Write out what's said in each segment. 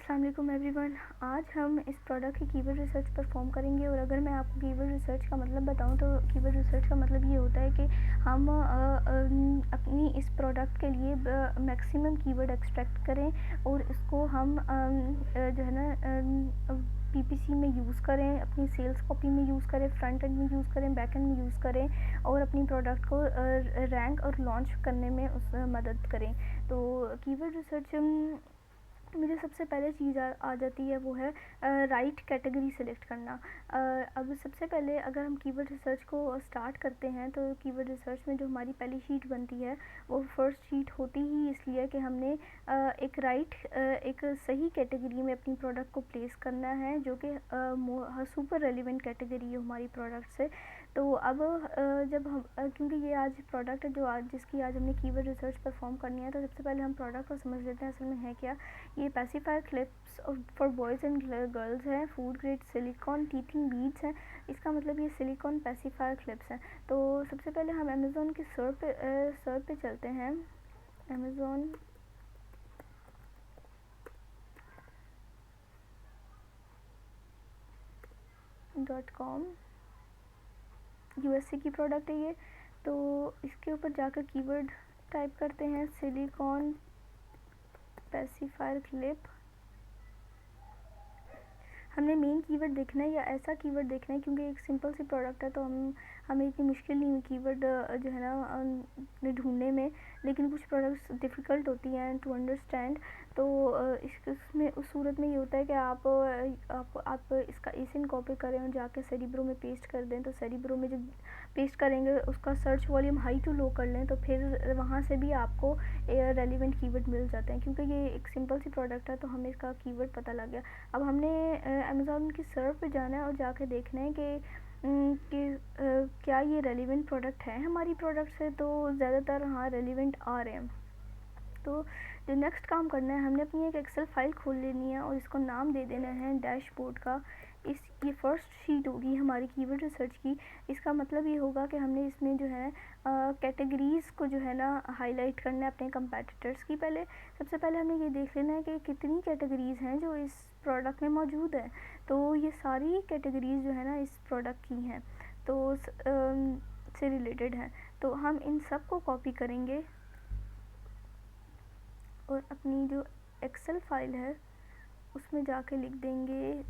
अस्सलाम वालेकुम एवरीवन। आज हम इस प्रोडक्ट की कीवर्ड रिसर्च परफॉर्म करेंगे। और अगर मैं आपको कीवर्ड रिसर्च का मतलब बताऊं तो कीवर्ड रिसर्च का मतलब ये होता है कि हम अपनी इस प्रोडक्ट के लिए मैक्सिमम कीवर्ड एक्सट्रैक्ट करें और इसको हम जो है ना पीपीसी में यूज़ करें, अपनी सेल्स कॉपी में यूज़ करें, फ्रंट एंड में यूज़ करें, बैक एंड में यूज़ करें और अपनी प्रोडक्ट को रैंक और लॉन्च करने में उस मदद करें। तो कीवर्ड रिसर्च मुझे सबसे पहले चीज़ आ जाती है वो है राइट कैटेगरी सेलेक्ट करना। अब सबसे पहले अगर हम कीवर्ड रिसर्च को स्टार्ट करते हैं तो कीवर्ड रिसर्च में जो हमारी पहली शीट बनती है वो फर्स्ट शीट होती ही इसलिए कि हमने एक सही कैटेगरी में अपनी प्रोडक्ट को प्लेस करना है जो कि सुपर रेलिवेंट कैटेगरी है हमारी प्रोडक्ट से। तो अब जब हम क्योंकि ये आज प्रोडक्ट है जो आज जिसकी आज हमने कीवर्ड रिसर्च परफॉर्म करनी है, तो सबसे पहले हम प्रोडक्ट को समझ लेते हैं असल में है क्या। ये pacifier clips for boys and girls हैं, food grade silicone teething beads हैं। इसका मतलब ये सिलिकॉन पेसिफायर क्लिप्स हैं। तो सबसे पहले हम अमेज़ॉन के सर्च पे चलते हैं, amazon.com। यूएसए की प्रोडक्ट है ये। तो इसके ऊपर जाकर कीवर्ड टाइप करते हैं सिलिकॉन पेसिफायर क्लिप। हमने मेन कीवर्ड देखना है या ऐसा कीवर्ड देखना है क्योंकि एक सिंपल सी प्रोडक्ट है तो हमें इतनी मुश्किल नहीं कीवर्ड जो है ना ढूंढने में, लेकिन कुछ प्रोडक्ट्स डिफ़िकल्ट होती हैं टू अंडरस्टैंड। तो इसमें उस सूरत में ये होता है कि आप इसका एसिन कॉपी करें और जाके सेरिब्रो में पेस्ट कर दें। तो सेरिब्रो में जब पेस्ट करेंगे उसका search volume high to low कर लें तो फिर वहाँ से भी आपको रेलिवेंट कीवर्ड मिल जाते हैं। क्योंकि ये एक सिंपल सी प्रोडक्ट है तो हमें इसका कीवर्ड पता लग गया। अब हमने अमेज़ॉन की सर्च पे जाना है और जाके देखना है कि क्या ये रेलिवेंट प्रोडक्ट है हमारी प्रोडक्ट से। तो ज़्यादातर हाँ रेलिवेंट आ रहे हैं। तो जो नेक्स्ट काम करना है, हमने अपनी एक एक्सेल फाइल खोल लेनी है और इसको नाम दे देना है डैशबोर्ड का। ये फर्स्ट शीट होगी हमारी कीवर्ड रिसर्च की। इसका मतलब ये होगा कि हमने इसमें जो है कैटेगरीज़ को जो है ना हाईलाइट करना है अपने कंपेटिटर्स की। पहले सबसे पहले हमें ये देख लेना है कि कितनी कैटेगरीज़ हैं जो इस प्रोडक्ट में मौजूद है। तो ये सारी कैटेगरीज़ जो है ना इस प्रोडक्ट की हैं, तो से रिलेटेड हैं। तो हम इन सब को कॉपी करेंगे और अपनी जो एक्सेल फाइल है उसमें जाके लिख देंगे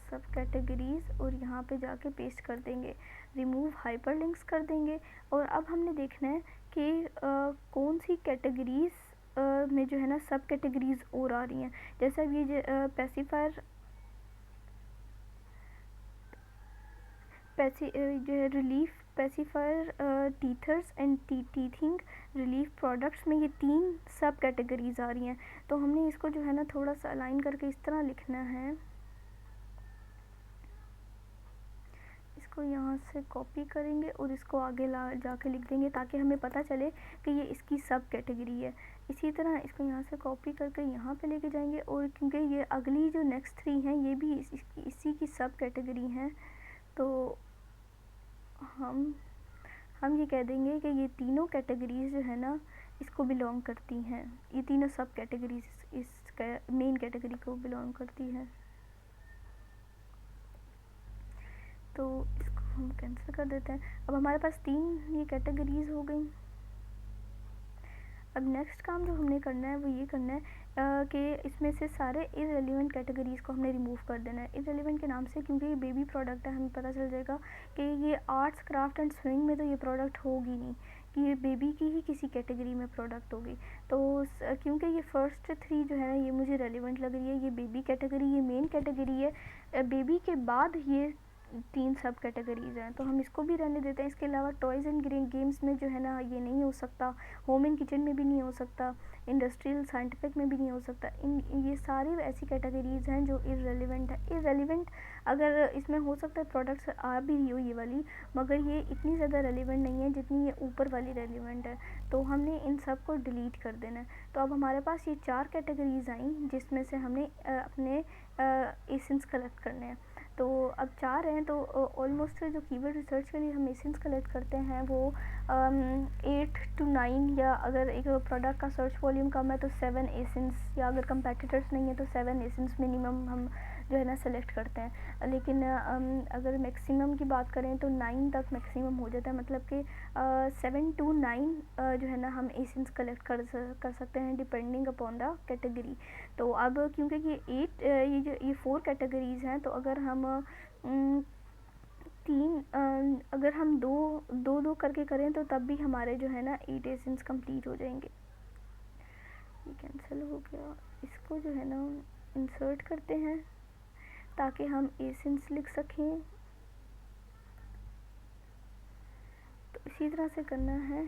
सब कैटेगरीज़ और यहाँ पे जाके पेस्ट कर देंगे, रिमूव हाइपरलिंक्स कर देंगे। और अब हमने देखना है कि कौन सी कैटेगरीज़ में जो है ना सब कैटेगरीज़ और आ रही हैं। जैसे अब ये पेसिफायर जो है relief pacifier teethers and teething relief products में ये 3 सब कैटेगरीज़ आ रही हैं। तो हमने इसको जो है ना थोड़ा सा अलाइन करके इस तरह लिखना है, इसको यहाँ से कॉपी करेंगे और इसको आगे जाके लिख देंगे ताकि हमें पता चले कि ये इसकी सब कैटेगरी है। इसी तरह इसको यहाँ से कॉपी करके यहाँ पे लेके जाएंगे और क्योंकि ये अगली जो नेक्स्ट 3 हैं ये भी इसी की सब कैटेगरी हैं, तो हम ये कह देंगे कि ये तीनों कैटेगरीज़ जो है ना इसको बिलोंग करती हैं। ये तीनों सब कैटेगरीज़ इस मेन कैटेगरी को बिलोंग करती हैं। तो इसको हम कैंसिल कर देते हैं। अब हमारे पास 3 ये कैटेगरीज़ हो गई। अब नेक्स्ट काम जो हमने करना है वो ये करना है कि इसमें से सारे इररेलेवेंट कैटेगरीज़ को हमने रिमूव कर देना है। इररेलेवेंट के नाम से क्योंकि ये बेबी प्रोडक्ट है, हमें पता चल जाएगा कि ये आर्ट्स क्राफ्ट एंड स्विंग में तो ये प्रोडक्ट होगी नहीं, कि ये बेबी की ही किसी कैटेगरी में प्रोडक्ट होगी। तो क्योंकि ये फर्स्ट 3 जो है ना ये मुझे रेलिवेंट लग रही है, ये बेबी कैटेगरी ये मेन कैटेगरी है। बेबी के बाद ये 3 सब कैटेगरीज़ हैं तो हम इसको भी रहने देते हैं। इसके अलावा टॉयज़ एंड गेम्स में जो है ना ये नहीं हो सकता, होम एंड किचन में भी नहीं हो सकता, इंडस्ट्रियल साइंटिफिक में भी नहीं हो सकता। ये सारी ऐसी कैटेगरीज़ हैं जो इररेलेवेंट है। इररेलेवेंट अगर इसमें हो सकता है प्रोडक्ट्स आ भी रही हो ये वाली, मगर ये इतनी ज़्यादा रेलिवेंट नहीं है जितनी ये ऊपर वाली रेलिवेंट है। तो हमने इन सब को डिलीट कर देना है। तो अब हमारे पास ये 4 कैटेगरीज़ आई जिसमें से हमने अपने एसेंस कलेक्ट करने हैं। तो अब 4 हैं, तो ऑलमोस्ट जो कीवर्ड रिसर्च के लिए हम एसेंस कलेक्ट करते हैं वो 8 to 9, या अगर एक प्रोडक्ट का सर्च वॉल्यूम कम है तो 7 एसेंस, या अगर कंपेटिटर्स नहीं है तो 7 एसेंस मिनिमम हम जो है ना सेलेक्ट करते हैं। लेकिन अगर मैक्सिमम की बात करें तो 9 तक मैक्सिमम हो जाता है, मतलब कि 7 to 9 जो है ना हम एसेंस कलेक्ट कर सकते हैं डिपेंडिंग अपॉन द कैटेगरी। तो अब क्योंकि ये 4 कैटेगरीज हैं, तो अगर हम अगर हम दो करके करें तो तब भी हमारे जो है ना 8 एसेंस कंप्लीट हो जाएंगे। ये कैंसिल हो गया, इसको जो है ना इंसर्ट करते हैं ताकि हम एसेंस लिख सकें। तो इसी तरह से करना है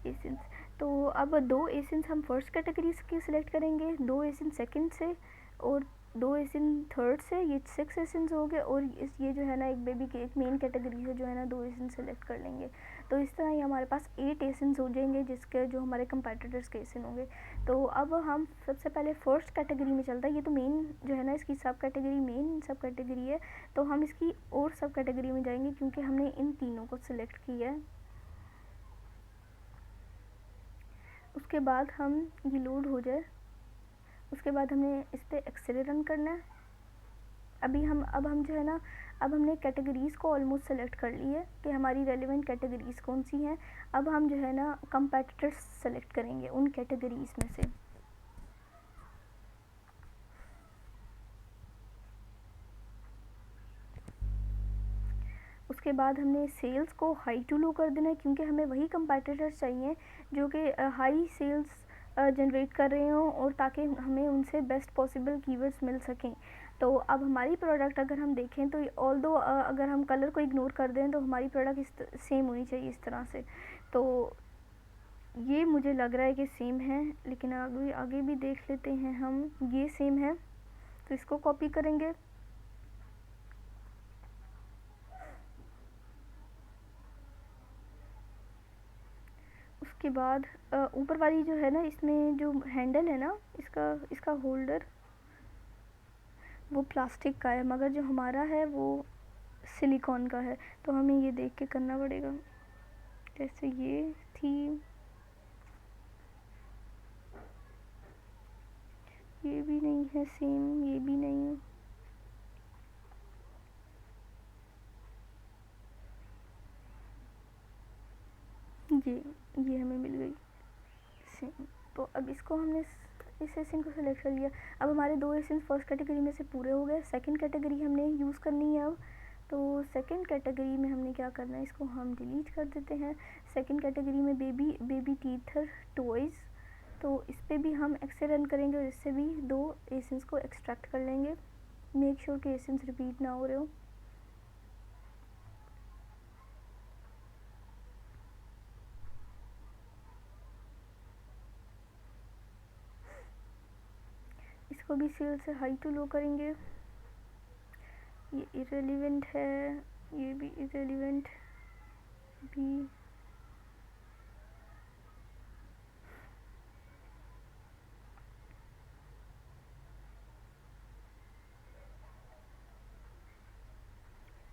एसेंस। तो अब 2 एसेंस हम फर्स्ट कैटेगरी की सिलेक्ट करेंगे, 2 एसेंस सेकंड से और 2 एसेंस थर्ड से, ये 6 एसेंस हो गए। और ये जो है ना एक बेबी की एक मेन कैटेगरी से जो है ना 2 एसेंस सेलेक्ट कर लेंगे। तो इस तरह ही हमारे पास 8 एसेंस हो जाएंगे, जिसके जो हमारे कंपेटिटर्स के एसेंस होंगे। तो अब हम सबसे पहले फर्स्ट कैटेगरी में चलता है, ये तो मेन जो है ना इसकी सब कैटेगरी मेन सब कैटेगरी है, तो हम इसकी और सब कैटेगरी में जाएंगे क्योंकि हमने इन तीनों को सिलेक्ट किया है। उसके बाद हम ये लोड हो जाए, उसके बाद हमने इस पर एक्सेल रन करना है। अब हम जो है ना, अब हमने कैटेगरीज़ को ऑलमोस्ट सेलेक्ट कर ली है कि हमारी रेलिवेंट कैटेगरीज़ कौन सी हैं। अब हम जो है ना कंपेटिटर्स सेलेक्ट करेंगे उन कैटेगरीज़ में से। उसके बाद हमने सेल्स को हाई टू लो कर देना है क्योंकि हमें वही कंपेटिटर्स चाहिए जो कि हाई सेल्स जनरेट कर रहे हों, और ताकि हमें उनसे बेस्ट पॉसिबल कीवर्ड्स मिल सकें। तो अब हमारी प्रोडक्ट अगर हम देखें तो ऑल्दो अगर हम कलर को इग्नोर कर दें तो हमारी प्रोडक्ट सेम होनी चाहिए इस तरह से। तो ये मुझे लग रहा है कि सेम है, लेकिन आगे भी देख लेते हैं हम। ये सेम है तो इसको कॉपी करेंगे। उसके बाद ऊपर वाली जो है ना, इसमें जो हैंडल है ना, इसका होल्डर वो प्लास्टिक का है, मगर जो हमारा है वो सिलिकॉन का है। तो हमें ये देख के करना पड़ेगा। जैसे ये थी, ये भी नहीं है सेम, ये भी नहीं है। ये हमें मिल गई सेम। तो अब इसको हमने इस एसेंस को सिलेक्ट कर लिया। अब हमारे 2 एसेंस फर्स्ट कैटेगरी में से पूरे हो गए। सेकंड कैटेगरी हमने यूज़ करनी है अब। तो सेकंड कैटेगरी में हमने क्या करना है, इसको हम डिलीट कर देते हैं। सेकंड कैटेगरी में बेबी टीथर टॉयज़, तो इस पर भी हम एक्सेल रन करेंगे और इससे भी 2 एसेंस को एक्सट्रैक्ट कर लेंगे। मेक श्योर कि एसेंस रिपीट ना हो रहे हो। इसको भी सेल से हाई टू लो करेंगे। ये इरेलीवेंट है, ये भी इरेलीवेंट भी।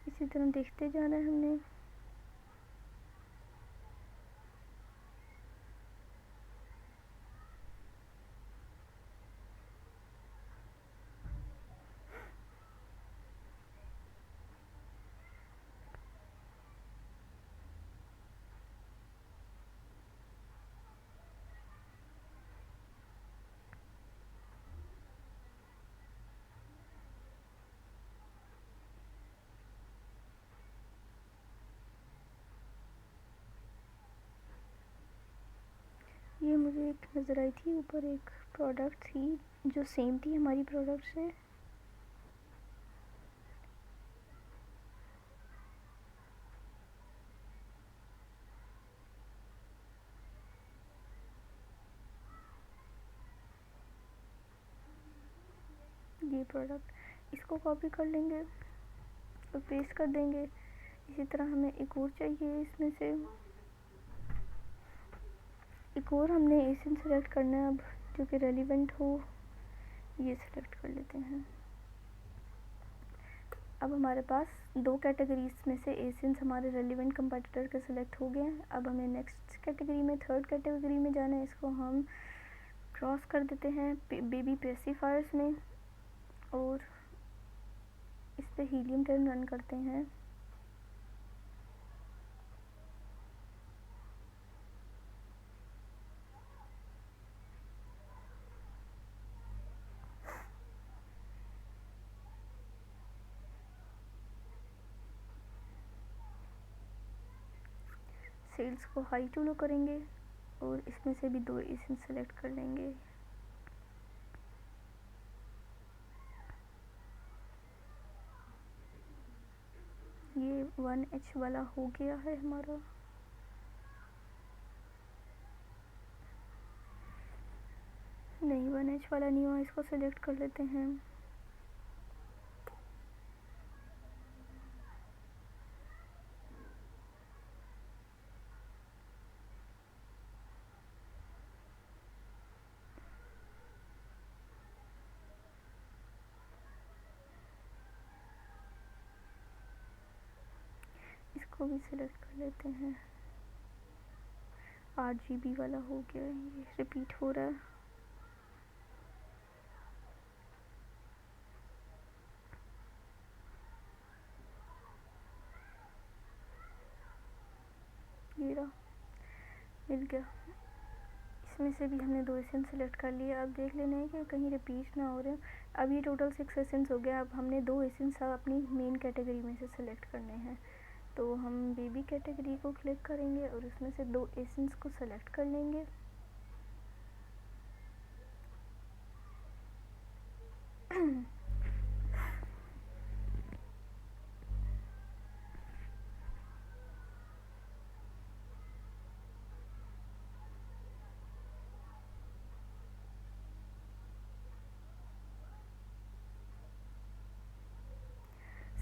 इसी तरह देखते जाना है हमने। ये मुझे एक नज़र आई थी, ऊपर एक प्रोडक्ट थी जो सेम थी हमारी प्रोडक्ट से। ये प्रोडक्ट, इसको कॉपी कर लेंगे और पेस्ट कर देंगे। इसी तरह हमें एक और चाहिए, इसमें से एक और हमने एसेंस सेलेक्ट करना है अब जो कि रेलिवेंट हो। ये सेलेक्ट कर लेते हैं। अब हमारे पास 2 कैटेगरीज में से एसिन्स हमारे रेलिवेंट कंपेटिटर के सिलेक्ट हो गए हैं। अब हमें नेक्स्ट कैटेगरी में, थर्ड कैटेगरी में जाना है। इसको हम क्रॉस कर देते हैं बेबी पेसिफायर्स में और इस पे हीलियम 10 रन करते हैं। सेल्स को हाई टू लो करेंगे और इसमें से भी 2 एसिन सेलेक्ट कर लेंगे। ये 1H वाला हो गया है हमारा। नहीं, 1H वाला नहीं हुआ, इसको सेलेक्ट कर लेते हैं। इसको भी सिलेक्ट कर लेते हैं। RGB वाला हो गया, ये रिपीट हो रहा है। ये रहा, मिल गया। इसमें से भी हमने 2 एसेंस सेलेक्ट कर लिए। अब देख लेना है कि कहीं रिपीट ना हो रहे। अब ये टोटल 6 एसेंस हो गया। अब हमने 2 एसेंस अपनी मेन कैटेगरी में से सेलेक्ट करने हैं। तो हम बेबी कैटेगरी को क्लिक करेंगे और उसमें से 2 एसेंस को सेलेक्ट कर लेंगे।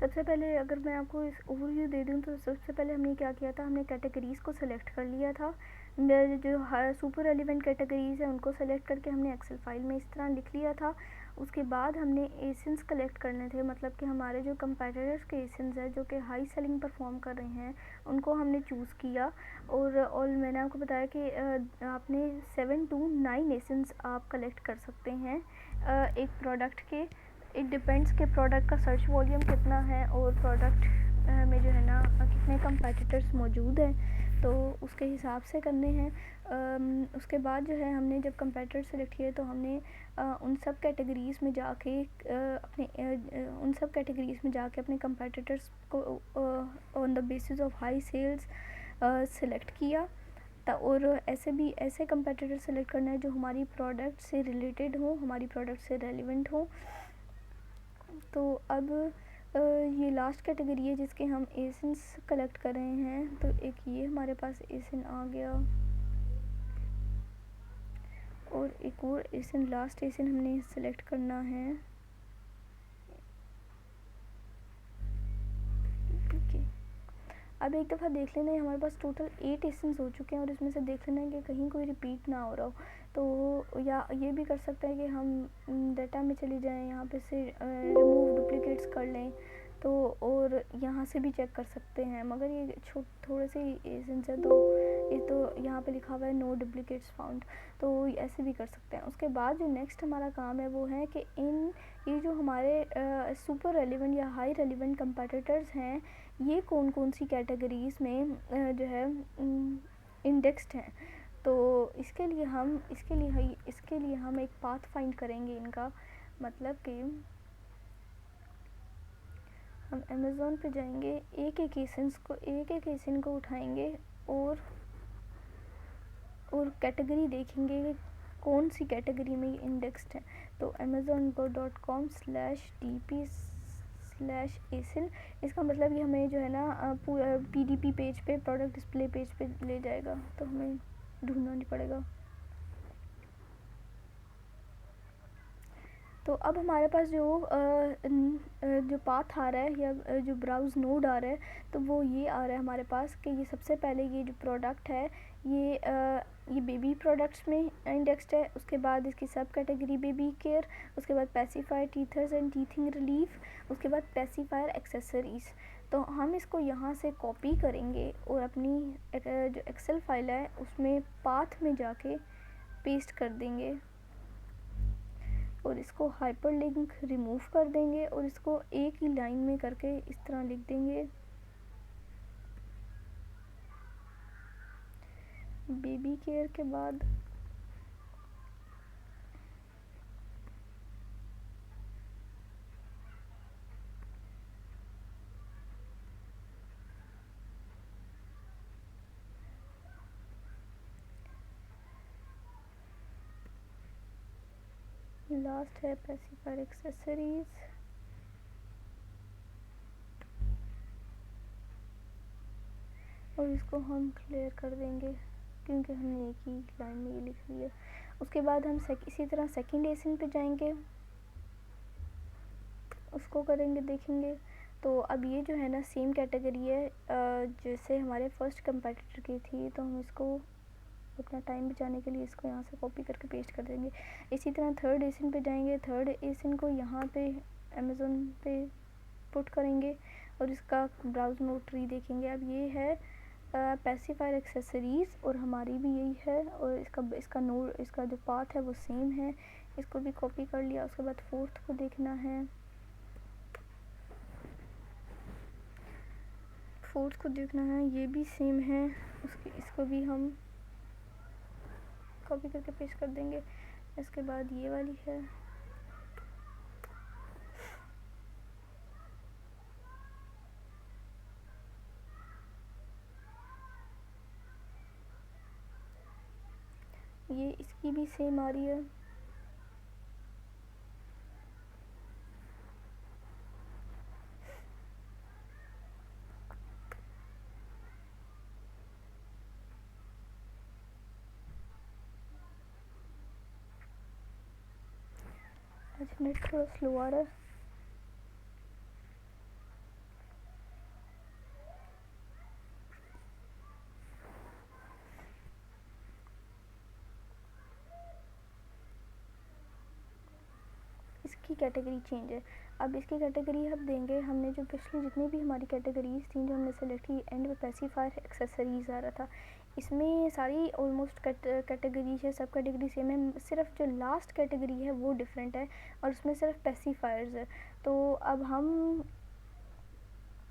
सबसे पहले अगर मैं आपको इस ओवरव्यू दे दूं तो सबसे पहले हमने क्या किया था, हमने कैटेगरीज़ को सेलेक्ट कर लिया था। जो सुपर रेलिवेंट कैटेगरीज़ है उनको सेलेक्ट करके हमने एक्सेल फाइल में इस तरह लिख लिया था। उसके बाद हमने एसेंस कलेक्ट करने थे, मतलब कि हमारे जो कंपेटिटर्स के एसेंस है जो कि हाई सेलिंग परफॉर्म कर रहे हैं उनको हमने चूज़ किया। और मैंने आपको बताया कि आपने 7 to 9 एसेंस आप कलेक्ट कर सकते हैं एक प्रोडक्ट के। इट डिपेंड्स कि प्रोडक्ट का सर्च वॉल्यूम कितना है और प्रोडक्ट में जो है ना कितने कंपेटिटर्स मौजूद हैं, तो उसके हिसाब से करने हैं। उसके बाद जो है हमने जब कंपेटिटर सेलेक्ट किए तो हमने उन सब कैटेगरीज़ में जाके अपने कंपेटिटर्स को on the basis of high sales select किया। और ऐसे कंपेटिटर सेलेक्ट करना है जो हमारी प्रोडक्ट से रिलेटेड हो, हमारी प्रोडक्ट से रेलिवेंट हो। तो अब ये लास्ट कैटेगरी है जिसके हम एसेंस कलेक्ट कर रहे हैं। तो एक ये हमारे पास एसेन आ गया और एक और एसेन, लास्ट एसेन हमने सेलेक्ट करना है। ठीक है, अब एक दफ़ा देख लेना है हमारे पास टोटल 8 एसेंस हो चुके हैं और इसमें से देख लेना है कि कहीं कोई रिपीट ना हो रहा हो। तो या ये भी कर सकते हैं कि हम डाटा में चले जाएं, यहाँ पे से रिमूव डुप्लीकेट्स कर लें तो, और यहाँ से भी चेक कर सकते हैं। मगर ये थोड़े से एसेंस है तो ये तो यहाँ पे लिखा हुआ है नो डुप्लीकेट्स फाउंड, तो ऐसे भी कर सकते हैं। उसके बाद जो नेक्स्ट हमारा काम है वो है कि ये जो हमारे सुपर रेलिवेंट या हाई रेलिवेंट कंपेटिटर्स हैं ये कौन कौन सी कैटेगरीज़ में जो है इंडेक्स्ड हैं। तो इसके लिए हम एक पाथ फाइंड करेंगे इनका, मतलब कि हम अमेज़ॉन पे जाएंगे, एक एक एसेंस को उठाएंगे और कैटेगरी देखेंगे कि कौन सी कैटेगरी में ये इंडेक्स्ड है। तो amazon.com/dp/asin, इसका मतलब ये हमें जो है ना PDP पेज पे, प्रोडक्ट डिस्प्ले पेज पे ले जाएगा, तो हमें ढूंढना नहीं पड़ेगा। तो अब हमारे पास जो पाथ आ रहा है या जो ब्राउज़ नोड आ रहा है तो वो ये आ रहा है हमारे पास कि ये सबसे पहले ये जो प्रोडक्ट है ये ये बेबी प्रोडक्ट्स में इंडेक्स्ड है। उसके बाद इसकी सब कैटेगरी बेबी केयर, उसके बाद pacifier teethers and teething relief, उसके बाद पेसिफायर एक्सेसरीज़। तो हम इसको यहाँ से कॉपी करेंगे और अपनी जो एक्सेल फाइल है उसमें पाथ में जाके पेस्ट कर देंगे और इसको हाइपरलिंक रिमूव कर देंगे और इसको एक ही लाइन में करके इस तरह लिख देंगे बेबी केयर के बाद लास्ट है पेसिफायर एक्सेसरीज। और इसको हम क्लियर कर देंगे क्योंकि हमने एक ही लाइन में ये लिख लिया। उसके बाद हम इसी तरह सेकंड एसिन पे जाएंगे, उसको करेंगे, देखेंगे। तो अब ये जो है ना सेम कैटेगरी है जैसे हमारे फर्स्ट कंपेटिटर की थी, तो हम इसको अपना टाइम बचाने के लिए इसको यहाँ से कॉपी करके पेस्ट कर देंगे। इसी तरह थर्ड एसिन पे जाएंगे, थर्ड एसिन को यहाँ पे अमेज़ोन पे पुट करेंगे और इसका ब्राउज नोट ट्री देखेंगे। अब ये है पेसिफायर एक्सेसरीज़ और हमारी भी यही है और इसका जो पाथ है वो सेम है। इसको भी कॉपी कर लिया। उसके बाद फोर्थ को देखना है, ये भी सेम है। इसको भी हम कॉपी करके पेस्ट कर देंगे। इसके बाद ये वाली है, ये इसकी भी सेम आ रही है। आज नेट थोड़ा स्लो आ रहा है। इसकी कैटेगरी चेंज है। अब इसकी कैटेगरी हम देंगे, हमने जो पिछली जितनी भी हमारी कैटेगरीज थी जो हमने सेलेक्ट की, एंड में पेसिफायर एक्सेसरीज आ रहा था। इसमें सारी ऑलमोस्ट कैटेगरी है, सब कैटेगरी सेम है, सिर्फ जो लास्ट कैटेगरी है वो डिफरेंट है और उसमें सिर्फ पेसिफायर्स है। तो अब हम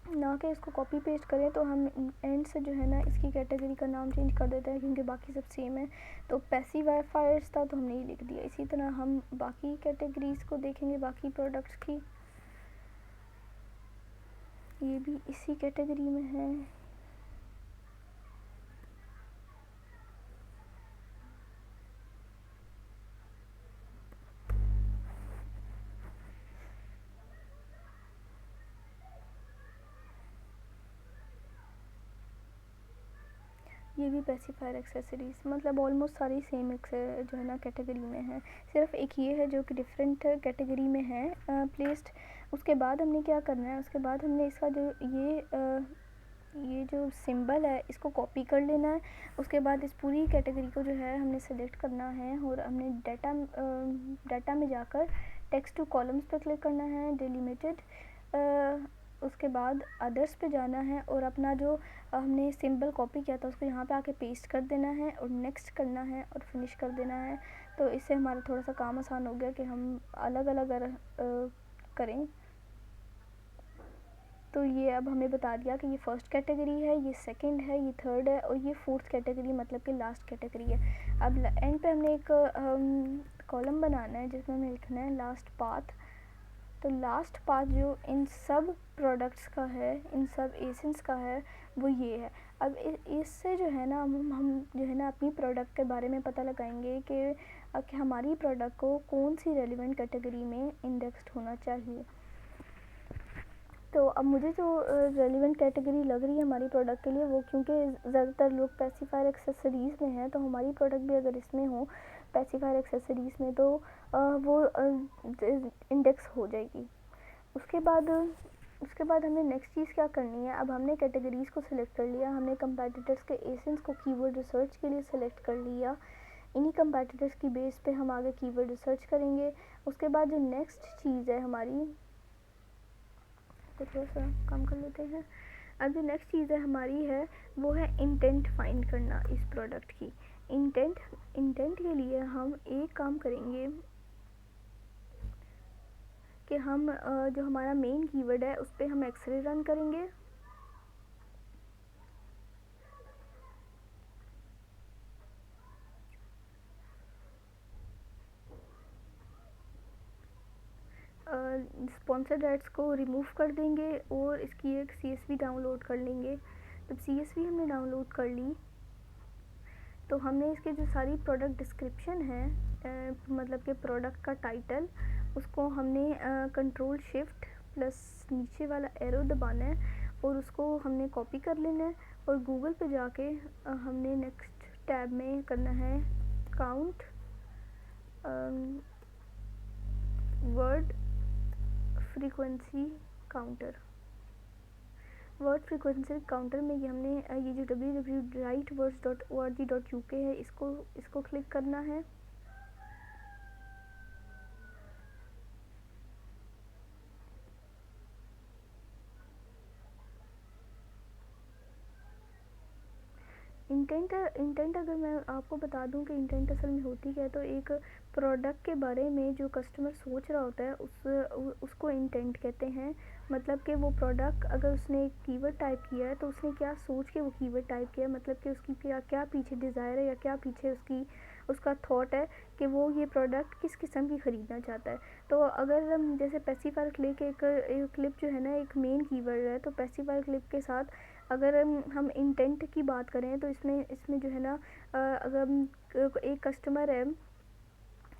ना कि इसको कॉपी पेस्ट करें, तो हम एंड से जो है ना इसकी कैटेगरी का नाम चेंज कर देते हैं क्योंकि बाकी सब सेम है। तो पेसिफायर्स था तो हमने ये लिख दिया। इसी तरह हम बाकी कैटेगरीज को देखेंगे, बाकी प्रोडक्ट्स की। ये भी इसी कैटेगरी में है। ये भी पेसिफायर एक्सेसरीज, मतलब ऑलमोस्ट सारी सेम जो है ना कैटेगरी में है, सिर्फ एक ये है जो कि डिफरेंट कैटेगरी में है प्लेस्ड। उसके बाद हमने क्या करना है, उसके बाद हमने इसका जो ये जो सिंबल है इसको कॉपी कर लेना है। उसके बाद इस पूरी कैटेगरी को जो है हमने सेलेक्ट करना है और हमने डाटा में जाकर टेक्स्ट टू कॉलम्स पे क्लिक करना है, डिलिमिटेड। उसके बाद अदर्स पे जाना है और अपना जो हमने सिंबल कॉपी किया था उसको यहाँ पे आके पेस्ट कर देना है और नेक्स्ट करना है और फिनिश कर देना है। तो इससे हमारा थोड़ा सा काम आसान हो गया कि हम अलग अलग करें। तो ये अब हमें बता दिया कि ये फर्स्ट कैटेगरी है, ये सेकंड है, ये थर्ड है और ये फोर्थ कैटेगरी मतलब कि लास्ट कैटेगरी है। अब एंड पे हमने एक कॉलम बनाना है जिसमें हमें लिखना है लास्ट पाथ। तो लास्ट पाथ जो इन सब प्रोडक्ट्स का है, इन सब एसेंस का है, वो ये है। अब इससे जो है ना हम जो है ना अपनी प्रोडक्ट के बारे में पता लगाएंगे कि हमारी प्रोडक्ट को कौन सी रेलिवेंट कैटेगरी में इंडेक्स्ड होना चाहिए। तो अब मुझे जो रेलिवेंट कैटेगरी लग रही है हमारी प्रोडक्ट के लिए, वो क्योंकि ज़्यादातर लोग पेसिफायर एक्सेसरीज़ में हैं, तो हमारी प्रोडक्ट भी अगर इसमें हो पेसिफायर एक्सेसरीज़ में तो वो इंडेक्स हो जाएगी। उसके बाद उसके बाद हमें नेक्स्ट चीज़ क्या करनी है, अब हमने कैटेगरीज़ को सिलेक्ट कर लिया, हमने कंपेटिटर्स के एसेंस को कीवर्ड रिसर्च के लिए सिलेक्ट कर लिया, इन्हीं कंपेटिटर्स की बेस पे हम आगे कीवर्ड रिसर्च करेंगे। उसके बाद जो नेक्स्ट चीज़ है हमारी, तो थोड़ा सा काम कर लेते हैं। अब जो नेक्स्ट चीज़ है हमारी है वो है इंटेंट फाइंड करना इस प्रोडक्ट की। इंटेंट के लिए हम एक काम करेंगे कि हम जो हमारा मेन कीवर्ड है उस पर हम एक्सरे रन करेंगे। स्पॉन्सर्ड एड्स को रिमूव कर देंगे और इसकी एक CSV डाउनलोड कर लेंगे। जब CSV हमने डाउनलोड कर ली तो हमने इसके जो सारी प्रोडक्ट डिस्क्रिप्शन है, मतलब कि प्रोडक्ट का टाइटल, उसको हमने कंट्रोल शिफ्ट प्लस नीचे वाला एरो दबाना है और उसको हमने कॉपी कर लेना है और गूगल पे जाके हमने नेक्स्ट टैब में करना है count word frequency counter. Word frequency counter में ये हमने ये जो www.writewords.org.uk है इसको क्लिक करना है। इंटेंट अगर मैं आपको बता दूं कि इंटेंट असल में होती क्या है, तो एक प्रोडक्ट के बारे में जो कस्टमर सोच रहा होता है उसको इंटेंट कहते हैं। मतलब कि वो प्रोडक्ट अगर उसने एक कीवर्ड टाइप किया है तो उसने क्या सोच के वो कीवर्ड टाइप किया है, मतलब कि उसकी क्या पीछे डिज़ायर है या क्या पीछे उसका थॉट है कि वो ये प्रोडक्ट किस किस्म की ख़रीदना चाहता है। तो अगर जैसे पेसिफायर क्लिक एक क्लिप जो है ना एक मेन कीवर्ड है, तो पेसिफायर क्लिप के साथ अगर हम इंटेंट की बात करें तो इसमें जो है ना अगर एक कस्टमर है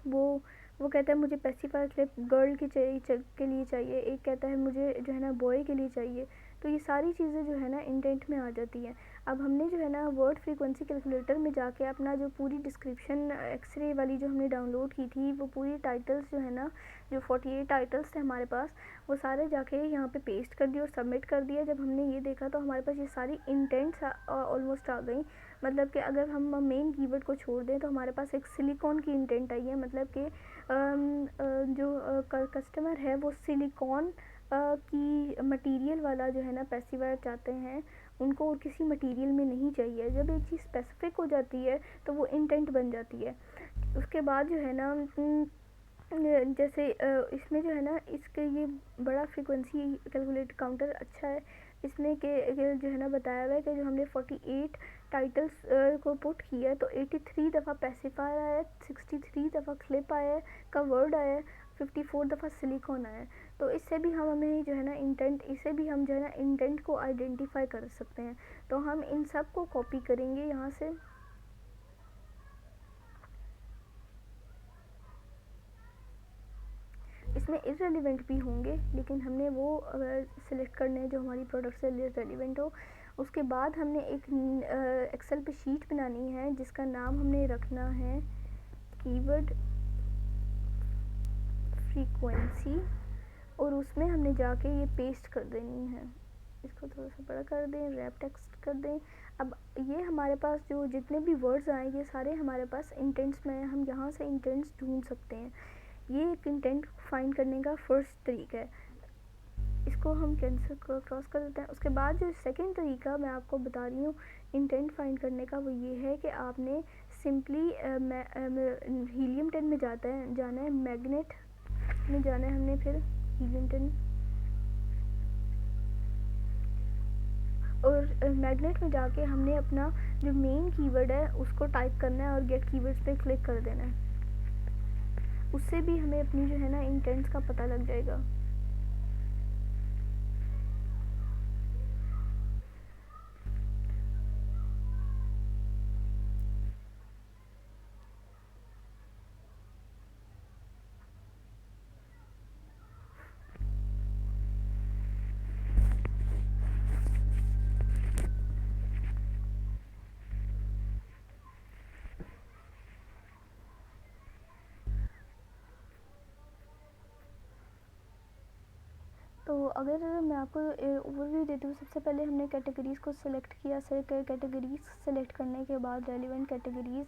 वो कहता है मुझे पेसिफायर क्लिप गर्ल के लिए चाहिए, एक कहता है मुझे जो है ना बॉय के लिए चाहिए। तो ये सारी चीज़ें जो है ना इंटेंट में आ जाती हैं। अब हमने जो है ना वर्ड फ्रीक्वेंसी कैलकुलेटर में जाके अपना जो पूरी डिस्क्रिप्शन एक्सरे वाली जो हमने डाउनलोड की थी वो पूरी टाइटल्स जो है ना जो 48 टाइटल्स थे हमारे पास, वो सारे जाके यहाँ पे पेस्ट कर दिए और सबमिट कर दिया। जब हमने ये देखा तो हमारे पास ये सारी इंटेंट्स ऑलमोस्ट आ गई। मतलब कि अगर हम मेन कीवर्ड को छोड़ दें तो हमारे पास एक सिलिकॉन की इंटेंट आई है, मतलब कि जो कस्टमर है वो सिलिकॉन की मटेरियल वाला जो है ना पेसिफायर चाहते हैं, उनको और किसी मटेरियल में नहीं चाहिए। जब एक चीज़ स्पेसिफिक हो जाती है तो वो इंटेंट बन जाती है। उसके बाद जो है ना जैसे इसमें जो है ना इसके ये बड़ा फ्रीक्वेंसी कैलकुलेट काउंटर अच्छा है। इसमें के जो है ना बताया हुआ है कि जो हमने 48 टाइटल्स को पुट किया है तो 83 दफ़ा पेसिफायर आया है, 63 दफ़ा क्लिप आया है का वर्ड आया है, 54 दफ़ा सिलिकॉन आया है। तो इससे भी हमें जो है ना इसे भी हम जो है ना इंटेंट को आइडेंटिफाई कर सकते हैं। तो हम इन सब को कॉपी करेंगे यहाँ से। इसमें इररेलेवेंट भी होंगे लेकिन हमने वो सिलेक्ट करने हैं जो हमारी प्रोडक्ट से रेलिवेंट हो। उसके बाद हमने एक एक्सेल पे शीट बनानी है जिसका नाम हमने रखना है कीवर्ड फ्रीक्वेंसी, और उसमें हमने जाके ये पेस्ट कर देनी है। इसको थोड़ा सा बड़ा कर दें, रैप टेक्स्ट कर दें। अब ये हमारे पास जो जितने भी वर्ड्स आए ये सारे हमारे पास इंटेंट्स में, हम यहाँ से इंटेंट्स ढूंढ सकते हैं। ये एक इंटेंट फाइंड करने का फर्स्ट तरीका है। इसको हम कैंसिल क्रॉस कर देते हैं। उसके बाद जो सेकंड तरीका मैं आपको बता रही हूँ इंटेंट फाइंड करने का, वो ये है कि आपने सिंपली हीलियम 10 में जाना है, मैग्नेट में जाना है हमने, फिर हीलियम 10 और मैग्नेट में जाके हमने अपना जो मेन कीवर्ड है उसको टाइप करना है और गेट कीवर्ड्स पे क्लिक कर देना है। उससे भी हमें अपनी जो है ना इंटेंट्स का पता लग जाएगा। तो अगर मैं आपको ओवरव्यू देती हूँ, सबसे पहले हमने कैटेगरीज़ को सिलेक्ट किया। कैटेगरीज़ सेलेक्ट करने के बाद रेलिवेंट कैटेगरीज़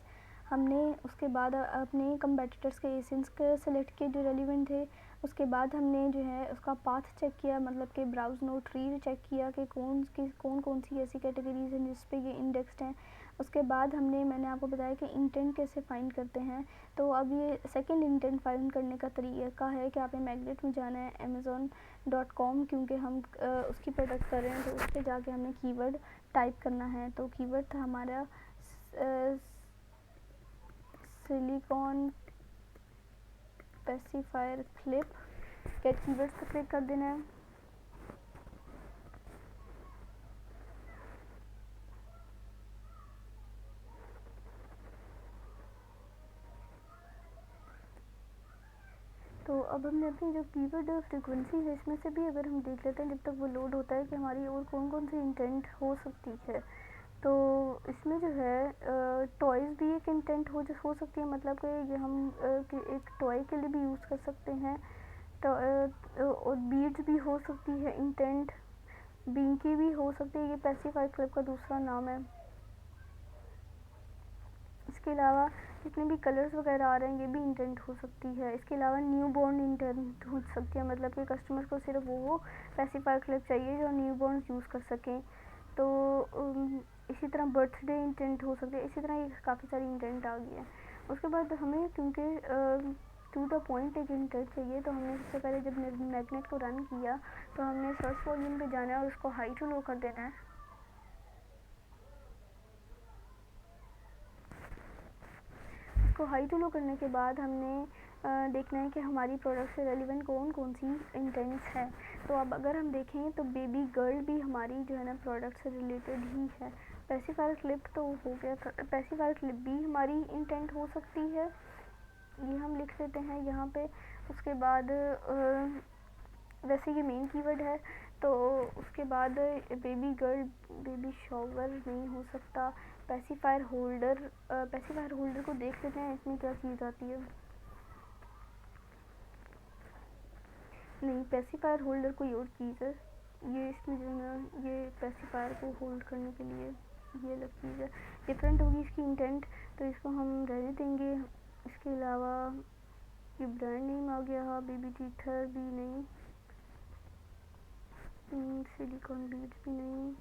हमने, उसके बाद अपने कंपेटिटर्स के एजेंट्स को सेलेक्ट किए जो रेलिवेंट थे। उसके बाद हमने जो है उसका पाथ चेक किया, मतलब कि ब्राउज नोड ट्री चेक किया कि कौन सी ऐसी कैटेगरीज़ हैं जिस पे ये इंडेक्स्ड हैं। उसके बाद मैंने आपको बताया कि इंटेंट कैसे फाइंड करते हैं। तो अब ये सेकंड इंटेंट फाइंड करने का तरीका है कि आपने मैग्नेट में जाना है amazon.com, क्योंकि हम उसकी प्रोडक्ट कर रहे हैं, तो उस पर जाके हमने कीवर्ड टाइप करना है। तो कीवर्ड था हमारा silicone pacifier clip. Get keywords पर क्लिक कर देना है। तो अब हमने अपनी जो कीवर्ड फ्रीक्वेंसी है इसमें से भी अगर हम देख लेते हैं जब तक वो लोड होता है कि हमारी और कौन कौन सी इंटेंट हो सकती है। तो इसमें जो है टॉयज़ भी एक इंटेंट हो सकती है, मतलब कि ये हम एक टॉय के लिए भी यूज़ कर सकते हैं। तो और बीड्स भी हो सकती है इंटेंट, बिंकी भी हो सकती है, ये पेसिफायर क्लिप का दूसरा नाम है। इसके अलावा जितने भी कलर्स वगैरह आ रहे हैं ये भी इंटेंट हो सकती है। इसके अलावा न्यू बॉर्न इंटेंट हो सकती है, मतलब कि कस्टमर को सिर्फ वो पेसिफायर क्लिप चाहिए जो न्यू बॉर्न यूज़ कर सकें। तो इसी तरह बर्थडे इंटेंट हो सकती है। इसी तरह ये काफ़ी सारी इंटेंट आ गई है। उसके बाद हमें क्योंकि टू द पॉइंट एक इंटेंट चाहिए, तो हमने सबसे पहले जब मैग्नेट को रन किया तो हमने सर्च वॉल्यूम पे जाना है और उसको हाई टू लो कर देना है। इसको हाई टू लो करने के बाद हमने देखना है कि हमारी प्रोडक्ट से रेलिवेंट कौन कौन सी इंटेंट्स है। तो अब अगर हम देखें तो बेबी गर्ल भी हमारी जो है ना प्रोडक्ट से रिलेटेड ही है। पेसिफायर क्लिप तो हो गया, पेसिफायर क्लिप भी हमारी इंटेंट हो सकती है, ये हम लिख लेते हैं यहाँ पे। उसके बाद वैसे ये मेन कीवर्ड है। तो उसके बाद बेबी गर्ल, बेबी शॉवर नहीं हो सकता। पेसिफायर होल्डर को देख लेते हैं इसमें क्या चीज़ आती है। नहीं, पेसिफायर होल्डर कोई और चीज़ है, ये इसमें जो है ना ये पेसिफायर को होल्ड करने के लिए ये अलग चीज़ है, डिफरेंट होगी इसकी इंटेंट, तो इसको हम रहने देंगे। इसके अलावा ये ब्रांड नेम आ गया, बेबी टीथर भी नहीं, सिलिकॉन बीड्स भी नहीं।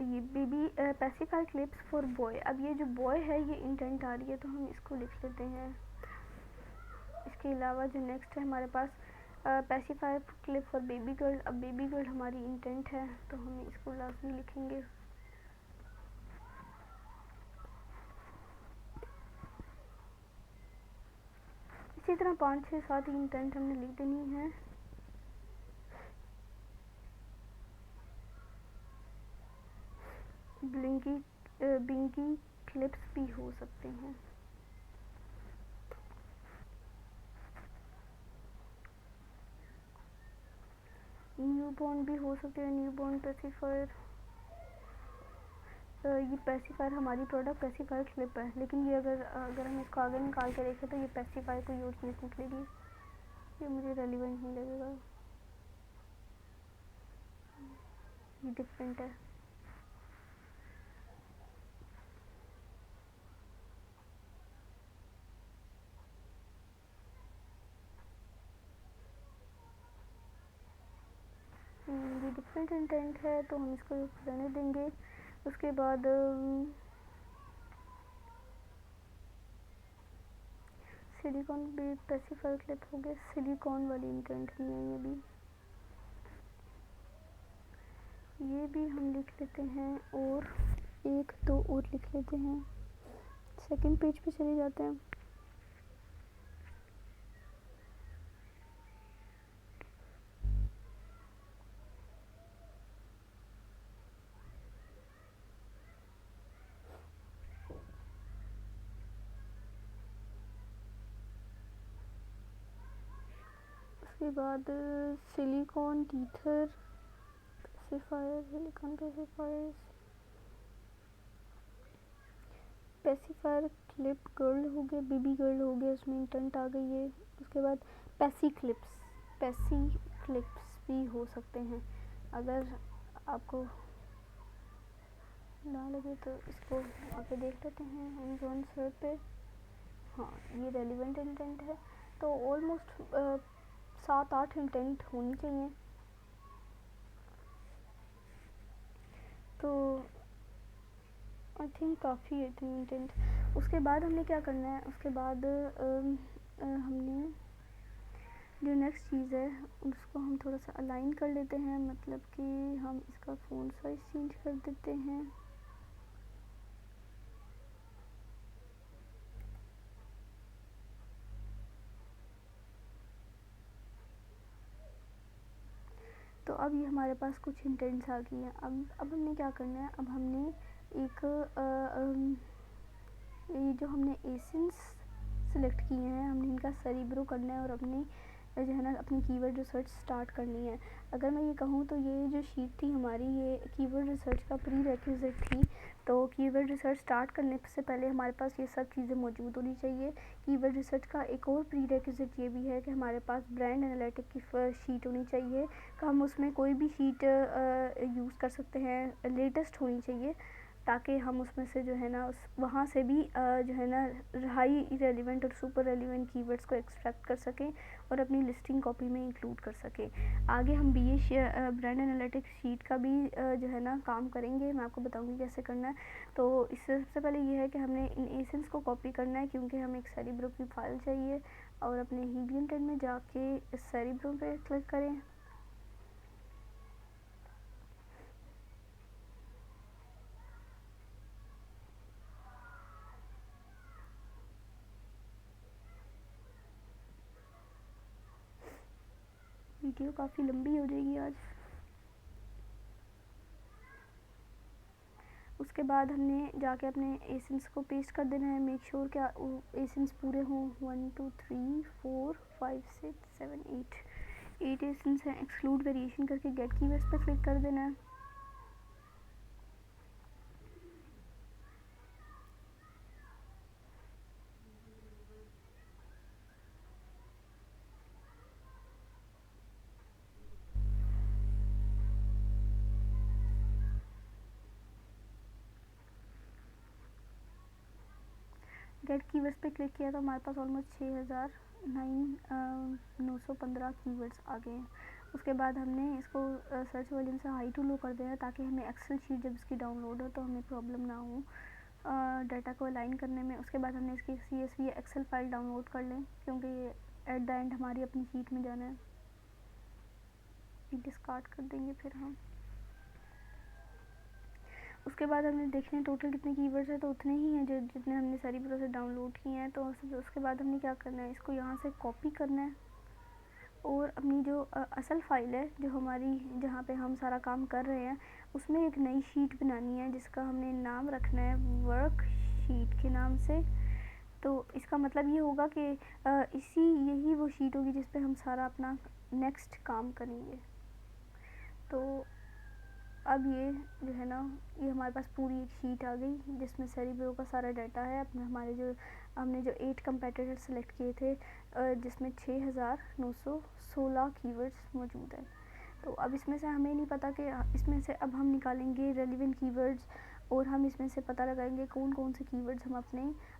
ये baby pacifier clips for boy, अब ये जो बॉय है ये इंटेंट आ रही है तो हम इसको लिख लेते हैं। इसके अलावा जो नेक्स्ट है हमारे पास pacifier clip for baby girl. अब बेबी गर्ल हमारी इंटेंट है तो हम इसको लाजमी लिखेंगे। इसी तरह 5, 6, 7 इंटेंट हमने लिख देनी है। बिंकी क्लिप्स भी हो सकते हैं। न्यूबॉर्न भी हो सकते हैं, न्यूबॉर्न पेसिफायर। ये पेसिफायर हमारी प्रोडक्ट पेसिफायर क्लिप है, लेकिन ये अगर हम इसको आगे निकाल के देखें तो ये पेसिफायर कोई और चीज़ निकलेगी, ये मुझे रेलिवेंट नहीं लगेगा, ये डिफरेंट है। ये डिफरेंट इंटेंट है तो हम इसको रहने देंगे। उसके बाद सिलिकॉन भी पेसिफायर क्लिप हो गया, सिलिकॉन वाली इंटेंट नहीं है ये भी हम लिख लेते हैं, और एक दो और लिख लेते हैं। सेकंड पेज पे चले जाते हैं। उसके बाद silicone teether pacifier, silicone pacifier, specifier clip girl हो गया, बेबी गर्ल हो गया, उसमें इंटेंट आ गई है। उसके बाद पैसी क्लिप्स भी हो सकते हैं। अगर आपको ना लगे तो इसको वहाँ पे देख लेते हैं अमेज़न सर्च पे। हाँ, ये रेलिवेंट इंटेंट है, तो ऑलमोस्ट 7-8 इंटेंट होनी चाहिए। तो आई थिंक काफ़ी है 3 इंटेंट। उसके बाद हमने क्या करना है, उसके बाद हमने जो नेक्स्ट चीज़ है उसको हम थोड़ा सा अलाइन कर लेते हैं, मतलब कि हम इसका फ़ॉन्ट साइज चेंज कर देते हैं। तो अब ये हमारे पास कुछ इंटेंट्स आ गई हैं। अब हमने क्या करना है, अब हमने एक ये जो हमने एसेंस सिलेक्ट किए हैं, हमने इनका सेरिब्रो करना है और अपने जो है ना अपनी कीवर्ड रिसर्च स्टार्ट करनी है। अगर मैं ये कहूँ तो ये जो शीट थी हमारी, ये कीवर्ड रिसर्च का प्री रेक्विजिट थी। तो कीवर्ड रिसर्च स्टार्ट करने से पहले हमारे पास ये सब चीज़ें मौजूद होनी चाहिए। कीवर्ड रिसर्च का एक और प्री रेक्विजिट ये भी है कि हमारे पास ब्रांड एनालिटिक की शीट होनी चाहिए, कि हम उसमें कोई भी शीट यूज़ कर सकते हैं, लेटेस्ट होनी चाहिए, ताकि हम उसमें से जो है ना वहाँ से भी जो है ना हाई रेलिवेंट और सुपर रेलिवेंट कीवर्ड्स को एक्सट्रैक्ट कर सकें और अपनी लिस्टिंग कॉपी में इंक्लूड कर सकें। आगे हम ब्रांड एनालिटिक्स शीट का भी जो है ना काम करेंगे, मैं आपको बताऊंगी कैसे करना है। तो इससे सबसे पहले ये है कि हमने इन एसेंस को कॉपी करना है, क्योंकि हमें एक सेरिब्रो की फाइल चाहिए, और अपने हीलियम 10 में जाके इस सेरिब्रो पे क्लिक करें। वीडियो काफ़ी लंबी हो जाएगी आज। उसके बाद हमने जाके अपने एसेंस को पेस्ट कर देना है। मेक श्योर क्या एसेंस पूरे हों। 1 2 3 4 5 6 7 8 एसेंस हैं। एक्सक्लूड वेरिएशन करके गेट कीवर्ड्स पर क्लिक कर देना है। गेट कीवर्ड्स पे क्लिक किया तो हमारे पास ऑलमोस्ट 6,915 कीवर्ड्स आ गए हैं। उसके बाद हमने इसको सर्च वॉल्यूम से हाई टू लो कर देना, ताकि हमें एक्सेल शीट जब इसकी डाउनलोड हो तो हमें प्रॉब्लम ना हो डाटा को अलाइन करने में। उसके बाद हमने इसकी CSV या एक्सेल फाइल डाउनलोड कर लें, क्योंकि ये एट द एंड हमारी अपनी शीट में जाना है। डिस्कार्ड कर देंगे फिर हम। उसके बाद हमने देखने हैं टोटल कितने कीवर्ड्स हैं, तो उतने ही हैं जो जितने हमने सेरिब्रो से डाउनलोड किए हैं। तो उसके बाद हमने क्या करना है, इसको यहाँ से कॉपी करना है और अपनी जो असल फ़ाइल है जो हमारी, जहाँ पे हम सारा काम कर रहे हैं, उसमें एक नई शीट बनानी है, जिसका हमने नाम रखना है वर्क शीट के नाम से। तो इसका मतलब ये होगा कि यही वो शीट होगी जिस पे हम सारा अपना नेक्स्ट काम करेंगे। तो अब ये जो है ना, ये हमारे पास पूरी एक शीट आ गई जिसमें सेरिब्रो का सारा डाटा है। अपने हमने जो 8 कंपेटिटर सेलेक्ट किए थे, जिसमें 6,916 कीवर्ड्स मौजूद हैं। तो अब इसमें से हमें नहीं पता कि इसमें से अब हम निकालेंगे रेलिवेंट कीवर्ड्स, और हम इसमें से पता लगाएंगे कौन कौन से कीवर्ड्स हम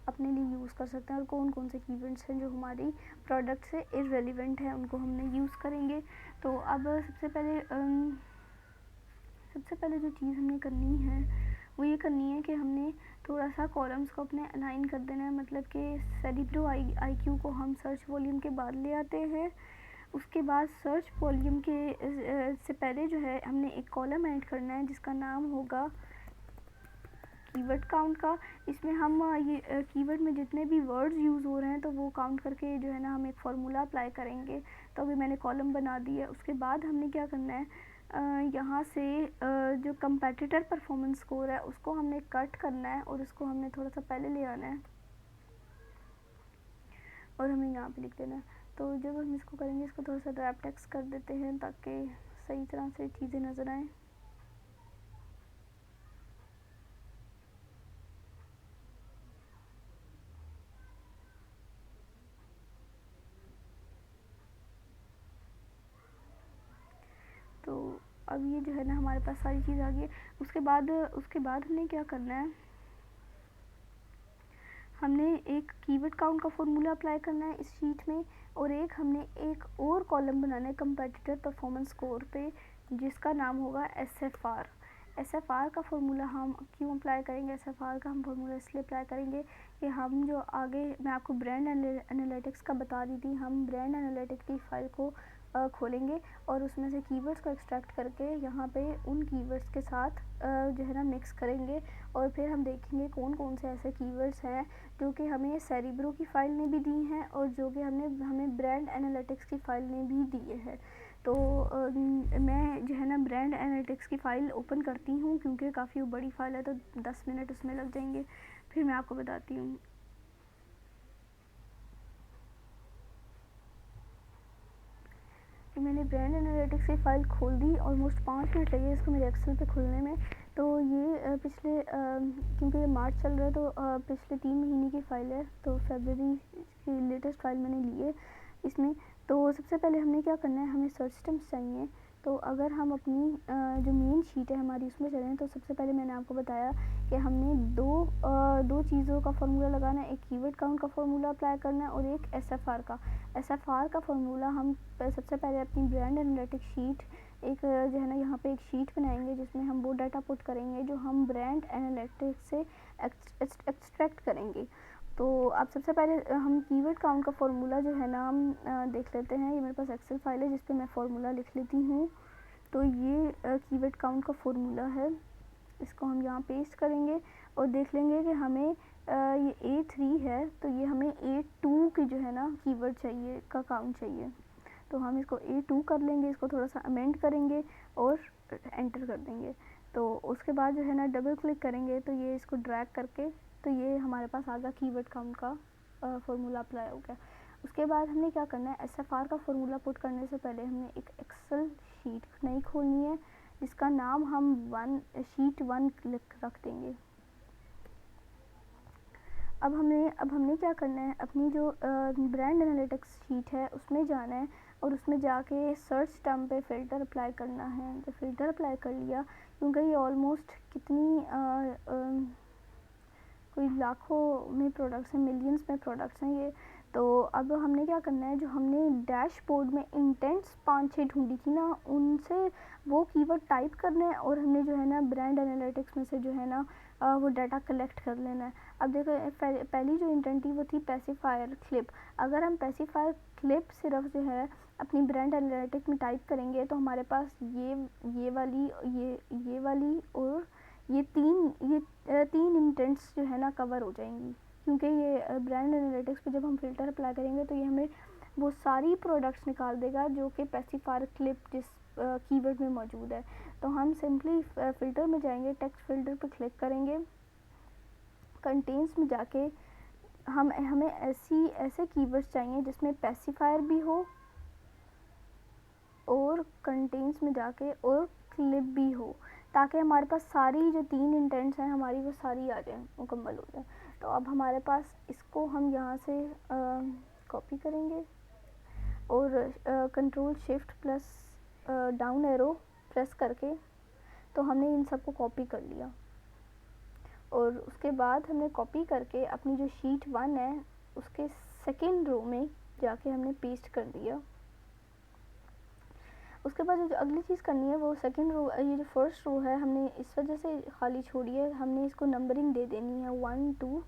अपने लिए यूज़ कर सकते हैं, और कौन कौन से कीवर्ड्स हैं जो हमारी प्रोडक्ट से इररेलिवेंट है, उनको हमने यूज़ करेंगे। तो अब सबसे पहले जो चीज़ हमने करनी है वो ये करनी है कि हमने थोड़ा सा कॉलम्स को अपने अलाइन कर देना है, मतलब कि सेरिब्रो IQ को हम सर्च वॉल्यूम के बाद ले आते हैं। उसके बाद सर्च वॉल्यूम के से पहले जो है हमने एक कॉलम ऐड करना है जिसका नाम होगा कीवर्ड काउंट का। इसमें हम ये कीवर्ड में जितने भी वर्ड्स यूज़ हो रहे हैं तो वो काउंट करके जो है ना हम एक फार्मूला अप्लाई करेंगे। तो अभी मैंने कॉलम बना दी है। उसके बाद हमने क्या करना है, यहाँ से जो कंपेटिटर परफॉर्मेंस स्कोर है उसको हमने कट करना है, और उसको हमने थोड़ा सा पहले ले आना है और हमें यहाँ पे लिख देना है। तो जब हम इसको करेंगे, इसको थोड़ा सा रैप टेक्स्ट कर देते हैं ताकि सही तरह से चीज़ें नज़र आएँ। तो अब ये जो है ना हमारे पास सारी चीज़ आ गई है। उसके बाद हमने क्या करना है, हमने एक कीवर्ड काउंट का फॉर्मूला अप्लाई करना है इस शीट में, और हमने एक और कॉलम बनाना है कंपेटिटर परफॉर्मेंस स्कोर पे, जिसका नाम होगा SFR। SFR का फॉर्मूला हम क्यों अप्लाई करेंगे, SFR का हम फॉर्मूला इसलिए अप्लाई करेंगे कि हम जो आगे मैं आपको ब्रांड एनालिटिक्स का बता दी थी, हम ब्रांड एनालिटिक्स की फ़ाइल को खोलेंगे और उसमें से कीवर्ड्स को एक्सट्रैक्ट करके यहाँ पे उन कीवर्ड्स के साथ जो है ना मिक्स करेंगे, और फिर हम देखेंगे कौन कौन से ऐसे कीवर्ड्स हैं जो कि हमें सेरिब्रो की फ़ाइल ने भी दी हैं और जो कि हमें ब्रांड एनालिटिक्स की फ़ाइल ने भी दिए हैं। तो मैं जो है ना ब्रांड एनालिटिक्स की फ़ाइल ओपन करती हूँ, क्योंकि काफ़ी बड़ी फ़ाइल है तो 10 मिनट उसमें लग जाएंगे, फिर मैं आपको बताती हूँ। मैंने ब्रांड एनालिटिक्स की फ़ाइल खोल दी, ऑलमोस्ट 5 मिनट लगे इसको मेरे एक्सेल पे खुलने में। तो ये पिछले क्योंकि मार्च चल रहा है तो पिछले 3 महीने की फ़ाइल है, तो फरवरी की लेटेस्ट फ़ाइल मैंने ली है इसमें। तो सबसे पहले हमने क्या करना है, हमें सर्च टर्म्स चाहिए। तो अगर हम अपनी जो मेन शीट है हमारी उसमें चलें, तो सबसे पहले मैंने आपको बताया कि हमने दो चीज़ों का फार्मूला लगाना है, एक कीवर्ड काउंट का फार्मूला अप्लाई करना है और एक SFR का। SFR का फार्मूला हम सबसे पहले अपनी ब्रांड एनालिटिक्स शीट एक जो है ना यहाँ पे एक शीट बनाएंगे जिसमें हम वो डाटा पुट करेंगे जो हम ब्रांड एनालिटिक्स से एक्सट्रैक्ट करेंगे। तो अब सबसे पहले हम कीवर्ड काउंट का फार्मूला जो है ना हम देख लेते हैं। ये मेरे पास एक्सेल फाइल है जिस पे मैं फार्मूला लिख लेती हूँ। तो ये कीवर्ड काउंट का फार्मूला है, इसको हम यहाँ पेस्ट करेंगे और देख लेंगे कि हमें ये A3 है, तो ये हमें A2 की जो है ना कीवर्ड चाहिए का काउंट चाहिए। तो हम इसको A2 कर लेंगे, इसको थोड़ा सा अमेंड करेंगे और एंटर कर देंगे। तो उसके बाद जो है ना डबल क्लिक करेंगे तो ये इसको ड्रैग करके तो ये हमारे पास आ गया कीवर्ड काउंट का फार्मूला अप्लाई हो गया। उसके बाद हमने क्या करना है, SFR का फार्मूला पुट करने से पहले हमने एक एक्सेल शीट नई खोलनी है जिसका नाम हम शीट 1 रख देंगे। अब हमने क्या करना है, अपनी जो ब्रांड एनालिटिक्स शीट है उसमें जाना है और उसमें जाके सर्च टर्म पे फ़िल्टर अप्लाई करना है। जब फ़िल्टर अप्लाई कर लिया, क्योंकि ये ऑलमोस्ट कोई लाखों में प्रोडक्ट्स हैं, मिलियंस में प्रोडक्ट्स हैं ये। तो अब हमने क्या करना है, जो हमने डैशबोर्ड में इंटेंट्स 5-6 ढूंढी थी ना, उनसे वो कीवर्ड टाइप करना है और हमने जो है ना ब्रांड एनालिटिक्स में से जो है ना वो डाटा कलेक्ट कर लेना है। अब देखो पहली जो इंटेंट थी वो थी पैसिफायर क्लिप। अगर हम पैसिफायर क्लिप सिर्फ जो है अपनी ब्रांड एनालिटिक्स में टाइप करेंगे तो हमारे पास ये वाली और ये तीन इंटेंट्स जो है ना कवर हो जाएंगी, क्योंकि ये ब्रांड एनालिटिक्स पे जब हम फ़िल्टर अप्लाई करेंगे तो ये हमें वो सारी प्रोडक्ट्स निकाल देगा जो कि पैसिफायर क्लिप जिस कीवर्ड में मौजूद है। तो हम सिंपली फ़िल्टर में जाएंगे, टेक्स्ट फ़िल्टर पे क्लिक करेंगे, कंटेंट्स में जाके हमें ऐसे कीवर्ड्स चाहिए जिसमें पैसिफायर भी हो और कंटेंट्स में जाके और क्लिप भी हो, ताकि हमारे पास सारी जो 3 इंटेंट्स हैं हमारी वो सारी आ जाएं, मुकम्मल हो जाए। तो अब हमारे पास इसको हम यहाँ से कॉपी करेंगे और control shift plus down arrow press करके तो हमने इन सबको कॉपी कर लिया। और उसके बाद हमने कॉपी करके अपनी जो शीट 1 है उसके सेकेंड रो में जाके हमने पेस्ट कर दिया। उसके बाद जो अगली चीज़ करनी है वो सेकंड रो, ये जो फर्स्ट रो है हमने इस वजह से खाली छोड़ी है, हमने इसको नंबरिंग दे देनी है 1 2।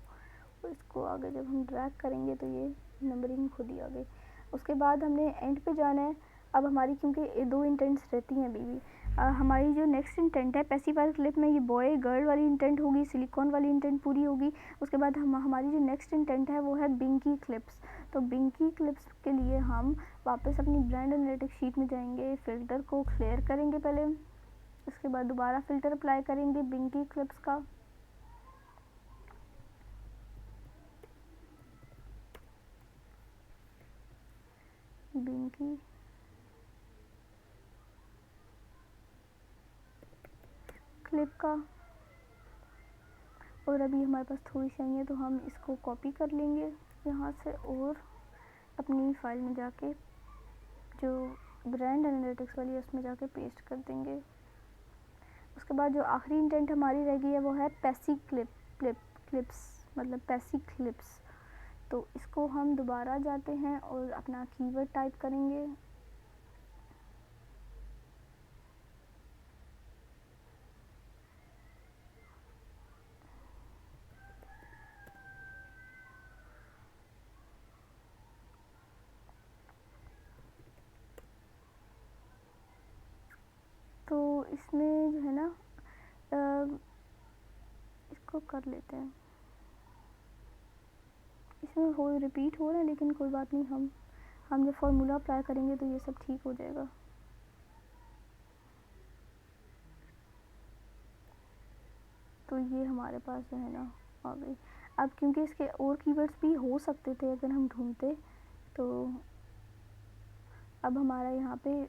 इसको आगे जब हम ड्रैग करेंगे तो ये नंबरिंग खुद ही आ गई। उसके बाद हमने एंड पे जाना है। अब हमारी क्योंकि 2 इंटेंट्स रहती हैं अभी भी, हमारी जो नेक्स्ट इंटेंट है पैसिफायर क्लिप में ये बॉय गर्ल वाली इंटेंट होगी, सिलिकॉन वाली इंटेंट पूरी होगी। उसके बाद हमारी जो नेक्स्ट इंटेंट है वो है बिंकी क्लिप्स। तो बिंकी क्लिप्स के लिए हम वापस अपनी ब्रांड एनालिटिक्स शीट में जाएंगे, फ़िल्टर को क्लियर करेंगे पहले, उसके बाद दोबारा फ़िल्टर अप्लाई करेंगे बिंकी क्लिप्स का। बिंकी क्लिप का, और अभी हमारे पास थोड़ी चाहिए तो हम इसको कॉपी कर लेंगे यहाँ से और अपनी फ़ाइल में जाके जो ब्रांड एनालिटिक्स वाली उसमें जाके पेस्ट कर देंगे। उसके बाद जो आखिरी इंटेंट हमारी रह गई है वो है क्लिप्स, मतलब पैसी क्लिप्स। तो इसको हम दोबारा जाते हैं और अपना कीवर्ड टाइप करेंगे। तो इसमें जो है ना इसको कर लेते हैं, इसमें हो रिपीट हो रहा है लेकिन कोई बात नहीं, हम जब फार्मूला अप्लाई करेंगे तो ये सब ठीक हो जाएगा। तो ये हमारे पास जो है ना आ गई। अब क्योंकि इसके और कीवर्ड्स भी हो सकते थे अगर हम ढूंढते, तो अब हमारा यहाँ पे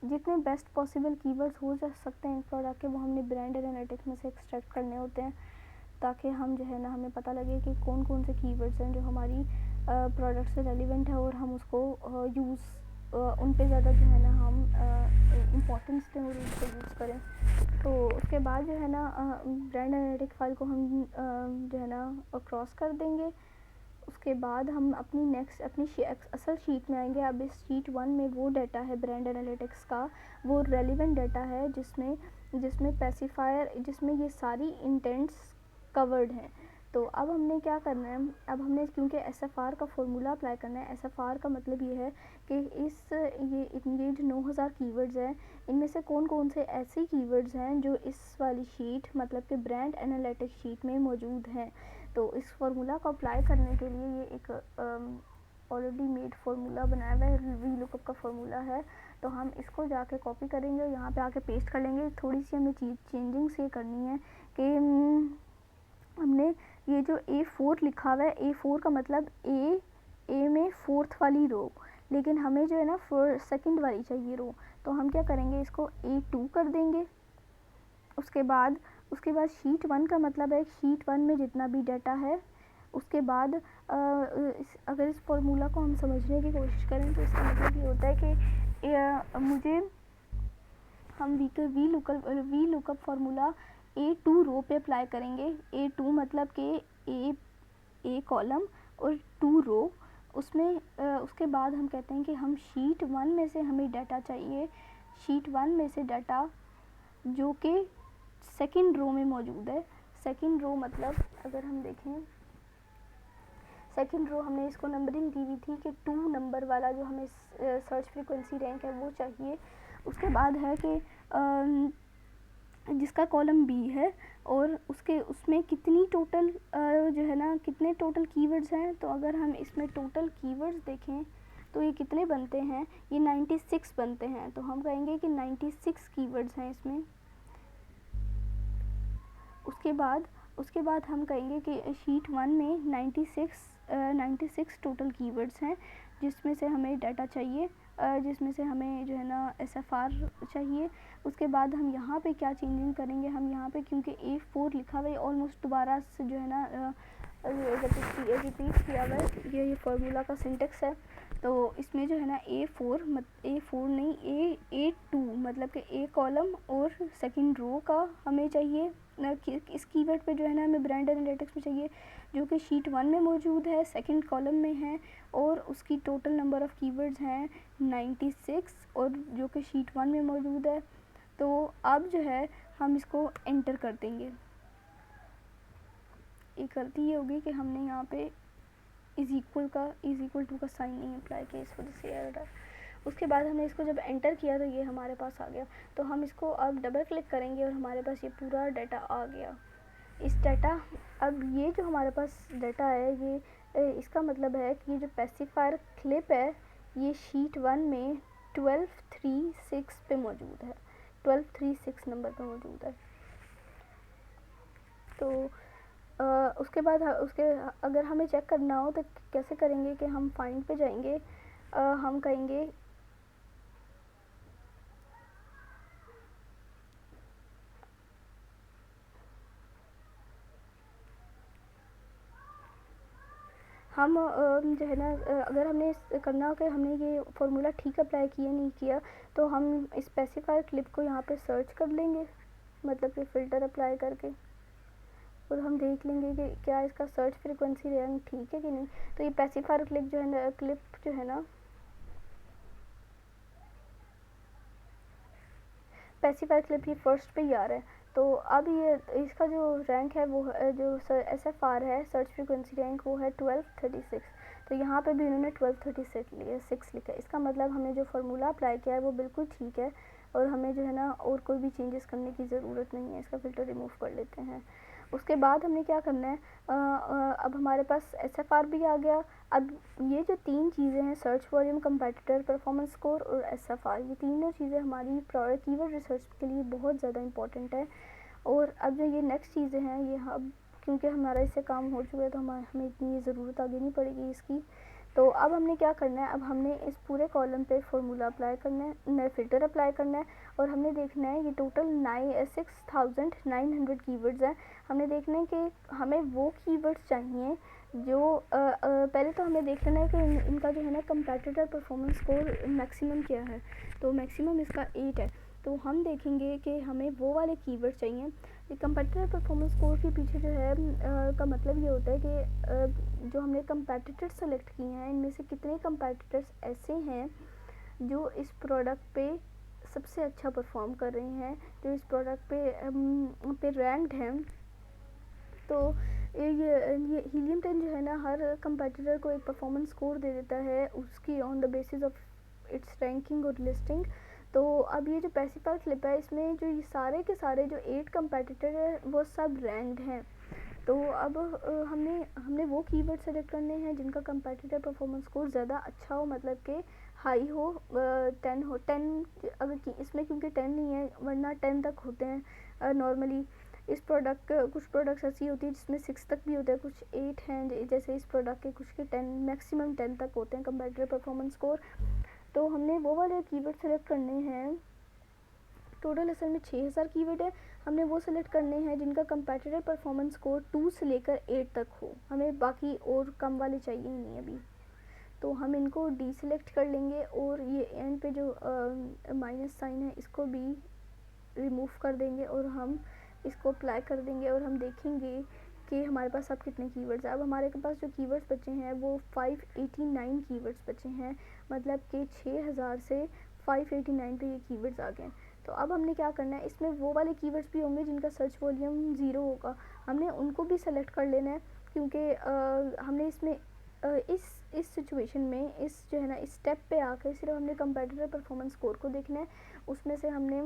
जितने बेस्ट पॉसिबल कीवर्ड्स हो जा सकते हैं प्रोडक्ट के, वो हमने ब्रांड एनालिटिक्स में से एक्सट्रैक्ट करने होते हैं, ताकि हम जो है ना हमें पता लगे कि कौन कौन से कीवर्ड्स हैं जो हमारी प्रोडक्ट से रेलिवेंट है और हम उसको उन पे ज़्यादा जो है ना हम इम्पोर्टेंस दें और उसको यूज़ करें। तो उसके बाद जो है ना ब्रांड एनालिटिक फाइल को हम जो है ना क्रॉस कर देंगे। उसके बाद हम अपनी असल शीट में आएंगे। अब इस शीट 1 में वो डाटा है ब्रांड एनालिटिक्स का, वो रेलिवेंट डाटा है जिसमें स्पेसिफायर, जिसमें ये सारी इंटेंट्स कवर्ड हैं। तो अब हमने क्या करना है, अब हमने क्योंकि SFR का फॉर्मूला अप्लाई करना है। SFR का मतलब ये है कि ये जो 9000 कीवर्ड्स हैं, इनमें से कौन कौन से ऐसे कीवर्ड्स हैं जो इस वाली शीट, मतलब कि ब्रांड एनालिटिक्स शीट में मौजूद हैं। तो इस फार्मूला को अप्लाई करने के लिए ये एक ऑलरेडी मेड फार्मूला बनाया हुआ है, वी लुकअप का फार्मूला है। तो हम इसको जाके कॉपी करेंगे और यहाँ पे आके पेस्ट कर लेंगे। थोड़ी सी हमें चीज़ चेंजिंग्स ये करनी है कि हमने ये जो A4 लिखा हुआ है, A4 का मतलब ए में फोर्थ वाली रो, लेकिन हमें जो है ना सेकंड वाली चाहिए रो। तो हम क्या करेंगे, इसको A2 कर देंगे। उसके बाद शीट 1 का मतलब है शीट 1 में जितना भी डाटा है। उसके बाद अगर इस फार्मूला को हम समझने की कोशिश करें तो इसका मतलब ये होता है कि हम वी लुकअप फार्मूला A2 रो पे अप्लाई करेंगे। A2 मतलब कि ए कॉलम और 2 रो। उसमें उसके बाद हम कहते हैं कि हम शीट 1 में से हमें डाटा चाहिए, शीट 1 में से डाटा जो कि सेकंड रो में मौजूद है। सेकंड रो मतलब अगर हम देखें, सेकंड रो हमने इसको नंबरिंग दी हुई थी कि 2 नंबर वाला जो हमें सर्च फ्रीक्वेंसी रैंक है वो चाहिए। उसके बाद है कि जिसका कॉलम बी है और उसमें कितनी टोटल जो है ना कितने टोटल कीवर्ड्स हैं। तो अगर हम इसमें टोटल कीवर्ड्स देखें तो ये कितने बनते हैं, ये 96 बनते हैं। तो हम कहेंगे कि 96 कीवर्ड्स हैं इसमें। उसके बाद हम कहेंगे कि शीट 1 में 96 टोटल कीवर्ड्स हैं जिसमें से हमें डाटा चाहिए, जिसमें से हमें जो है ना SFR चाहिए। उसके बाद हम यहाँ पे क्या चेंजिंग करेंगे, हम यहाँ पे क्योंकि A4 लिखा हुआ है ऑलमोस्ट दोबारा से जो है ना रिपीट किया हुआ है, ये फार्मूला का सिंटेक्स है। तो इसमें जो है ना A4 नहीं A2 मतलब कि A कॉलम और सेकंड रो का हमें चाहिए। इस कीवर्ड पे जो है ना हमें ब्रांड एनालिटिक्स में चाहिए जो कि शीट 1 में मौजूद है, सेकंड कॉलम में है और उसकी टोटल नंबर ऑफ़ कीवर्ड्स हैं 96 और जो कि शीट 1 में मौजूद है। तो अब जो है हम इसको एंटर कर देंगे। एक गलती ये होगी कि हमने यहाँ पे इज़ इक्वल टू का साइन नहीं अप्लाई किया, इस वजह से एरर है। उसके बाद हमने इसको जब एंटर किया तो ये हमारे पास आ गया। तो हम इसको अब डबल क्लिक करेंगे और हमारे पास ये पूरा डाटा आ गया। इस डाटा अब ये जो हमारे पास डाटा है ये इसका मतलब है कि ये जो स्पेसिफायर क्लिप है ये शीट 1 में 1236 पे मौजूद है, 1236 नंबर पे मौजूद है। तो उसके बाद अगर हमें चेक करना हो तो कैसे करेंगे कि हम फाइंड पे जाएंगे, हम कहेंगे हम जो है ना अगर हमने करना हो कि हमने ये फार्मूला ठीक अप्लाई किया नहीं किया, तो हम स्पेसिफायर क्लिप को यहाँ पे सर्च कर लेंगे, मतलब कि फ़िल्टर अप्लाई करके, और हम देख लेंगे कि क्या इसका सर्च फ्रीक्वेंसी रैंक ठीक है कि नहीं। तो ये स्पेसिफायर क्लिप जो है ना स्पेसिफायर क्लिप ये फर्स्ट पे ही आ रहा है। तो अब ये इसका जो रैंक है वो जो SFR है, सर्च फ्रीक्वेंसी रैंक, वो है 1236। तो यहाँ पे भी उन्होंने 1236 लिखा है। इसका मतलब हमने जो फार्मूला अप्लाई किया है वो बिल्कुल ठीक है, और हमें जो है ना और कोई भी चेंजेस करने की ज़रूरत नहीं है। इसका फ़िल्टर रिमूव कर लेते हैं। उसके बाद हमने क्या करना है, अब हमारे पास SFR भी आ गया। अब ये जो 3 चीज़ें हैं, search volume, competitor performance score और SFR, ये तीनों चीज़ें हमारी कीवर्ड रिसर्च के लिए बहुत ज़्यादा इंपॉर्टेंट है। और अब जो ये नेक्स्ट चीज़ें हैं, ये अब क्योंकि हमारा इससे काम हो चुका है, तो हमें इतनी ज़रूरत आगे नहीं पड़ेगी इसकी। तो अब हमने क्या करना है, अब हमने इस पूरे कॉलम पे फार्मूला अप्लाई करना है, नए फ़िल्टर अप्लाई करना है, और हमने देखना है ये टोटल 6900 कीवर्ड्स हैं। हमने देखना है कि हमें वो कीवर्ड्स चाहिए जो पहले तो हमें देख लेना है कि इनका जो है ना कंपेटिटर परफॉर्मेंस स्कोर मैक्सिमम क्या है। तो मैक्सिमम इसका 8 है। तो हम देखेंगे कि हमें वो वाले कीवर्ड चाहिए। कंपेटिटर परफॉर्मेंस स्कोर के पीछे जो है का मतलब ये होता है कि जो हमने कंपेटिटर सेलेक्ट किए हैं, इनमें से कितने कंपेटिटर्स ऐसे हैं जो इस प्रोडक्ट पे सबसे अच्छा परफॉर्म कर रहे हैं, जो इस प्रोडक्ट पे रैंक्ड हैं। तो ये हीलियम 10 जो है ना, हर कंपेटिटर को एक परफॉर्मेंस स्कोर दे देता है उसकी on the basis of its ranking और लिस्टिंग। तो अब ये जो स्पेसिफायर क्लिप है, इसमें जो ये सारे के सारे जो 8 कंपेटिटर है वो सब रैंक्ड हैं। तो अब हमने वो कीवर्ड सेलेक्ट करने हैं जिनका कंपेटिटर परफॉर्मेंस स्कोर ज़्यादा अच्छा हो, मतलब कि हाई हो, 10 हो। 10 अगर इसमें क्योंकि 10 नहीं है, वरना 10 तक होते हैं नॉर्मली। इस प्रोडक्ट कुछ प्रोडक्ट्स ऐसी होती है जिसमें 6 तक भी होते हैं, कुछ 8 हैं, जैसे इस प्रोडक्ट के कुछ के 10, मैक्सिमम 10 तक होते हैं कंपेटिटर परफॉर्मेंस स्कोर। तो हमने वो वाले कीवर्ड सेलेक्ट करने हैं। टोटल असल में 6000 कीवर्ड है। हमने वो सेलेक्ट करने हैं जिनका कंपेटिटर परफॉर्मेंस स्कोर 2 से लेकर 8 तक हो। हमें बाकी और कम वाले चाहिए ही नहीं अभी। तो हम इनको डी सेलेक्ट कर लेंगे, और ये एंड पे जो माइनस साइन है इसको भी रिमूव कर देंगे, और हम इसको अप्लाई कर देंगे, और हम देखेंगे कि हमारे पास अब कितने कीवर्ड्स हैं। अब हमारे पास जो कीवर्ड्स बचे हैं वो 589 कीवर्ड्स बचे हैं, मतलब कि 6000 से 589 पे ये कीवर्ड्स आ गए। तो अब हमने क्या करना है, इसमें वो वाले कीवर्ड्स भी होंगे जिनका सर्च वॉल्यूम 0 होगा, हमने उनको भी सेलेक्ट कर लेना है। क्योंकि हमने इसमें इस सिचुएशन में, इस जो है ना इस स्टेप पे आकर सिर्फ हमने कंपेटिटर परफॉर्मेंस स्कोर को देखना है। उसमें से हमने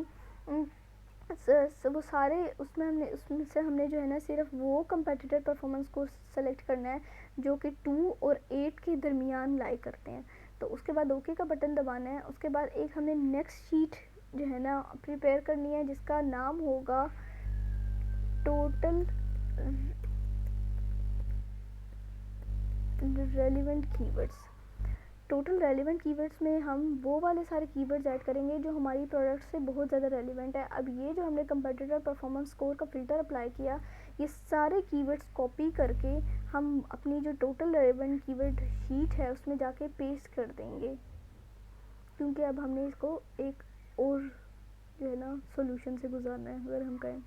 वो सारे उसमें से हमने जो है ना सिर्फ वो कंपेटिटर परफॉर्मेंस को सेलेक्ट करना है जो कि 2 और 8 के दरमियान लाई करते हैं। तो उसके बाद ओके का बटन दबाना है। उसके बाद एक हमने नेक्स्ट शीट जो है ना प्रिपेयर करनी है, जिसका नाम होगा total relevant keywords. Total relevant keywords में हम वो वाले सारे कीवर्ड्स ऐड करेंगे जो हमारी प्रोडक्ट से बहुत ज़्यादा रेलिवेंट है। अब ये जो हमने कंपेटिटर परफॉर्मेंस स्कोर का फ़िल्टर अप्लाई किया, ये सारे कीवर्ड्स कॉपी करके हम अपनी जो टोटल रेलिवेंट कीवर्ड शीट है उसमें जाके पेस्ट कर देंगे, क्योंकि अब हमने इसको एक और जो है ना सोल्यूशन से गुजारना है। अगर हम कहें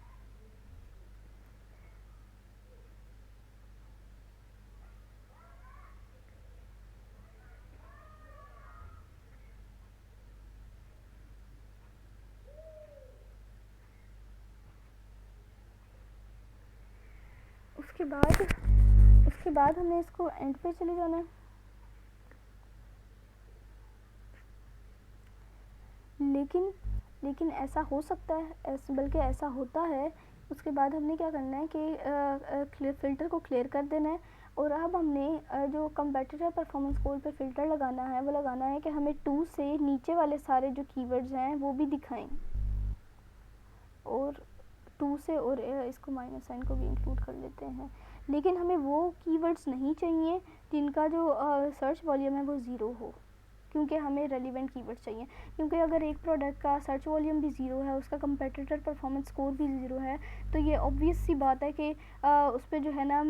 उसके बाद हमें इसको एंड पे चले जाना है। लेकिन ऐसा हो सकता है, बल्कि ऐसा होता है। उसके बाद हमने क्या करना है कि फ़िल्टर को क्लियर कर देना है, और अब हमने जो कंपेटिटर परफॉर्मेंस स्कोर पे फ़िल्टर लगाना है वो लगाना है कि हमें 2 से नीचे वाले सारे जो कीवर्ड्स हैं वो भी दिखाएं, और 2 से, और इसको माइनस साइन को भी इंक्लूड कर लेते हैं। लेकिन हमें वो कीवर्ड्स नहीं चाहिए जिनका जो सर्च वॉल्यूम है वो 0 हो, क्योंकि हमें रेलिवेंट कीवर्ड्स चाहिए। क्योंकि अगर एक प्रोडक्ट का सर्च वॉल्यूम भी ज़ीरो है, उसका कंपेटिटर परफॉर्मेंस स्कोर भी ज़ीरो है, तो ये ऑब्वियस सी बात है कि उस पर जो है ना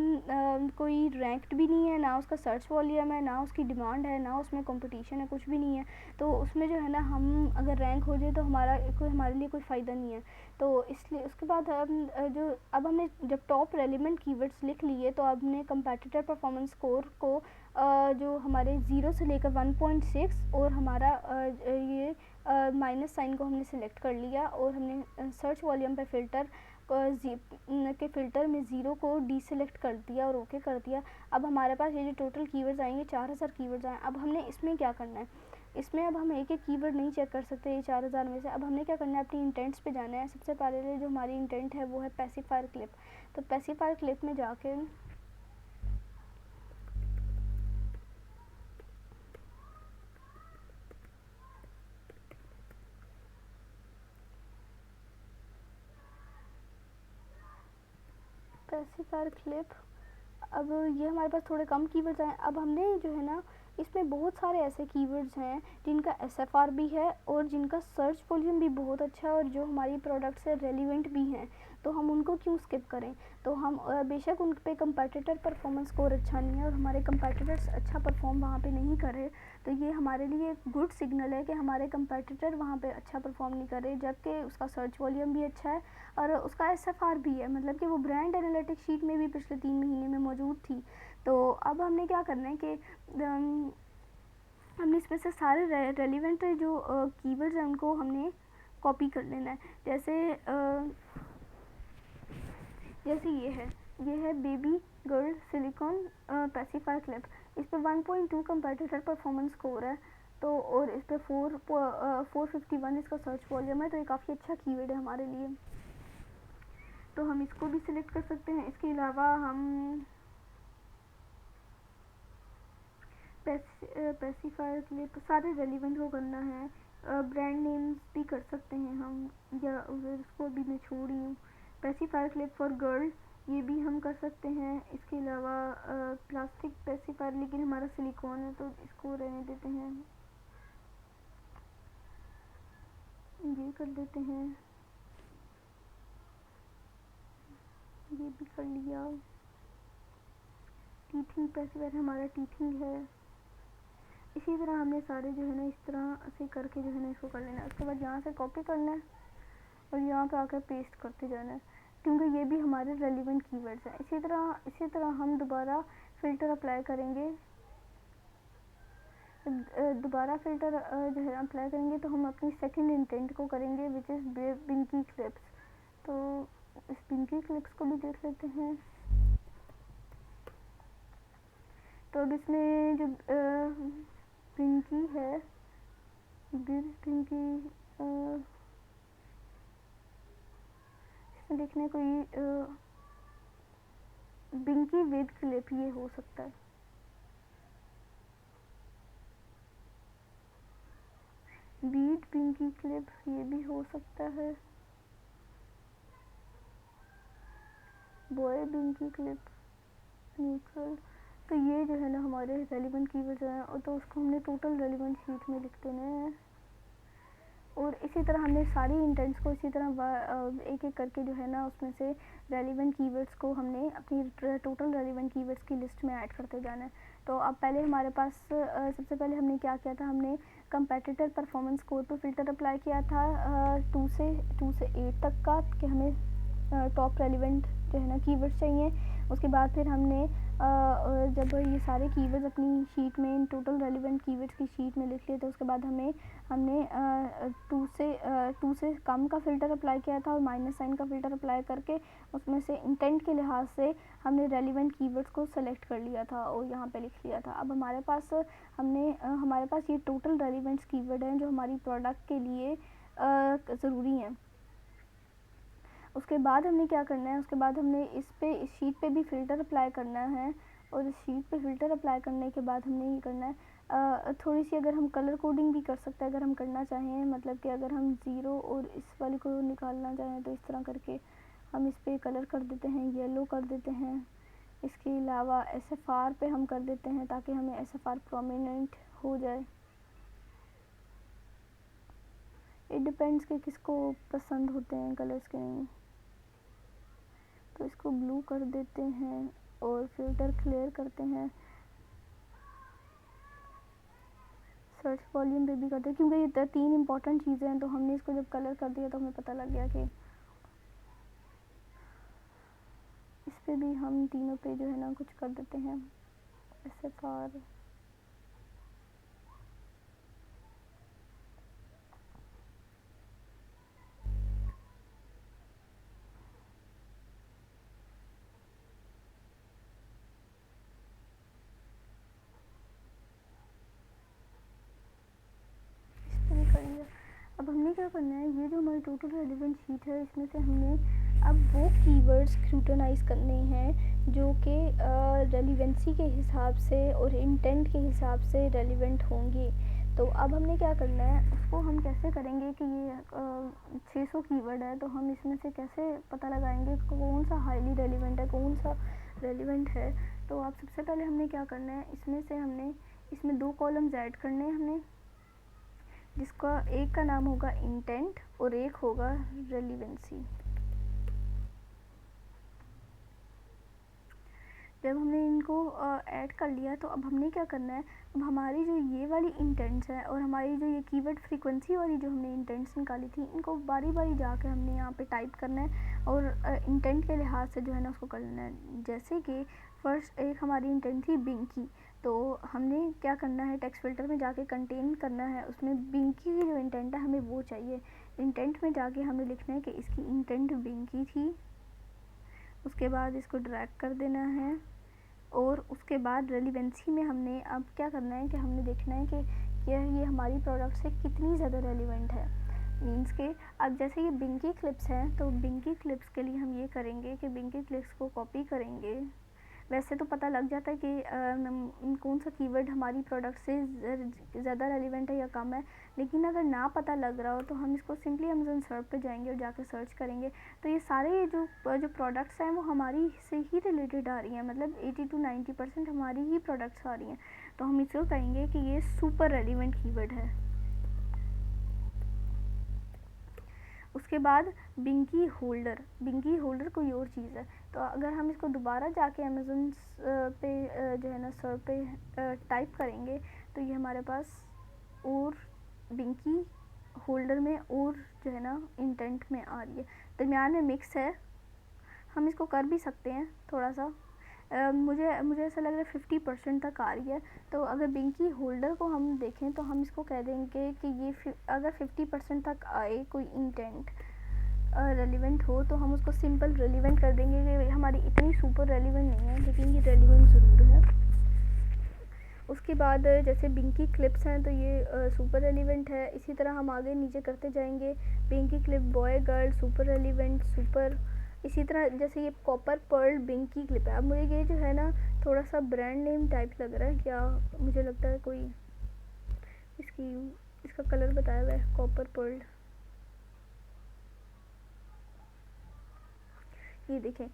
कोई रैंक्ड भी नहीं है, ना उसका सर्च वॉल्यूम है, ना उसकी डिमांड है, ना उसमें कंपटीशन है, कुछ भी नहीं है। तो उसमें जो है ना हम अगर रैंक हो जाए तो हमारे लिए कोई फ़ायदा नहीं है। तो इसलिए उसके बाद हम अब हमने जब टॉप रेलिवेंट कीवर्ड्स लिख लिए, तो अब हमने कंपेटिटर परफॉर्मेंस स्कोर को जो हमारे 0 से लेकर 1.6 और हमारा ये माइनस साइन को हमने सिलेक्ट कर लिया, और हमने सर्च वॉल्यूम पे के फ़िल्टर में 0 को डीसेलेक्ट कर दिया और ओके कर दिया। अब हमारे पास ये जो टोटल कीवर्ड्स आएंगे 4000 कीवर्ड्स आए। अब हमने इसमें क्या करना है, इसमें अब हम एक एक कीवर्ड नहीं चेक कर सकते ये 4000 में से। अब हमने क्या करना है, अपनी इंटेंट्स पे जाना है। सबसे पहले जो हमारी इंटेंट है वो है पेसिफायर क्लिप। तो पेसिफायर क्लिप में जाके पेसिफायर क्लिप, अब ये हमारे पास थोड़े कम कीवर्ड्स हैं। अब हमने जो है ना इसमें बहुत सारे ऐसे कीवर्ड्स हैं जिनका एसएफआर भी है और जिनका सर्च वॉल्यूम भी बहुत अच्छा है और जो हमारी प्रोडक्ट से रेलिवेंट भी हैं, तो हम उनको क्यों स्किप करें। तो हम बेशक उन पे कंपेटिटर परफॉर्मेंस स्कोर अच्छा नहीं है और हमारे कंपेटिटर्स अच्छा परफॉर्म वहाँ पे नहीं कर रहे, तो ये हमारे लिए एक गुड सिग्नल है कि हमारे कंपेटिटर वहाँ पे अच्छा परफॉर्म नहीं कर रहे, जबकि उसका सर्च वॉल्यूम भी अच्छा है और उसका एसएफआर भी है, मतलब कि वो ब्रांड एनालिटिक्स शीट में भी पिछले 3 महीने में मौजूद थी। तो अब हमने क्या करना है कि हमने इसमें से सारे रेलिवेंट जो कीवर्ड्स हैं उनको हमने कॉपी कर लेना है। जैसे ये है baby girl silicon pacifier clip. इस पर 1.2 कंपेटिटर परफॉर्मेंस स्कोर है, तो और इस पर 451 इसका सर्च वॉल्यूम है, तो ये काफ़ी अच्छा कीवर्ड है हमारे लिए, तो हम इसको भी सिलेक्ट कर सकते हैं। इसके अलावा हम पेसिफायर क्लिप सारे रेलिवेंट को करना है। ब्रांड नेम्स भी कर सकते हैं हम, या उसको अभी मैं छोड़ रही हूँ। पेसिफायर क्लिप फॉर गर्ल ये भी हम कर सकते हैं। इसके अलावा प्लास्टिक पेसिफायर, लेकिन हमारा सिलिकॉन है तो इसको रहने देते हैं, ये कर देते हैं, ये भी कर लिया। टीथिंग पेसिफायर हमारा टीथिंग है। इसी तरह हमने सारे जो है ना इस तरह से करके जो है ना इसको कर लेना है। उसके बाद यहाँ से कॉपी करना है और यहाँ पे आकर पेस्ट करते जाना है, क्योंकि ये भी हमारे रेलिवेंट कीवर्ड्स हैं। इसी तरह हम दोबारा फ़िल्टर अप्लाई करेंगे। दोबारा फ़िल्टर जो है अप्लाई करेंगे तो हम अपनी सेकंड इंटेंट को करेंगे, विच इज़ बिंकी क्लिप्स। तो इस बिंकी क्लिप्स को भी देख लेते हैं। तो अब इसमें जो पिंकी है, पिंकी इसमें देखने कोई बिंकी विद क्लिप ये हो सकता है। बीट पिंकी क्लिप ये भी हो सकता है। Boy binky clip neutral. तो ये जो है ना हमारे रेलिवेंट कीवर्ड्स हैं, और तो उसको हमने टोटल रेलिवेंट शीट में लिख देना है। और इसी तरह हमने सारी इंटेंट्स को इसी तरह एक एक करके जो है ना उसमें से रेलिवेंट कीवर्ड्स को हमने अपनी टोटल रेलिवेंट कीवर्ड्स की लिस्ट में ऐड करते जाना है। तो अब पहले हमारे पास सबसे पहले हमने क्या किया था, हमने कंपेटिटर परफॉर्मेंस स्कोर पर फ़िल्टर अप्लाई किया था 2 से 8 तक का, कि हमें टॉप रेलिवेंट जो है ना कीवर्ड्स चाहिए। उसके बाद फिर हमने जब ये सारे कीवर्ड्स अपनी शीट में टोटल रेलिवेंट कीवर्ड्स की शीट में लिख लिए, तो उसके बाद हमने 2 से कम का फ़िल्टर अप्लाई किया था और माइनस साइन का फ़िल्टर अप्लाई करके उसमें से इंटेंट के लिहाज से हमने रेलिवेंट कीवर्ड्स को सेलेक्ट कर लिया था और यहाँ पे लिख लिया था। अब हमारे पास ये टोटल रेलिवेंट्स कीवर्ड हैं जो हमारी प्रोडक्ट के लिए ज़रूरी हैं। उसके बाद हमने क्या करना है, उसके बाद हमने इस शीट पे भी फ़िल्टर अप्लाई करना है, और इस शीट पे फ़िल्टर अप्लाई करने के बाद हमने ये करना है थोड़ी सी अगर हम कलर कोडिंग भी कर सकते हैं अगर हम करना चाहें, मतलब कि अगर हम 0 और इस वाली को निकालना चाहें तो इस तरह करके हम इस पर कलर कर देते हैं, येलो कर देते हैं। इसके अलावा एसएफआर पे हम कर देते हैं ताकि हमें एसएफआर प्रोमिनेंट हो जाए। इट डिपेंड्स कि किसको पसंद होते हैं कलर्स के नहीं। तो इसको ब्लू कर देते हैं और फिल्टर क्लियर करते हैं, सर्च वॉल्यूम पे भी करते हैं, क्योंकि ये 3 इंपॉर्टेंट चीज़ें हैं। तो हमने इसको जब कलर कर दिया तो हमें पता लग गया कि इस पे भी हम तीनों पे जो है ना कुछ कर देते हैं SFR। करेंगे। अब हमने क्या करना है, ये जो हमारी टोटल रेलिवेंट शीट है इसमें से हमने अब वो कीवर्ड्स स्क्रूटनाइज करने हैं जो कि रेलिवेंसी के हिसाब से और इंटेंट के हिसाब से रेलिवेंट होंगे। तो अब हमने क्या करना है, उसको हम कैसे करेंगे कि ये 600 कीवर्ड है, तो हम इसमें से कैसे पता लगाएंगे कौन सा हाईली रेलिवेंट है, कौन सा रेलिवेंट है। तो अब सबसे पहले हमने क्या करना है, इसमें से हमने इसमें 2 कॉलम्स ऐड करने हैं हमने, जिसका एक का नाम होगा इंटेंट और एक होगा रेलिवेंसी। जब हमने इनको ऐड कर लिया तो अब हमने क्या करना है, अब हमारी जो ये वाली इंटेंट्स है और हमारी जो ये कीवर्ड फ्रीक्वेंसी वाली जो हमने इंटेंट्स निकाली थी, इनको बारी बारी जाके हमने यहाँ पे टाइप करना है और इंटेंट के लिहाज से जो है ना उसको करना है। जैसे कि फर्स्ट एक हमारी इंटेंट थी बिंकी, तो हमने क्या करना है, टेक्स्ट फिल्टर में जाके कंटेन करना है, उसमें बिंकी की जो इंटेंट है हमें वो चाहिए। इंटेंट में जाके हमें लिखना है कि इसकी इंटेंट बिंकी थी। उसके बाद इसको ड्रैग कर देना है और उसके बाद रेलिवेंसी में हमने अब क्या करना है कि हमने देखना है कि ये हमारी प्रोडक्ट से कितनी ज़्यादा रेलिवेंट है। मीन्स के अब जैसे ये बिंकी क्लिप्स हैं, तो बिंकी क्लिप्स के लिए हम ये करेंगे कि बिंकी क्लिप्स को कॉपी करेंगे। वैसे तो पता लग जाता है कि कौन सा कीवर्ड हमारी प्रोडक्ट से ज़्यादा रेलिवेंट है या कम है, लेकिन अगर ना पता लग रहा हो तो हम इसको सिंपली अमेज़न सर्च पे जाएंगे और जाकर सर्च करेंगे। तो ये सारे जो प्रोडक्ट्स हैं वो हमारी से ही रिलेटेड आ रही हैं, मतलब 80 to 90% हमारी ही प्रोडक्ट्स आ रही हैं। तो हम इसको कहेंगे कि ये सुपर रेलिवेंट कीवर्ड है। उसके बाद बिंकी होल्डर कोई और चीज़ है। तो अगर हम इसको दोबारा जाके अमेज़न पे जो है ना सर्च पे टाइप करेंगे तो ये हमारे पास और बिंकी होल्डर में और जो है ना इंटेंट में आ रही है, दरमियान में मिक्स है। हम इसको कर भी सकते हैं थोड़ा सा, मुझे ऐसा लग रहा है 50% तक आ रही है। तो अगर बिंकी होल्डर को हम देखें तो हम इसको कह देंगे कि ये अगर 50% तक आए कोई इंटेंट रेलिवेंट हो तो हम उसको सिंपल रेलिवेंट कर देंगे कि हमारी इतनी सुपर रेलिवेंट नहीं है लेकिन ये रेलिवेंट ज़रूर है। उसके बाद जैसे बिंकी क्लिप्स हैं तो ये सुपर रेलिवेंट है। इसी तरह हम आगे नीचे करते जाएंगे, binky clip boy girl super relevant super. इसी तरह जैसे ये कॉपर पर्ल बिंकी क्लिप है। अब मुझे ये जो है ना थोड़ा सा ब्रांड नेम टाइप लग रहा है, क्या मुझे लगता है कोई इसका कलर बताया हुआ है कॉपर पर्ल। ये देखें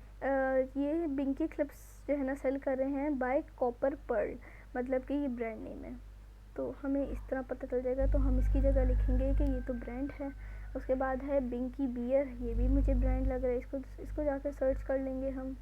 ये बिंकी क्लिप्स जो है ना सेल कर रहे हैं बाय कॉपर पर्ल, मतलब कि ये ब्रांड नेम है। तो हमें इस तरह पता चल जाएगा, तो हम इसकी जगह लिखेंगे कि ये तो ब्रांड है। उसके बाद है बिंकी बियर, ये भी मुझे ब्रांड लग रहा है, इसको जाकर सर्च कर लेंगे हम।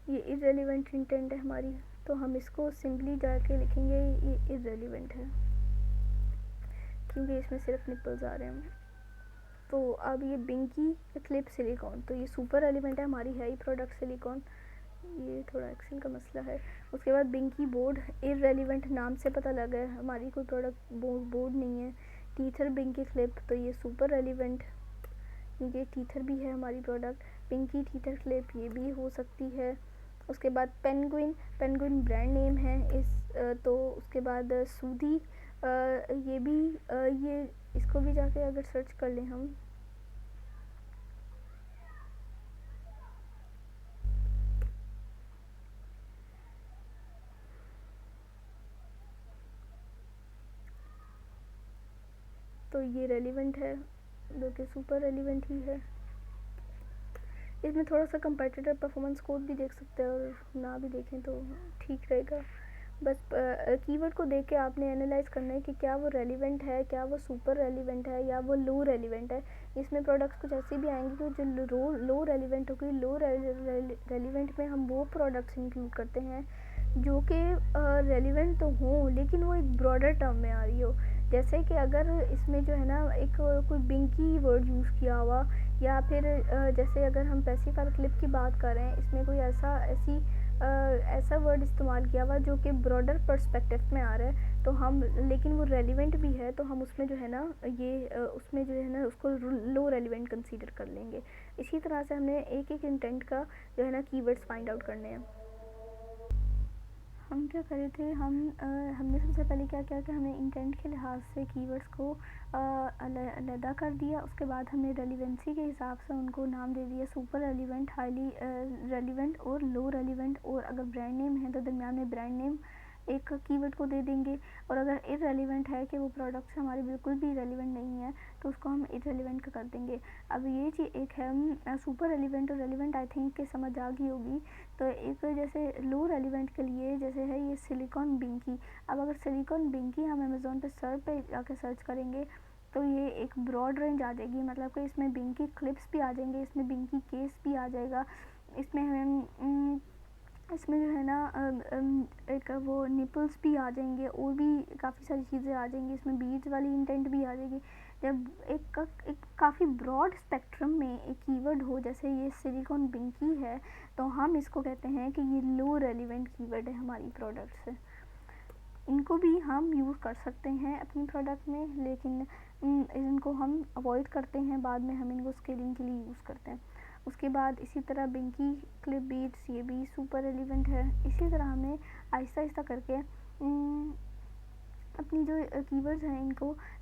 ये इररेलेवेंट इंटेंट है हमारी, तो हम इसको सिंपली जाके लिखेंगे ये इररेलेवेंट है क्योंकि इसमें सिर्फ निपल्स आ रहे हैं। तो अब ये बिंकी क्लिप सिलिकॉन, तो ये सुपर रेलिवेंट है, हमारी है ही प्रोडक्ट सिलिकॉन। ये थोड़ा एक्सेल का मसला है। उसके बाद बिंकी बोर्ड इररेलेवेंट, नाम से पता लगा है हमारी कोई प्रोडक्ट बोर्ड नहीं है। टीथर बिंकी क्लिप, तो ये सुपर रेलिवेंट क्योंकि टीथर भी है हमारी प्रोडक्ट। पिंकी टीथर क्लिप ये भी हो सकती है। उसके बाद पेंगुइन ब्रांड नेम है तो उसके बाद सूदी, ये भी ये इसको भी जाके अगर सर्च कर लें हम, तो ये रेलिवेंट है, जो कि सुपर रेलिवेंट ही है। इसमें थोड़ा सा कंपेटिटर परफॉर्मेंस कोड भी देख सकते हैं, और ना भी देखें तो ठीक रहेगा। बस कीवर्ड को देख के आपने एनालाइज करना है कि क्या वो रेलिवेंट है, क्या वो सुपर रेलिवेंट है, या वो लो रेलिवेंट है। इसमें प्रोडक्ट्स कुछ ऐसे भी आएंगे कि जो लो रेलिवेंट होगी। लो रेलिवेंट में हम वो प्रोडक्ट्स इंक्लूड करते हैं जो कि रेलिवेंट तो हों, लेकिन वो एक ब्रॉडर टर्म में आ रही हो। जैसे कि अगर इसमें जो है ना एक कोई बिंकी वर्ड यूज़ किया हुआ, या फिर जैसे अगर हम पैसिफायर क्लिप की बात कर रहे हैं, इसमें कोई ऐसा वर्ड इस्तेमाल किया हुआ जो कि ब्रॉडर पर्सपेक्टिव में आ रहा है, तो हम, लेकिन वो रेलिवेंट भी है, तो हम उसमें जो है ना उसमें जो है ना उसको लो रेलिवेंट कंसीडर कर लेंगे। इसी तरह से हमने एक एक इंटेंट का जो है ना कीवर्ड्स फाइंड आउट करने हैं। हम क्या करे थे, हमने सबसे पहले क्या किया कि हमने इंटेंट के लिहाज से कीवर्ड्स को अलहदा कर दिया। उसके बाद हमने रेलिवेंसी के हिसाब से उनको नाम दे दिया, सुपर रेलिवेंट, हाईली रेलिवेंट और लो रेलिवेंट। और अगर ब्रांड नेम है तो दरमियान में ब्रांड नेम एक कीवर्ड को दे देंगे। और अगर इररेलेवेंट है कि वो प्रोडक्ट्स हमारे बिल्कुल भी रेलिवेंट नहीं है, तो उसको हम इररेलेवेंट का कर देंगे। अब ये चीज़ एक है सुपर रेलिवेंट और रेलिवेंट, आई थिंक कि समझ आ गई होगी। तो एक जैसे लो रेलिवेंट के लिए जैसे है ये सिलिकॉन बिंकी। अब अगर सिलिकॉन बिंकी हम अमेज़ोन पे जाकर सर्च करेंगे तो ये एक ब्रॉड रेंज आ जाएगी, मतलब कि इसमें बिंकी क्लिप्स भी आ जाएंगे, इसमें बिंकी केस भी आ जाएगा, इसमें जो है ना एक वो निपल्स भी आ जाएंगे, और भी काफ़ी सारी चीज़ें आ जाएंगी। इसमें बीड्स वाली इंटेंट भी आ जाएगी। जब एक काफ़ी ब्रॉड स्पेक्ट्रम में एक कीवर्ड हो, जैसे ये सिलिकॉन बिंकी है, तो हम इसको कहते हैं कि ये लो रेलिवेंट कीवर्ड है हमारी प्रोडक्ट से। इनको भी हम यूज़ कर सकते हैं अपनी प्रोडक्ट में, लेकिन इनको हम अवॉइड करते हैं, बाद में हम इनको स्केलिंग के लिए यूज़ करते हैं। उसके बाद इसी तरह बिंकी क्लिप बीट्स, ये भी सुपर रेलिवेंट है। इसी तरह हमें आहिस्ता आहिस्ता करके अपनी जो कीवर्ड्स हैं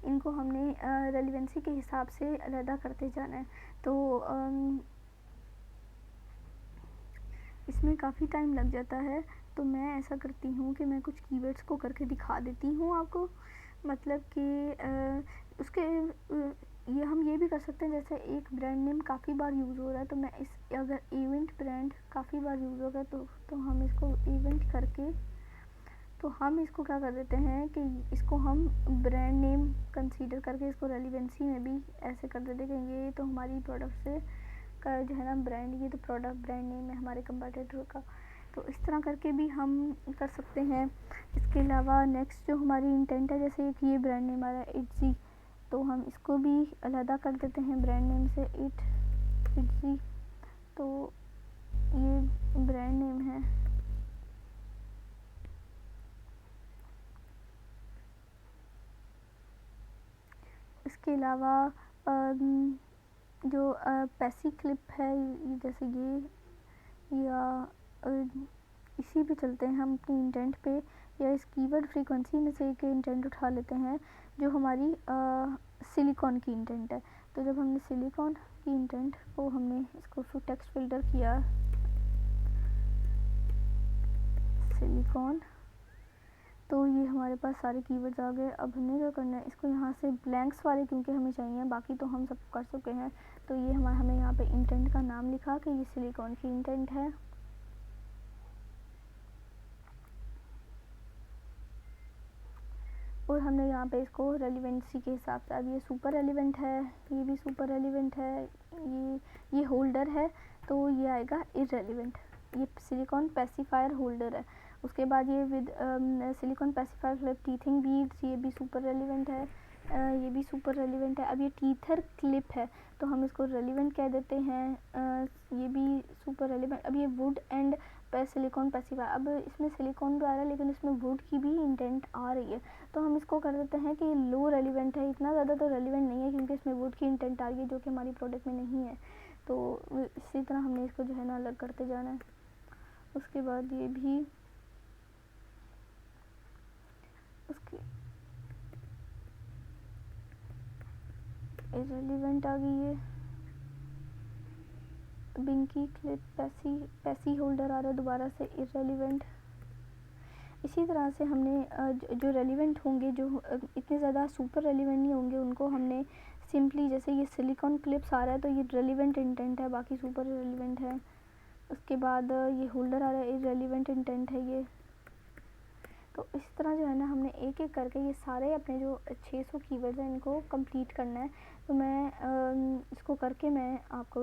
इनको हमने रेलिवेंसी के हिसाब से अलहदा करते जाना है। तो इसमें काफ़ी टाइम लग जाता है, तो मैं ऐसा करती हूँ कि मैं कुछ कीवर्ड्स को करके दिखा देती हूँ आपको। मतलब कि उसके ये हम ये भी कर सकते हैं, जैसे एक ब्रांड नेम काफ़ी बार यूज़ हो रहा है, तो मैं अगर इवेंट ब्रांड काफ़ी बार यूज़ हो गया तो हम इसको इवेंट करके, तो हम इसको क्या कर देते हैं कि इसको हम ब्रांड नेम कंसीडर करके इसको रेलिवेंसी में भी ऐसे कर देते हैं कि ये तो हमारी प्रोडक्ट से का जो है ना ब्रांड, ये तो प्रोडक्ट ब्रांड नेम है हमारे कंपटीटर का। तो इस तरह करके भी हम कर सकते हैं। इसके अलावा नेक्स्ट जो हमारी इंटेंट है, जैसे कि ये ब्रांड नेम आ रहा है इट्जी, तो हम इसको भी अलहदा कर देते हैं ब्रांड नेम से, इट्जी। तो ये ब्रांड नेम है। इसके अलावा जो पैसी क्लिप है, जैसे ये, या इसी पे चलते हैं हम अपनी इंटेंट पे, या इस कीवर्ड फ्रीक्वेंसी में से एक इंटेंट उठा लेते हैं जो हमारी सिलिकॉन की इंटेंट है। तो जब हमने सिलिकॉन की इंटेंट को हमने इसको फिर टेक्स्ट फिल्टर किया सिलिकॉन, तो ये हमारे पास सारे कीवर्ड्स आ गए। अब हमने क्या करना है, इसको यहाँ से ब्लैंक्स वाले क्योंकि हमें चाहिए, बाकी तो हम सब कर चुके हैं। तो ये हमें यहाँ पे इंटेंट का नाम लिखा कि ये सिलिकॉन की इंटेंट है। और हमने यहाँ पे इसको रेलिवेंसी के हिसाब से, अब ये सुपर रेलिवेंट है, ये भी सुपर रेलिवेंट है, ये होल्डर है, तो ये आएगा इररेलिवेंट। ये सिलिकॉन पैसिफायर होल्डर है। उसके बाद ये with silicon pacifier clip teething beads, ये भी सुपर रेलिवेंट है, ये भी सुपर रेलिवेंट है। अब ये टीथर क्लिप है, तो हम इसको रेलिवेंट कह देते हैं, ये भी सुपर रेलिवेंट। अब ये वुड एंड सिलिकॉन पैसिफायर, अब इसमें सिलिकॉन भी आ रहा है लेकिन इसमें वुड की भी इंटेंट आ रही है, तो हम इसको कर देते हैं कि लो रेलिवेंट है। इतना ज़्यादा तो रेलिवेंट नहीं है क्योंकि इसमें वुड की इंटेंट आ रही है जो कि हमारी प्रोडक्ट में नहीं है। तो इसी तरह हमने इसको जो है ना अलग करते जाना है। उसके बाद ये भी उसके इररेलेवेंट आ गई है। बिंकी क्लिप पैसी होल्डर आ रहा है दोबारा से इररेलेवेंट। इसी तरह से हमने जो रेलिवेंट होंगे, जो इतने ज़्यादा सुपर रेलिवेंट नहीं होंगे, उनको हमने सिंपली, जैसे ये सिलिकॉन क्लिप्स आ रहा है तो ये रेलिवेंट इंटेंट है, बाकी सुपर रेलिवेंट है। उसके बाद ये होल्डर आ रहा है, इररेलेवेंट इंटेंट है ये। तो इस तरह जो है ना, हमने एक एक करके ये सारे अपने जो 600 कीवर्ड्स हैं इनको कंप्लीट करना है। तो मैं इसको करके मैं आपको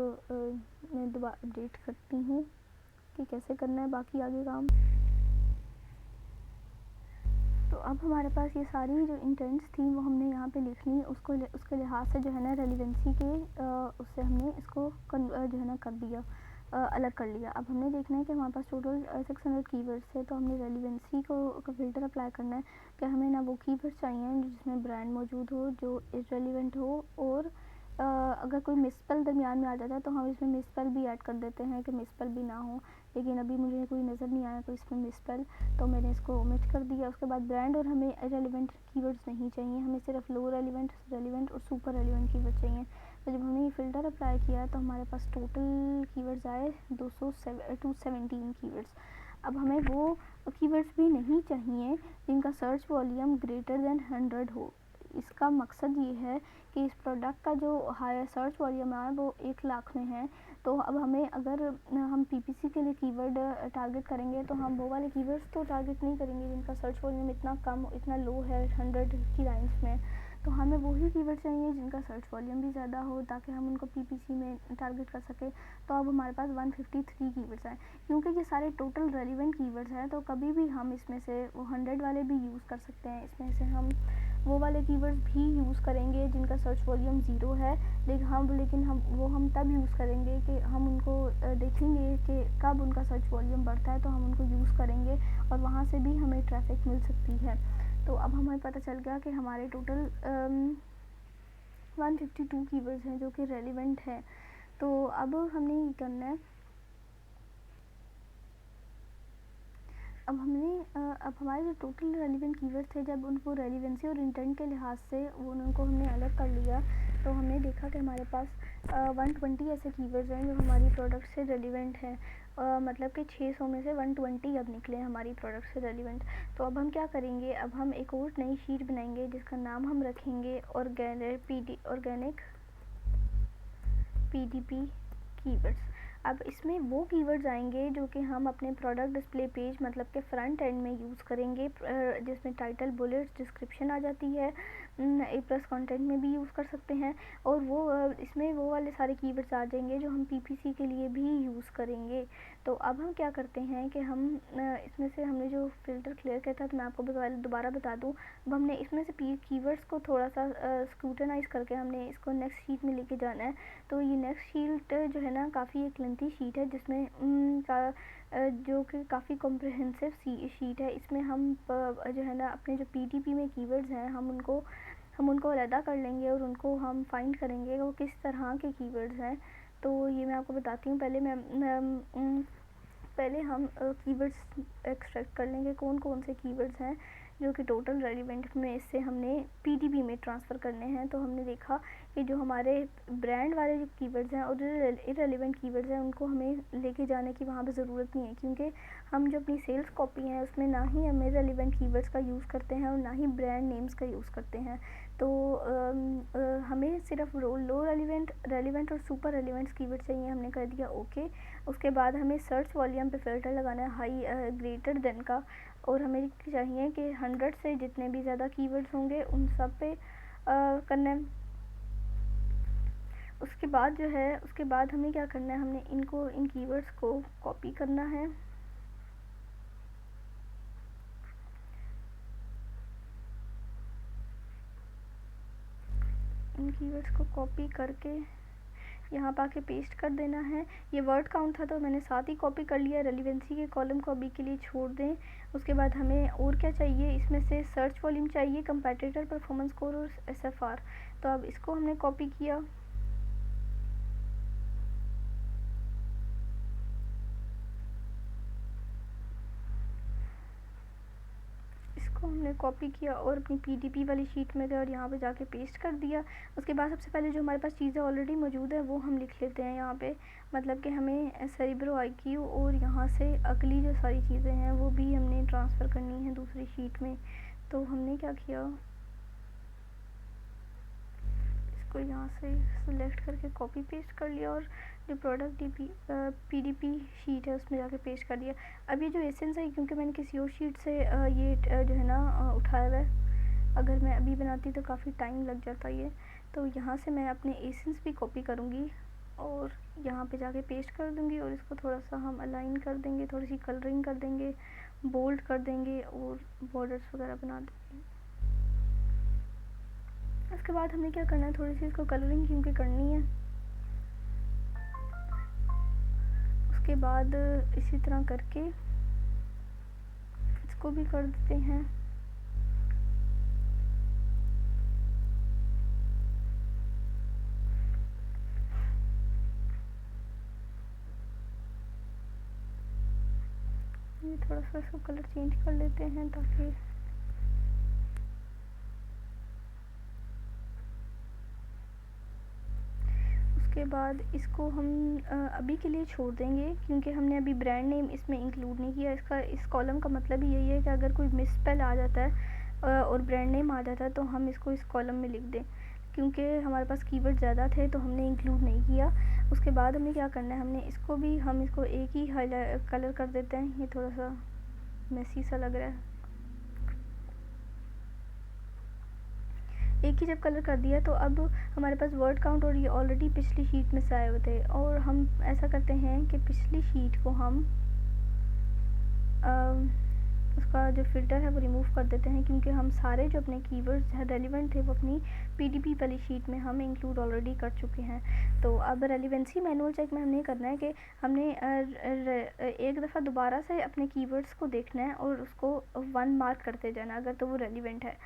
मैं दोबारा अपडेट करती हूँ कि कैसे करना है बाकी आगे काम। तो अब हमारे पास ये सारी जो इंटेंट्स थी वो हमने यहाँ पे लिखनी, उसके लिहाज से जो है ना रेलिवेंसी के उससे हमने इसको जो है ना कर दिया, अलग कर लिया। अब हमने देखना है कि हमारे पास टोटल 600 कीवर्ड्स है, तो हमने रेलिवेंसी का फ़िल्टर अप्लाई करना है कि हमें ना वो कीवर्ड्स चाहिए जिसमें ब्रांड मौजूद हो, जो इररेलेवेंट हो, और अगर कोई मिसस्पेल दरमियान में आ जाता है तो हम इसमें मिसस्पेल भी ऐड कर देते हैं कि मिसस्पेल भी ना हो। लेकिन अभी मुझे कोई नज़र नहीं आया कोई इसमें मिसस्पेल, तो मैंने इसको ओमिट कर दिया। उसके बाद ब्रांड और हमें रेलिवेंट कीवर्ड्स नहीं चाहिए, हमें सिर्फ लो रेलिवेंट, रेलिवेंट और सुपर रेलिवेंट कीवर्ड चाहिए। तो जब हमने ये फ़िल्टर अप्लाई किया तो हमारे पास टोटल कीवर्ड्स आए 217 कीवर्ड्स। अब हमें वो कीवर्ड्स भी नहीं चाहिए जिनका सर्च वॉल्यूम ग्रेटर देन 100 हो। इसका मकसद ये है कि इस प्रोडक्ट का जो हायर सर्च वॉल्यूम है वो 1 लाख में है। तो अब हमें, अगर हम पीपीसी के लिए कीवर्ड टारगेट करेंगे तो हम वो वाले कीवर्ड्स तो टारगेट नहीं करेंगे जिनका सर्च वॉल्यूम इतना कम, इतना लो है 100 की रेंज में। तो हमें वही कीवर्ड चाहिए जिनका सर्च वॉल्यूम भी ज़्यादा हो, ताकि हम उनको पीपीसी में टारगेट कर सकें। तो अब हमारे पास 153 कीवर्ड्स हैं। क्योंकि ये सारे टोटल रेलिवेंट कीवर्ड्स हैं तो कभी भी हम इसमें से वो 100 वाले भी यूज़ कर सकते हैं। इसमें से हम वो वाले कीवर्ड्स भी यूज़ करेंगे जिनका सर्च वॉल्यूम 0 है, लेकिन हम तब यूज़ करेंगे कि हम उनको देखेंगे कि कब उनका सर्च वॉल्यूम बढ़ता है तो हम उनको यूज़ करेंगे और वहाँ से भी हमें ट्रैफिक मिल सकती है। तो अब हमें पता चल गया कि हमारे टोटल 152 कीवर्ड्स हैं जो कि रेलिवेंट है। तो अब हमने ये करना है, अब हमारे जो टोटल रेलिवेंट कीवर्ड्स थे, जब उनको रेलिवेंसी और इंटेंट के लिहाज से उनको हमने अलग कर लिया, तो हमने देखा कि हमारे पास 120 ऐसे कीवर्ड्स हैं जो हमारी प्रोडक्ट से रेलिवेंट हैं। मतलब कि 600 में से 120 अब निकले हमारी प्रोडक्ट से रेलिवेंट। तो अब हम क्या करेंगे, अब हम एक और नई शीट बनाएंगे जिसका नाम हम रखेंगे ऑर्गेनिक पीडीपी कीवर्ड्स। अब इसमें वो कीवर्ड्स आएंगे जो कि हम अपने प्रोडक्ट डिस्प्ले पेज, मतलब के फ्रंट एंड में यूज़ करेंगे, जिसमें टाइटल, बुलेट्स, डिस्क्रिप्शन आ जाती है। ए प्लस कंटेंट में भी यूज़ कर सकते हैं। और वो इसमें वो वाले सारे कीवर्ड्स आ जाएंगे जो हम पीपीसी के लिए भी यूज़ करेंगे। तो अब हम क्या करते हैं कि हम इसमें से हमने जो फ़िल्टर क्लियर किया था, तो मैं आपको दोबारा बता दूँ। अब हमने इसमें से कीवर्ड्स को थोड़ा सा स्क्रूटनाइज़ करके हमने इसको नेक्स्ट शीट में लेके जाना है। तो ये नेक्स्ट शीट जो है ना, काफ़ी एक लेंथी शीट है, जिसमें जो कि काफ़ी कॉम्प्रिहेंसिव शीट है। इसमें हम जो है ना अपने जो पीटीपी में कीवर्ड्स हैं हम उनको अलहदा कर लेंगे और उनको हम फाइंड करेंगे वो किस तरह के कीवर्ड्स हैं। तो ये मैं आपको बताती हूँ। पहले हम कीवर्ड्स एक्सट्रैक्ट कर लेंगे, कौन कौन से कीवर्ड्स हैं जो कि टोटल रेलिवेंट में इससे हमने पीडीपी में ट्रांसफ़र करने हैं। तो हमने देखा कि जो हमारे ब्रांड वाले जो कीवर्ड्स हैं और जो इररेलेवेंट कीवर्ड्स हैं उनको हमें लेके जाने की वहाँ पे ज़रूरत नहीं है, क्योंकि हम जो अपनी सेल्स कॉपी है उसमें ना ही हम इररेलेवेंट कीवर्ड्स का यूज़ करते हैं और ना ही ब्रांड नेम्स का यूज़ करते हैं। तो हमें सिर्फ लो रेलिवेंट और सुपर रेलिवेंट कीवर्ड चाहिए। हमने कर दिया ओके। उसके बाद हमें सर्च वॉल्यूम पे फ़िल्टर लगाना है हाई ग्रेटर देन का, और हमें चाहिए कि 100 से जितने भी ज़्यादा कीवर्ड्स होंगे उन सब पे करना है। उसके बाद हमें क्या करना है, हमने इन कीवर्ड्स को कॉपी करना है। इन कीवर्ड्स को कॉपी करके यहाँ पे आके पेस्ट कर देना है। ये वर्ड काउंट था तो मैंने साथ ही कॉपी कर लिया। रेलिवेंसी के कॉलम को अभी के लिए छोड़ दें। उसके बाद हमें और क्या चाहिए, इसमें से सर्च वॉल्यूम चाहिए, कंपैटिटर परफॉर्मेंस स्कोर और एसएफआर। तो अब इसको हमने कॉपी किया। इसको हमने कॉपी किया और अपनी पीडीपी वाली शीट में गए और यहाँ पे जाके पेस्ट कर दिया। उसके बाद सबसे पहले जो हमारे पास चीज़ें ऑलरेडी मौजूद है वो हम लिख लेते हैं यहाँ पे, मतलब कि हमें सेरिब्रो आईक्यू और यहाँ से अगली जो सारी चीज़ें हैं वो भी हमने ट्रांसफ़र करनी है दूसरी शीट में। तो हमने क्या किया, इसको यहाँ से सिलेक्ट करके कॉपी पेस्ट कर लिया और जो प्रोडक्ट पीडीपी शीट है उसमें जाके पेस्ट कर दिया। अब ये जो एसेंस है, क्योंकि मैंने किसी और शीट से ये जो है ना उठाया हुआ है, अगर मैं अभी बनाती तो काफ़ी टाइम लग जाता ये। तो यहाँ से मैं अपने एसेंस भी कॉपी करूँगी और यहाँ पे जाके पेस्ट कर दूँगी और इसको थोड़ा सा हम अलाइन कर देंगे, थोड़ी सी कलरिंग कर देंगे, बोल्ड कर देंगे और बॉर्डर्स वगैरह बना देंगे। उसके बाद हमें क्या करना है, थोड़ी सी इसको कलरिंग क्योंकि करनी है। उसके बाद इसी तरह करके इसको भी कर देते हैं। ये थोड़ा सा इसको कलर चेंज कर लेते हैं ताकि उसके बाद इसको हम अभी के लिए छोड़ देंगे क्योंकि हमने अभी ब्रांड नेम इसमें इंक्लूड नहीं किया। इसका इस कॉलम का मतलब ही यही है कि अगर कोई मिसस्पेल आ जाता है और ब्रांड नेम आ जाता है तो हम इसको इस कॉलम में लिख दें। क्योंकि हमारे पास कीवर्ड ज़्यादा थे तो हमने इंक्लूड नहीं किया। उसके बाद हमें क्या करना है, हमने इसको भी हम इसको एक ही कलर कर देते हैं। ये थोड़ा सा मेसी सा लग रहा है। एक ही जब कलर कर दिया तो अब हमारे पास वर्ड काउंट और ये ऑलरेडी पिछली शीट में से आए हुए थे और हम ऐसा करते हैं कि पिछली शीट को हम उसका जो फ़िल्टर है वो रिमूव कर देते हैं क्योंकि हम सारे जो अपने कीवर्ड्स हैं रेलिवेंट थे वो अपनी पीडीपी वाली शीट में हम इंक्लूड ऑलरेडी कर चुके हैं। तो अब रेलिवेंसी मैनुअल चेक में हमने करना है कि हमने एक दफ़ा दोबारा से अपने कीवर्ड्स को देखना है और उसको 1 मार्क करते जाना अगर तो वो रेलिवेंट है।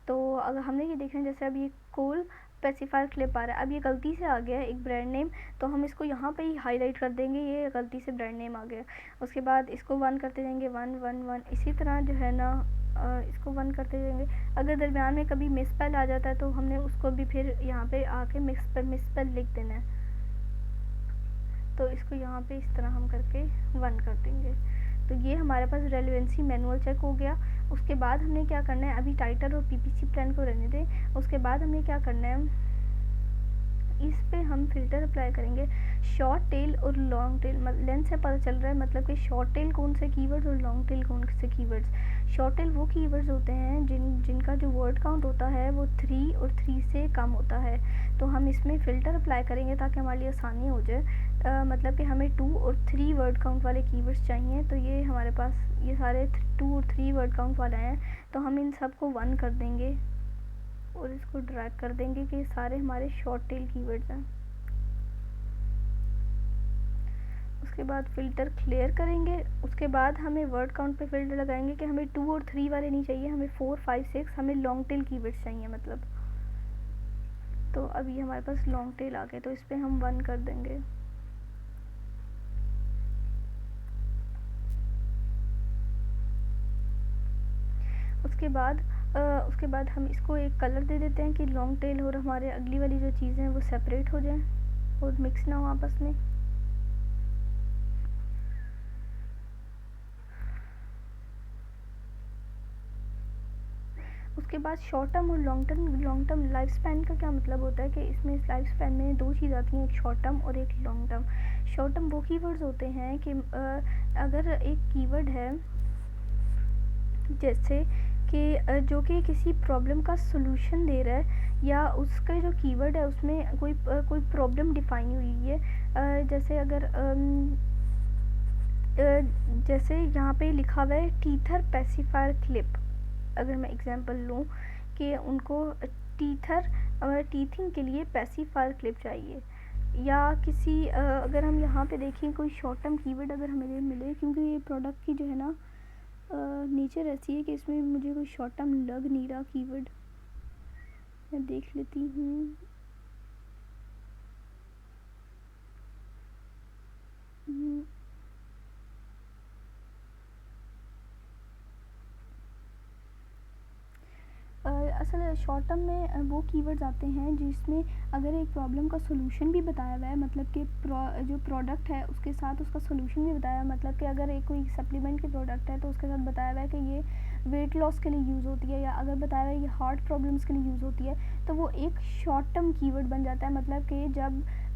तो अगर हमने ये देखना है, जैसे अब ये कोल स्पेसिफायर क्लिप आ रहा है, अब ये गलती से आ गया है एक ब्रांड नेम, तो हम इसको यहाँ पे ही हाईलाइट कर देंगे, ये गलती से ब्रांड नेम आ गया। उसके बाद इसको 1 करते जाएंगे, 1 1 1, इसी तरह जो है ना इसको 1 करते जाएंगे। अगर दरमियान में कभी मिसस्पेल आ जाता है तो हमने उसको भी फिर यहाँ पे आके मिसस्पेल लिख देना है। तो इसको यहाँ पे इस तरह हम करके 1 कर देंगे। तो ये हमारे पास रेलेवेंसी मैनुअल चेक हो गया। उसके बाद हमने क्या करना है, अभी टाइटल और पीपीसी प्लान को रहने दें। उसके बाद हमने क्या करना है, इस पे हम फ़िल्टर अप्लाई करेंगे शॉर्ट टेल और लॉन्ग टेल। लेंथ से पता चल रहा है मतलब कि शॉर्ट टेल कौन से कीवर्ड्स और लॉन्ग टेल कौन से कीवर्ड्स। शॉर्ट टेल वो कीवर्ड्स होते हैं जिनका जो वर्ड काउंट होता है वो 3 और 3 से कम होता है। तो हम इसमें फ़िल्टर अप्लाई करेंगे ताकि हमारे लिए आसानी हो जाए। मतलब कि हमें 2 और 3 वर्ड काउंट वाले कीवर्ड्स चाहिए। तो ये हमारे पास ये सारे 2 और 3 वर्ड काउंट वाले हैं, तो हम इन सब को 1 कर देंगे और इसको ड्रैग कर देंगे कि सारे हमारे शॉर्ट टेल कीवर्ड्स हैं। उसके बाद फ़िल्टर क्लियर करेंगे। उसके बाद हमें वर्ड काउंट पे फ़िल्टर लगाएंगे कि हमें 2 और 3 वाले नहीं चाहिए, हमें 4 5 6 हमें लॉन्ग टेल कीवर्ड्स चाहिए मतलब। तो अब ये हमारे पास लॉन्ग टेल आ गए, तो इस पर हम 1 कर देंगे। उसके बाद हम इसको एक कलर दे देते हैं कि लॉन्ग टेल और हमारे अगली वाली जो चीज़ें हैं वो सेपरेट हो जाएं और मिक्स ना हो आपस में। उसके बाद शॉर्ट टर्म और लॉन्ग टर्म लाइफ स्पैन का क्या मतलब होता है कि इसमें इस लाइफ स्पैन में 2 चीज़ आती हैं, एक शॉर्ट टर्म और एक लॉन्ग टर्म। शॉर्ट टर्म वो कीवर्ड्स होते हैं कि अगर एक कीवर्ड है जैसे कि जो कि किसी प्रॉब्लम का सलूशन दे रहा है या उसका जो कीवर्ड है उसमें कोई प्रॉब्लम डिफाइन हुई है। जैसे अगर जैसे यहाँ पे लिखा हुआ है टीथर पेसिफायर क्लिप, अगर मैं एग्जांपल लूँ कि उनको टीथिंग के लिए पेसिफायर क्लिप चाहिए, या किसी अगर हम यहाँ पे देखें कोई शॉर्ट टर्म कीवर्ड अगर हमें मिले, क्योंकि ये प्रोडक्ट की जो है ना नेचर ऐसी है कि इसमें मुझे कोई शॉर्ट टर्म लग नहीं रहा कीवर्ड, मैं देख लेती हूँ। असल शॉर्ट टर्म में वो कीवर्ड्स आते हैं जिसमें अगर एक प्रॉब्लम का सोल्यूशन भी बताया हुआ है, मतलब कि जो प्रोडक्ट है उसके साथ उसका सोल्यूशन भी बताया, मतलब कि अगर एक कोई सप्लीमेंट की प्रोडक्ट है तो उसके साथ बताया हुआ है कि ये वेट लॉस के लिए यूज़ होती है, या अगर बताया हुआ है ये हार्ट प्रॉब्लम्स के लिए यूज़ होती है, तो वो एक शॉर्ट टर्म कीवर्ड बन जाता है। मतलब कि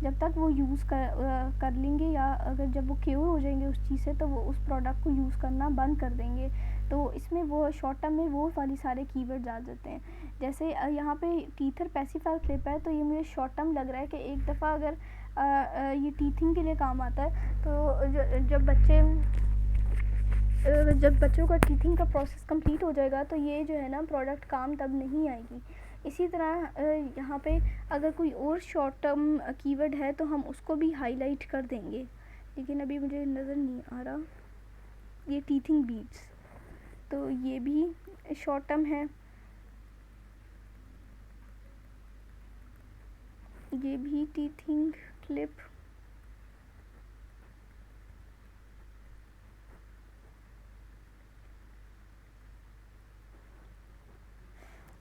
जब तक वो यूज़ कर लेंगे, या अगर जब वो क्योर हो जाएंगे उस चीज़ से, तो वो उस प्रोडक्ट को यूज़ करना बंद कर देंगे। तो इसमें वो शॉर्ट टर्म में वो वाली सारे कीवर्ड्स आ जाते हैं। जैसे यहाँ पे टीथर पैसिफायर क्लिप है, तो ये मुझे शॉर्ट टर्म लग रहा है कि एक दफ़ा अगर ये टीथिंग के लिए काम आता है, तो जब बच्चों का टीथिंग का प्रोसेस कंप्लीट हो जाएगा, तो ये जो है ना प्रोडक्ट काम तब नहीं आएगी। इसी तरह यहाँ पे अगर कोई और शॉर्ट टर्म कीवर्ड है तो हम उसको भी हाईलाइट कर देंगे, लेकिन अभी मुझे नज़र नहीं आ रहा। ये टीथिंग बीड्स, तो ये भी शॉर्ट टर्म है, ये भी टीथिंग क्लिप।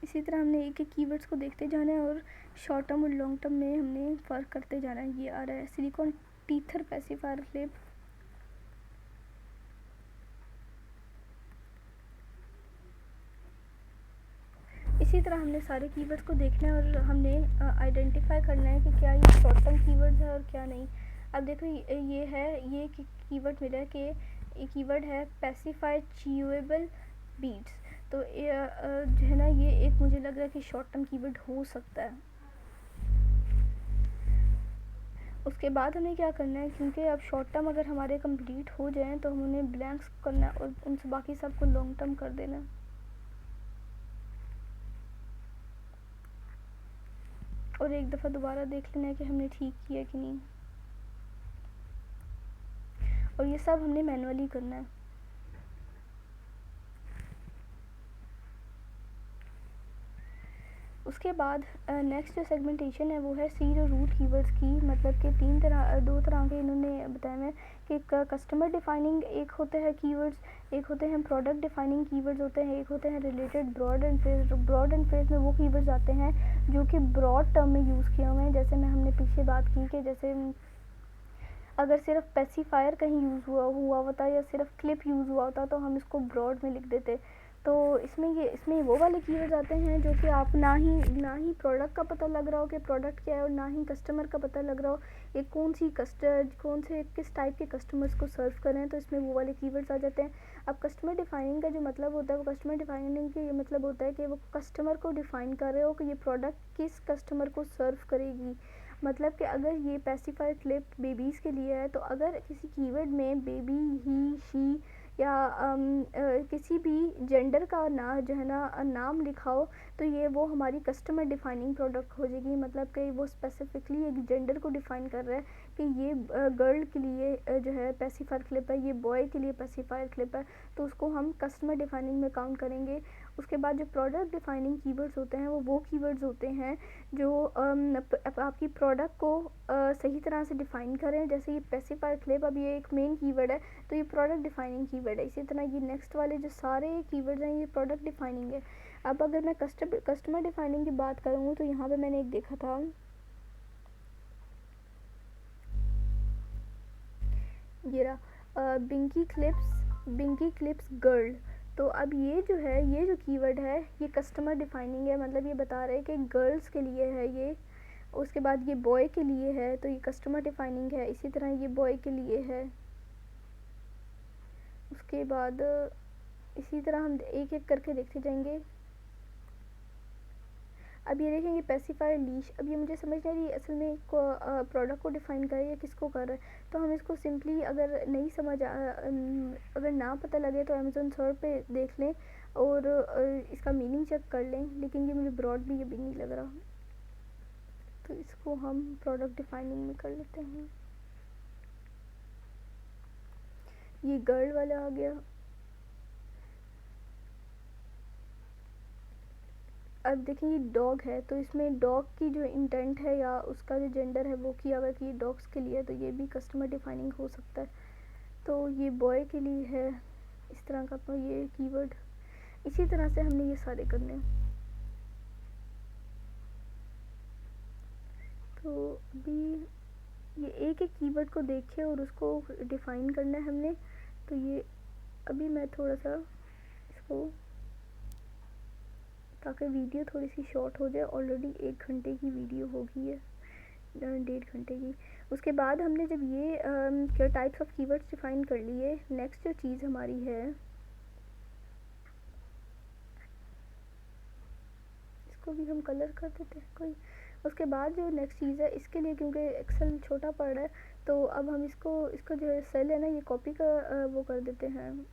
इसी तरह हमने एक एक कीवर्ड्स को देखते जाना है और शॉर्ट टर्म और लॉन्ग टर्म में हमने फ़र्क करते जाना है। ये आ रहा है सिलिकॉन टीथर पैसिफायर क्लिप। इसी तरह हमने सारे कीवर्ड्स को देखना है और हमने आइडेंटिफाई करना है कि क्या ये शॉर्ट टर्म कीवर्ड्स है और क्या नहीं। अब देखो ये है, ये कीवर्ड मिला है कि ये कीवर्ड है पैसिफाई च्यूएबल बीड्स, तो जो है ना ये एक मुझे लग रहा है कि शॉर्ट टर्म कीवर्ड हो सकता है। उसके बाद हमें क्या करना है, क्योंकि अब शॉर्ट टर्म अगर हमारे कंप्लीट हो जाएं तो हम उन्हें ब्लैंक्स करना है और उनसे बाकी सबको लॉन्ग टर्म कर देना है। और एक दफ़ा दोबारा देख लेना है कि हमने ठीक किया कि नहीं, और ये सब हमने मैनुअली करना है। उसके बाद नेक्स्ट जो सेगमेंटेशन है वो है सीड और रूट कीवर्ड्स की, मतलब कि दो तरह के इन्होंने बताया है कि कस्टमर डिफाइनिंग एक होते हैं कीवर्ड्स, एक होते हैं प्रोडक्ट डिफाइनिंग कीवर्ड्स होते हैं, एक होते हैं related broad and phrase. Broad and phrase में वो कीवर्ड्स आते हैं जो कि ब्रॉड टर्म में यूज़ किए हुए हैं, जैसे हमने पीछे बात की कि जैसे अगर सिर्फ पेसिफायर कहीं यूज़ हुआ होता या सिर्फ क्लिप यूज़ हुआ होता तो हम इसको ब्रॉड में लिख देते। तो इसमें वो वाले कीवर्ड्स आते हैं जो कि आप ना ही प्रोडक्ट का पता लग रहा हो कि प्रोडक्ट क्या है, और ना ही कस्टमर का पता लग रहा हो ये किस टाइप के कस्टमर्स को सर्व कर रहे हैं, तो इसमें वो वाले कीवर्ड्स आ जाते हैं। अब कस्टमर डिफाइनिंग का जो मतलब होता है, वो कस्टमर डिफाइनिंग का ये मतलब होता है कि वो कस्टमर को डिफ़ाइन कर रहे हो कि ये प्रोडक्ट किस कस्टमर को सर्व करेगी। मतलब कि अगर ये पेसिफायर क्लिप बेबीज़ के लिए है, तो अगर किसी कीवर्ड में बेबी, ही, शी या किसी भी जेंडर का जो है ना नाम लिखा हो, तो ये वो हमारी कस्टमर डिफाइनिंग प्रोडक्ट हो जाएगी। मतलब कि वो स्पेसिफिकली एक जेंडर को डिफ़ाइन कर रहा है कि ये गर्ल के लिए जो है पेसिफायर क्लिप है, ये बॉय के लिए पेसिफायर क्लिप है, तो उसको हम कस्टमर डिफाइनिंग में काउंट करेंगे। उसके बाद जो प्रोडक्ट डिफाइनिंग कीवर्ड्स होते हैं वो कीवर्ड्स होते हैं जो आपकी प्रोडक्ट को सही तरह से डिफ़ाइन करें। जैसे ये पेसिफायर क्लिप, अब ये एक मेन कीवर्ड है तो ये प्रोडक्ट डिफाइनिंग कीवर्ड है। इसी तरह ये नेक्स्ट वाले जो सारे कीवर्ड्स हैं ये प्रोडक्ट डिफाइनिंग है। अब अगर मैं कस्टमर डिफाइनिंग की बात करूँ तो यहाँ पे मैंने एक देखा था, ये रहा बिंकी क्लिप्स गर्ल। तो अब ये जो कीवर्ड है ये कस्टमर डिफाइनिंग है, मतलब ये बता रहे हैं कि गर्ल्स के लिए है ये। उसके बाद ये बॉय के लिए है, तो ये कस्टमर डिफाइनिंग है। इसी तरह ये बॉय के लिए है। उसके बाद इसी तरह हम एक एक करके देखते जाएंगे। अब ये देखेंगे पेसिफायर लीश। अब ये मुझे समझ नहीं आ रही असल में प्रोडक्ट को डिफ़ाइन करे या किसको कर रहा है, तो हम इसको सिंपली अगर नहीं अगर ना पता लगे तो अमेज़न सर्च पे देख लें और इसका मीनिंग चेक कर लें। लेकिन ये मुझे ब्रॉड भी ये भी नहीं लग रहा, तो इसको हम प्रोडक्ट डिफाइनिंग में कर लेते हैं। ये गर्ल वाला आ गया। अब देखिए ये डॉग है, तो इसमें डॉग की जो इंटेंट है या उसका जो जेंडर है वो किया हुआ कि ये डॉग्स के लिए है, तो ये भी कस्टमर डिफाइनिंग हो सकता है। तो ये बॉय के लिए है, इस तरह का ये कीवर्ड। इसी तरह से हमने ये सारे करने हैं। तो अभी ये एक एक कीवर्ड को देखे और उसको डिफ़ाइन करना है हमने। तो ये अभी मैं थोड़ा सा इसको, ताकि वीडियो थोड़ी सी शॉर्ट हो जाए, ऑलरेडी 1 घंटे की वीडियो हो गई है, 1.5 घंटे की। उसके बाद हमने जब ये टाइप्स ऑफ कीवर्ड्स डिफ़ाइन कर लिए, नेक्स्ट जो चीज़ हमारी है, इसको भी हम कलर कर देते हैं कोई। उसके बाद जो नेक्स्ट चीज़ है, इसके लिए क्योंकि एक्सेल छोटा पड़ रहा है, तो अब हम इसका जो है सेल है ना, ये कॉपी का वो कर देते हैं,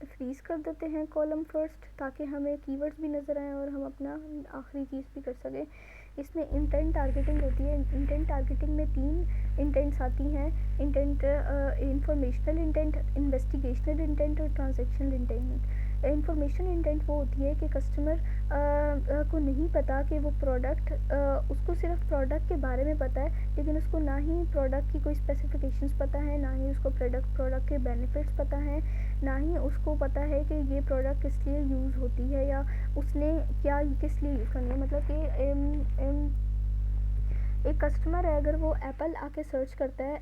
फ्रीज़ कर देते हैं कॉलम फर्स्ट, ताकि हमें कीवर्ड्स भी नज़र आएँ और हम अपना आखिरी चीज़ भी कर सकें। इसमें इंटेंट टारगेटिंग होती है। इंटेंट टारगेटिंग में 3 इंटेंट्स आती हैं, intent informational intent, investigational intent और ट्रांजैक्शनल इंटेंट। इंफॉर्मेशन इंटेंट वो होती है कि कस्टमर को नहीं पता कि वो प्रोडक्ट, उसको सिर्फ प्रोडक्ट के बारे में पता है, लेकिन उसको ना ही प्रोडक्ट की कोई स्पेसिफिकेशंस पता है, ना ही उसको प्रोडक्ट के बेनिफिट्स पता है, ना ही उसको पता है कि ये प्रोडक्ट किस लिए यूज़ होती है या उसने क्या किस लिए यूज़ करनी है। मतलब कि एक कस्टमर है, अगर वो एप्पल आके सर्च करता है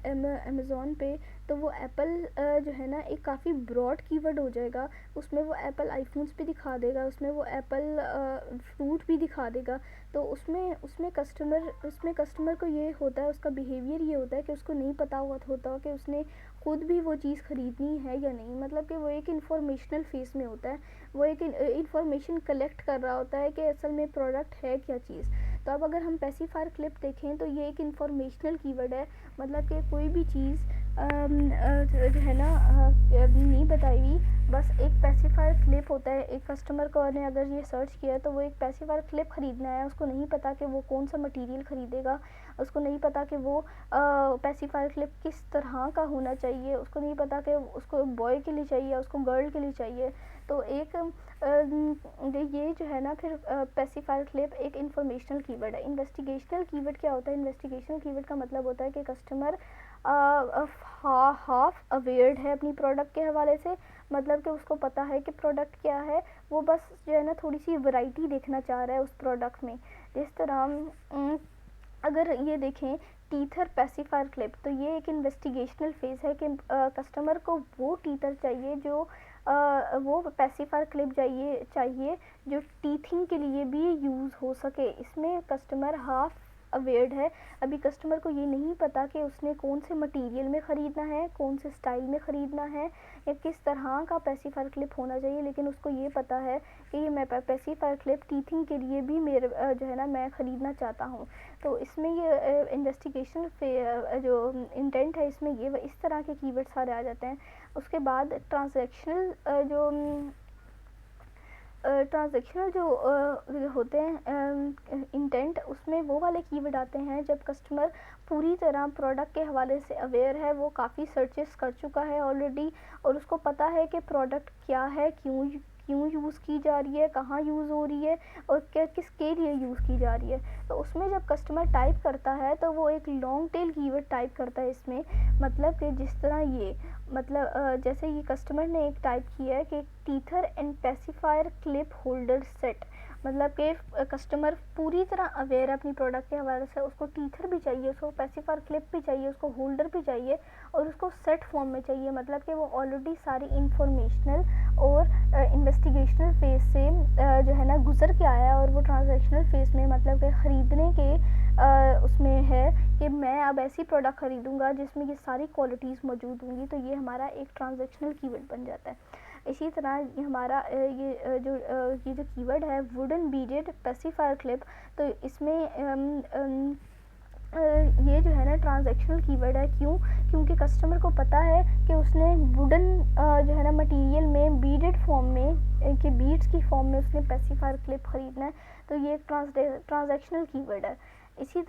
अमेज़ॉन पे, तो वो एप्पल जो है ना, एक काफ़ी ब्रॉड कीवर्ड हो जाएगा। उसमें वो एप्पल आईफोन्स भी दिखा देगा, उसमें वो एप्पल फ्रूट भी दिखा देगा। तो उसमें कस्टमर को ये होता है, उसका बिहेवियर ये होता है कि उसको नहीं पता होता कि उसने खुद भी वो चीज़ ख़रीदनी है या नहीं। मतलब कि वो एक इंफॉर्मेशनल फेज़ में होता है, वो एक इंफॉर्मेशन कलेक्ट कर रहा होता है कि असल में प्रोडक्ट है क्या चीज़। तो अब अगर हम पेसिफायर क्लिप देखें, तो ये एक इंफॉर्मेशनल कीवर्ड है। मतलब कि कोई भी चीज़ जो है ना नहीं बताई हुई, बस एक पेसिफायर क्लिप होता है। एक कस्टमर को ने अगर ये सर्च किया है, तो वो एक पेसिफायर क्लिप ख़रीदना है, उसको नहीं पता कि वो कौन सा मटेरियल ख़रीदेगा, उसको नहीं पता कि वो पेसिफायर क्लिप किस तरह का होना चाहिए, उसको नहीं पता कि उसको बॉय के लिए चाहिए, उसको गर्ल के लिए चाहिए। तो एक ये जो है ना, फिर पेसिफायर क्लिप एक इंफॉर्मेशनल कीवर्ड है। इन्वेस्टिगेशनल कीवर्ड क्या होता है? इन्वेस्टिगेशनल कीवर्ड का मतलब होता है कि कस्टमर हाफ अवेयर्ड है अपनी प्रोडक्ट के हवाले से। मतलब कि उसको पता है कि प्रोडक्ट क्या है, वो बस जो है ना थोड़ी सी वैरायटी देखना चाह रहा है उस प्रोडक्ट में। जिस तरह अगर ये देखें टीथर पेसिफायर क्लिप, तो ये एक इन्वेस्टिगेशनल फेज़ है कि कस्टमर को वो टीथर चाहिए जो वो पेसिफायर क्लिप चाहिए जो टीथिंग के लिए भी यूज़ हो सके। इसमें कस्टमर हाफ अवेयर्ड है। अभी कस्टमर को ये नहीं पता कि उसने कौन से मटेरियल में ख़रीदना है, कौन से स्टाइल में ख़रीदना है, या किस तरह का पेसिफायर क्लिप होना चाहिए, लेकिन उसको ये पता है कि ये मैं पेसिफायर क्लिप टीथिंग के लिए भी मेरे जो है ना मैं ख़रीदना चाहता हूँ। तो इसमें ये इन्वेस्टिगेशन जो इंटेंट है, इसमें ये इस तरह के कीवर्ड सारे आ जाते हैं। उसके बाद ट्रांजैक्शनल जो होते हैं इंटेंट, उसमें वो वाले कीवर्ड आते हैं जब कस्टमर पूरी तरह प्रोडक्ट के हवाले से अवेयर है, वो काफ़ी सर्चेस कर चुका है ऑलरेडी, और उसको पता है कि प्रोडक्ट क्या है, क्यों यूज़ की जा रही है, कहाँ यूज़ हो रही है, और किसके लिए यूज़ की जा रही है। तो उसमें जब कस्टमर टाइप करता है, तो वो एक लॉन्ग टेल कीवर्ड टाइप करता है इसमें। मतलब कि जिस तरह ये जैसे ये कस्टमर ने एक टाइप किया है कि teether and pacifier clip holder set. मतलब कि कस्टमर पूरी तरह अवेयर है अपनी प्रोडक्ट के हवाले से, उसको टीथर भी चाहिए, उसको पेसिफायर क्लिप भी चाहिए, उसको होल्डर भी चाहिए, और उसको सेट फॉर्म में चाहिए। मतलब कि वो ऑलरेडी सारी इंफॉर्मेशनल और इन्वेस्टिगेशनल फेज़ से जो है ना गुजर के आया है, और वो ट्रांजैक्शनल फेज़ में मतलब कि ख़रीदने के उसमें है कि मैं अब ऐसी प्रोडक्ट ख़रीदूँगा जिसमें ये सारी क्वालिटीज़ मौजूद होंगी। तो ये हमारा एक ट्रांजैक्शनल कीवर्ड बन जाता है। इसी तरह ये हमारा ये जो कीवर्ड है वुडन बीडेड पेसिफायर क्लिप, तो इसमें ये जो है ना ट्रांजैक्शनल कीवर्ड है। क्योंकि कस्टमर को पता है कि उसने वुडन जो है ना मटेरियल में बीडेड फॉर्म में कि बीड्स की फॉर्म में उसने पेसिफायर क्लिप ख़रीदना है। तो ये एक ट्रांजैक्शनल कीवर्ड है। इसी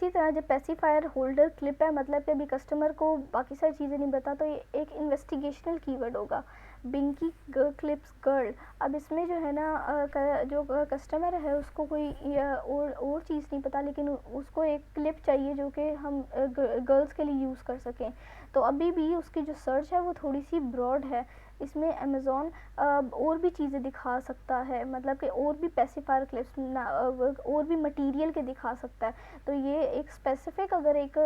तरह जब पेसिफायर होल्डर क्लिप है, मतलब कि अभी कस्टमर को बाकी सारी चीज़ें नहीं पता, तो ये एक इन्वेस्टिगेशनल कीवर्ड होगा। बिंकी क्लिप्स गर्ल, अब इसमें जो है ना जो कस्टमर है उसको कोई और चीज़ नहीं पता, लेकिन उसको एक क्लिप चाहिए जो कि हम गर्ल्स के लिए यूज़ कर सकें। तो अभी भी उसकी जो सर्च है वो थोड़ी सी ब्रॉड है। इसमें अमेज़ॉन और भी चीज़ें दिखा सकता है, मतलब कि और भी स्पेसिफायर क्लिप्स और भी मटेरियल के दिखा सकता है। तो ये एक स्पेसिफिक अगर एक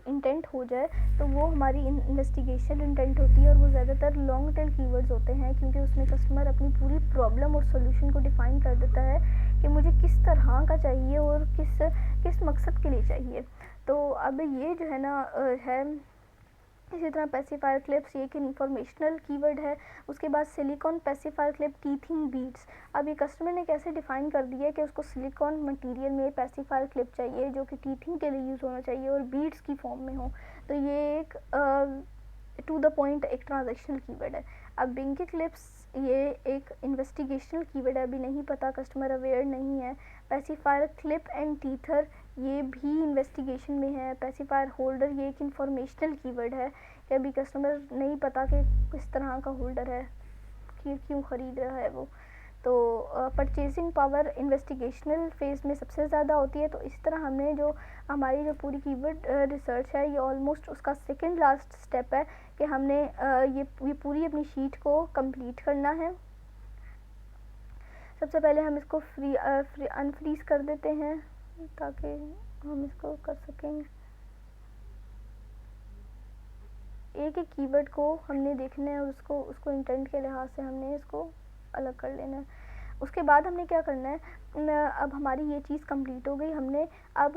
इंटेंट हो जाए तो वो हमारी इन्वेस्टिगेशन इंटेंट होती है, और वो ज़्यादातर लॉन्ग टेल कीवर्ड्स होते हैं, क्योंकि उसमें कस्टमर अपनी पूरी प्रॉब्लम और सोल्यूशन को डिफ़ाइन कर देता है कि मुझे किस तरह का चाहिए और किस मकसद के लिए चाहिए। तो अब ये जो है ना है। इसी तरह पेसिफायर क्लिप्स ये एक इंफॉर्मेशनल कीवर्ड है। उसके बाद silicon pacifier clip teething beads. अब ये कस्टमर ने कैसे डिफ़ाइन कर दिया है कि उसको सिलिकॉन मटेरियल में पेसिफायर क्लिप चाहिए जो कि टीथिंग के लिए यूज़ होना चाहिए और बीड्स की फॉर्म में हो। तो ये एक टू द पॉइंट एक ट्रांजैक्शनल कीवर्ड है। अब बिंकी क्लिप्स ये एक इन्वेस्टिगेशनल कीवर्ड है, अभी नहीं पता, कस्टमर अवेयर नहीं है। पेसिफायर क्लिप एंड टीथर ये भी इन्वेस्टिगेशन में है। पेसिफायर होल्डर ये एक इंफॉर्मेशनल कीवर्ड है कि अभी कस्टमर नहीं पता कि किस तरह का होल्डर है, कि क्यों ख़रीद रहा है वो। तो परचेसिंग पावर इन्वेस्टिगेशनल फेज़ में सबसे ज़्यादा होती है। तो इस तरह हमने जो हमारी जो पूरी कीवर्ड रिसर्च है, ये ऑलमोस्ट उसका सेकंड लास्ट स्टेप है कि हमने ये पूरी अपनी शीट को कंप्लीट करना है। सबसे पहले हम इसको अनफ्रीज़ कर देते हैं ताकि हम इसको कर सकें। एक एक कीवर्ड को हमने देखना है और उसको इंटेंट के लिहाज से हमने इसको अलग कर लेना है। उसके बाद हमने क्या करना है, अब हमारी ये चीज़ कंप्लीट हो गई। हमने अब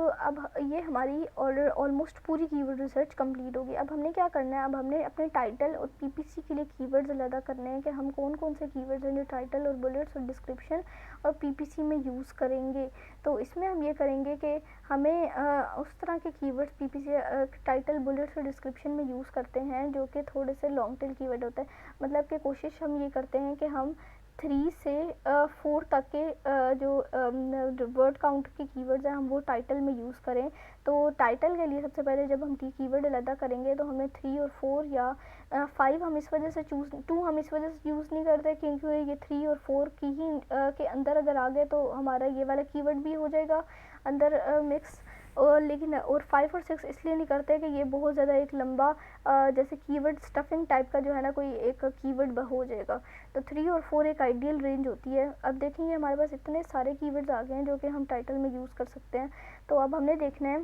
ये हमारी ऑलमोस्ट पूरी कीवर्ड रिसर्च कंप्लीट हो गई। अब हमने क्या करना है, अब हमने अपने टाइटल और पीपीसी के लिए कीवर्ड्स अलग करने हैं कि हम कौन कौन से कीवर्ड्स हैं जो टाइटल और बुलेट्स और डिस्क्रिप्शन और पीपीसी में यूज़ करेंगे। तो इसमें हम ये करेंगे कि हमें उस तरह के कीवर्ड्स पीपीसी टाइटल बुलेट्स और डिस्क्रिप्शन में यूज़ करते हैं जो कि थोड़े से लॉन्ग टेल कीवर्ड होते हैं। मतलब कि कोशिश हम ये करते हैं कि हम 3 से 4 तक के जो वर्ड काउंट के कीवर्ड्स हैं हम वो टाइटल में यूज़ करें। तो टाइटल के लिए सबसे पहले जब हम कीवर्ड अलग करेंगे तो हमें 3 और 4 या 5 हम इस वजह से 2 हम इस वजह से यूज़ नहीं करते क्योंकि ये 3 और 4 की ही के अंदर अगर आ गए तो हमारा ये वाला कीवर्ड भी हो जाएगा अंदर मिक्स। और लेकिन 5 और 6 इसलिए नहीं करते कि ये बहुत ज़्यादा एक लंबा जैसे कीवर्ड स्टफिंग टाइप का जो है ना कोई एक कीवर्ड हो जाएगा। तो 3 और 4 एक आइडियल रेंज होती है। अब देखेंगे हमारे पास इतने सारे कीवर्ड्स आ गए हैं जो कि हम टाइटल में यूज़ कर सकते हैं। तो अब हमने देखना है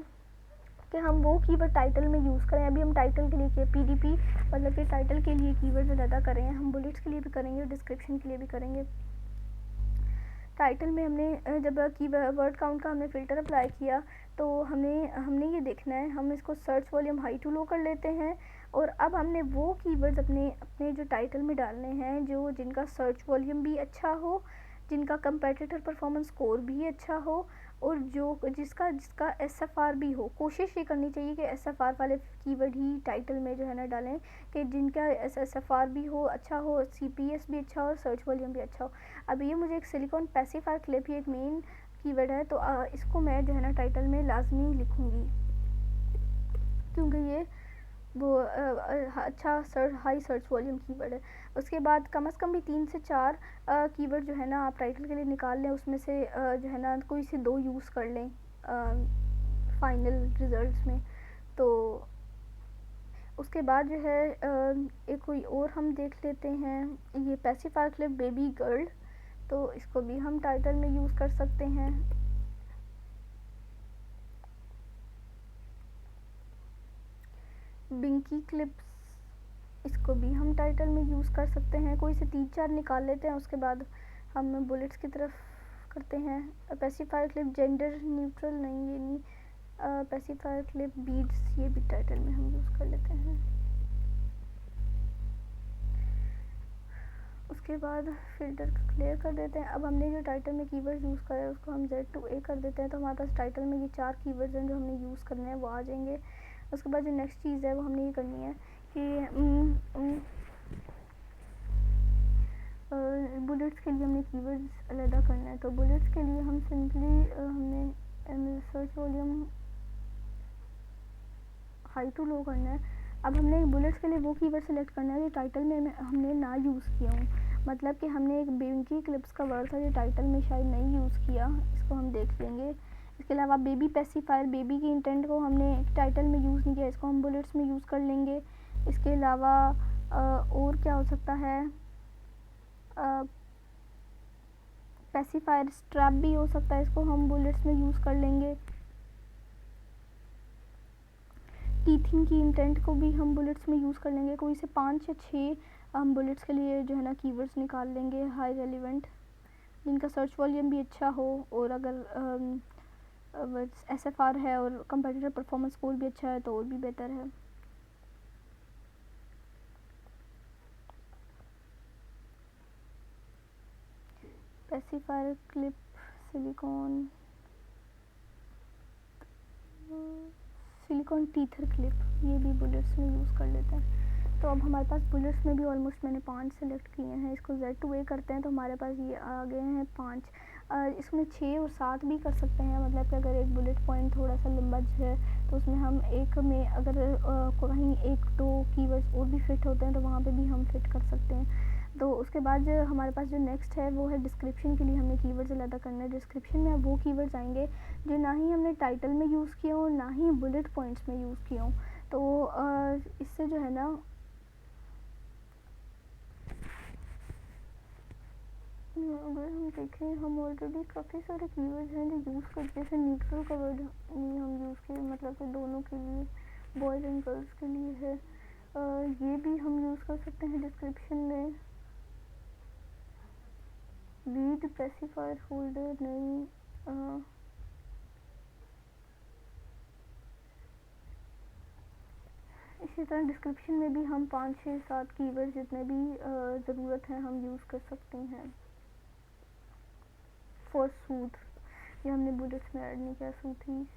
कि हम वो कीवर्ड टाइटल में यूज़ करें। अभी हम टाइटल के लिए पीडीपी मतलब कि टाइटल के लिए कीवर्ड ज़्यादा करेंगे, हम बुलेट्स के लिए भी करेंगे और डिस्क्रिप्शन के लिए भी करेंगे। टाइटल में हमने जब वर्ड काउंट का हमने फ़िल्टर अप्लाई किया तो हमने ये देखना है, हम इसको search volume high to low कर लेते हैं। और अब हमने वो कीवर्ड्स अपने जो टाइटल में डालने हैं जो जिनका सर्च वॉल्यूम भी अच्छा हो, जिनका कंपेटिटर परफॉर्मेंस स्कोर भी अच्छा हो और जिसका एसएफआर भी हो। कोशिश ये करनी चाहिए कि एसएफआर वाले कीवर्ड ही टाइटल में जो है ना डालें कि जिनका एसएफआर भी हो अच्छा हो, सीपीएस भी अच्छा हो, सर्च वॉल्यूम भी अच्छा हो। अब ये मुझे एक सिलिकॉन पेसिफायर क्लिप ही एक मेन कीवर्ड है, तो इसको मैं जो है ना टाइटल में लाजमी लिखूँगी क्योंकि ये वो अच्छा हाई सर्च वॉल्यूम कीवर्ड है। उसके बाद कम से कम भी 3 से 4 कीवर्ड जो है ना आप टाइटल के लिए निकाल लें, उसमें से जो है ना कोई से 2 यूज़ कर लें फाइनल रिजल्ट्स में। तो उसके बाद जो है एक कोई और हम देख लेते हैं, ये पेसिफायर क्लिप बेबी गर्ल, तो इसको भी हम टाइटल में यूज़ कर सकते हैं। बिंकी क्लिप्स, इसको भी हम टाइटल में यूज़ कर सकते हैं। कोई से 3-4 निकाल लेते हैं, उसके बाद हम बुलेट्स की तरफ करते हैं। पेसिफायर क्लिप जेंडर न्यूट्रल नहीं, ये नहीं। पेसिफायर क्लिप बीड्स, ये भी टाइटल में हम यूज़ कर लेते हैं। उसके बाद फ़िल्टर क्लियर कर देते हैं। अब हमने जो टाइटल में कीवर्ड यूज़ करा है उसको हम Z2A कर देते हैं, तो हमारे पास टाइटल में ये 4 कीवर्ड्स हैं जो हमने यूज़ करने हैं वो आ जाएंगे। उसके बाद जो नेक्स्ट चीज़ है वो हमने ये करनी है कि बुलेट्स के लिए हमने कीवर्ड्स अलग करना है। तो बुलेट्स के लिए हम सिंपली हमने search volume high to low करना है। अब हमने बुलेट्स के लिए वो कीवर्ड सेलेक्ट करना है जो टाइटल में हमने ना यूज़ किया हूँ। मतलब कि हमने एक बिंकी क्लिप्स का वर्ड था जो टाइटल में शायद नहीं यूज़ किया, इसको हम देख लेंगे। इसके अलावा बेबी पेसिफायर, बेबी की इंटेंट को हमने टाइटल में यूज़ नहीं किया, इसको हम बुलेट्स में यूज़ कर लेंगे। इसके अलावा और क्या हो सकता है, पेसिफायर स्ट्रैप भी हो सकता है, इसको हम बुलेट्स में यूज़ कर लेंगे। टीथिंग की इंटेंट को भी हम बुलेट्स में यूज़ कर लेंगे। कोई से 5 या 6 हम बुलेट्स के लिए जो है ना कीवर्ड्स निकाल लेंगे हाई रेलिवेंट, जिनका सर्च वॉल्यूम भी अच्छा हो, और अगर SFR है और कंपेटिटर परफॉर्मेंस स्कोर भी अच्छा है तो और भी बेहतर है। Pacifier clip, silicone teether clip, ये भी बुलेट्स में यूज़ कर लेते हैं। तो अब हमारे पास बुलेट्स में भी ऑलमोस्ट मैंने 5 सेलेक्ट किए हैं। इसको Z2A करते हैं तो हमारे पास ये आ गए हैं 5। इसमें 6 और 7 भी कर सकते हैं, मतलब कि अगर एक बुलेट पॉइंट थोड़ा सा लंबा है तो उसमें हम एक में अगर कहीं 1-2 कीवर्ड्स और भी फिट होते हैं तो वहाँ पे भी हम फिट कर सकते हैं। तो उसके बाद जो हमारे पास जो नेक्स्ट है वो है डिस्क्रिप्शन के लिए हमें कीवर्ड्स अलग करना है। डिस्क्रिप्शन में अब वो कीवर्ड्स आएंगे जो ना ही हमने टाइटल में यूज़ किए हों ना ही बुलेट पॉइंट्स में यूज़ किए हों। तो इससे जो है ना अगर हम देखें, हम ऑलरेडी काफ़ी सारे कीवर्ड्स हैं जो यूज़ करते हैं। जैसे न्यूट्रल का वर्ड नहीं हम यूज़ किए, मतलब कि दोनों के लिए, बॉयज़ एंड गर्ल्स के लिए है। ये भी हम यूज़ कर सकते हैं डिस्क्रिप्शन में। रीड स्पेसिफायर होल्डर नहीं। इसी तरह डिस्क्रिप्शन में भी हम 5, 6, 7 कीवर्ड जितने भी ज़रूरत है हम यूज़ कर सकते हैं। फॉर सूट, ये हमने बुलेट्स में ऐड नहीं किया। सूथी,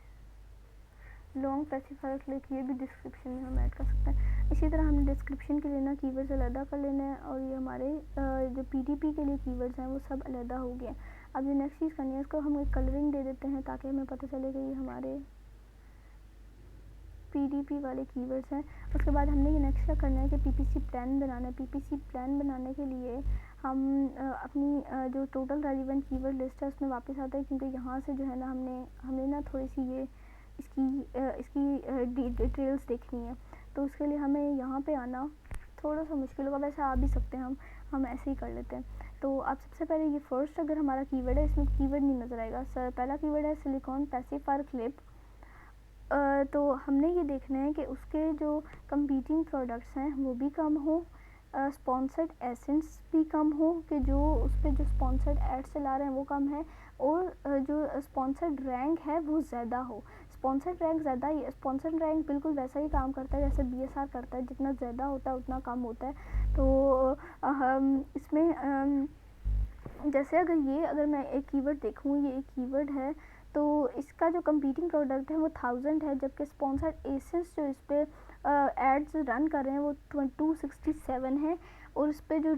लॉन्ग स्पेसिफायर क्लिक, ये भी डिस्क्रिप्शन में हम ऐड कर सकते हैं। इसी तरह हमने डिस्क्रिप्शन के लिए ना कीवर्ड्स अलग कर लेना है, और ये हमारे जो PDP के लिए कीवर्ड्स हैं वो सब अलग हो गए। अब जो नेक्स्ट चीज़ करनी है, इसको हम एक कलरिंग दे देते हैं ताकि हमें पता चले कि ये हमारे PDP वाले कीवर्ड्स हैं। उसके बाद हमने ये नेक्स्ट क्या करना है कि PPC प्लान बनाना है। PPC प्लान बनाने के लिए हम अपनी जो टोटल रेलिवेंट कीवर्ड लिस्ट है उसमें वापस आते हैं, क्योंकि यहाँ से जो है ना हमने ना थोड़ी सी ये इसकी डिटेल्स देखनी है। तो उसके लिए हमें यहाँ पे आना थोड़ा सा मुश्किल होगा, वैसे आ भी सकते हैं, हम ऐसे ही कर लेते हैं। तो अब सबसे पहले ये फर्स्ट अगर हमारा कीवर्ड है, इसमें कीवर्ड नहीं नज़र आएगा। पहला कीवर्ड है सिलिकॉन पेसिफायर क्लिप। तो हमने ये देखना है कि उसके जो कंपीटिंग प्रोडक्ट्स हैं वो भी कम हो, स्पॉन्सर्ड एसेंस भी कम हो, कि जो उस पर जो स्पॉन्सर्ड एड्स चला रहे हैं वो कम है, और जो स्पॉन्सर्ड रैंक है वो ज़्यादा हो। स्पॉन्सर्ड रैंक ज़्यादा ही, स्पॉन्सर्ड रैंक बिल्कुल वैसा ही काम करता है जैसे BSR करता है, जितना ज़्यादा होता है उतना कम होता है। तो हम इसमें जैसे अगर मैं एक कीवर्ड देखूँ, ये एक कीवर्ड है तो इसका जो कंपीटिंग प्रोडक्ट है वो 1000 है, जबकि स्पॉन्सर्ड एसेंस जो इस पर एड्स रन कर रहे हैं वो 267 है, और इस पर जो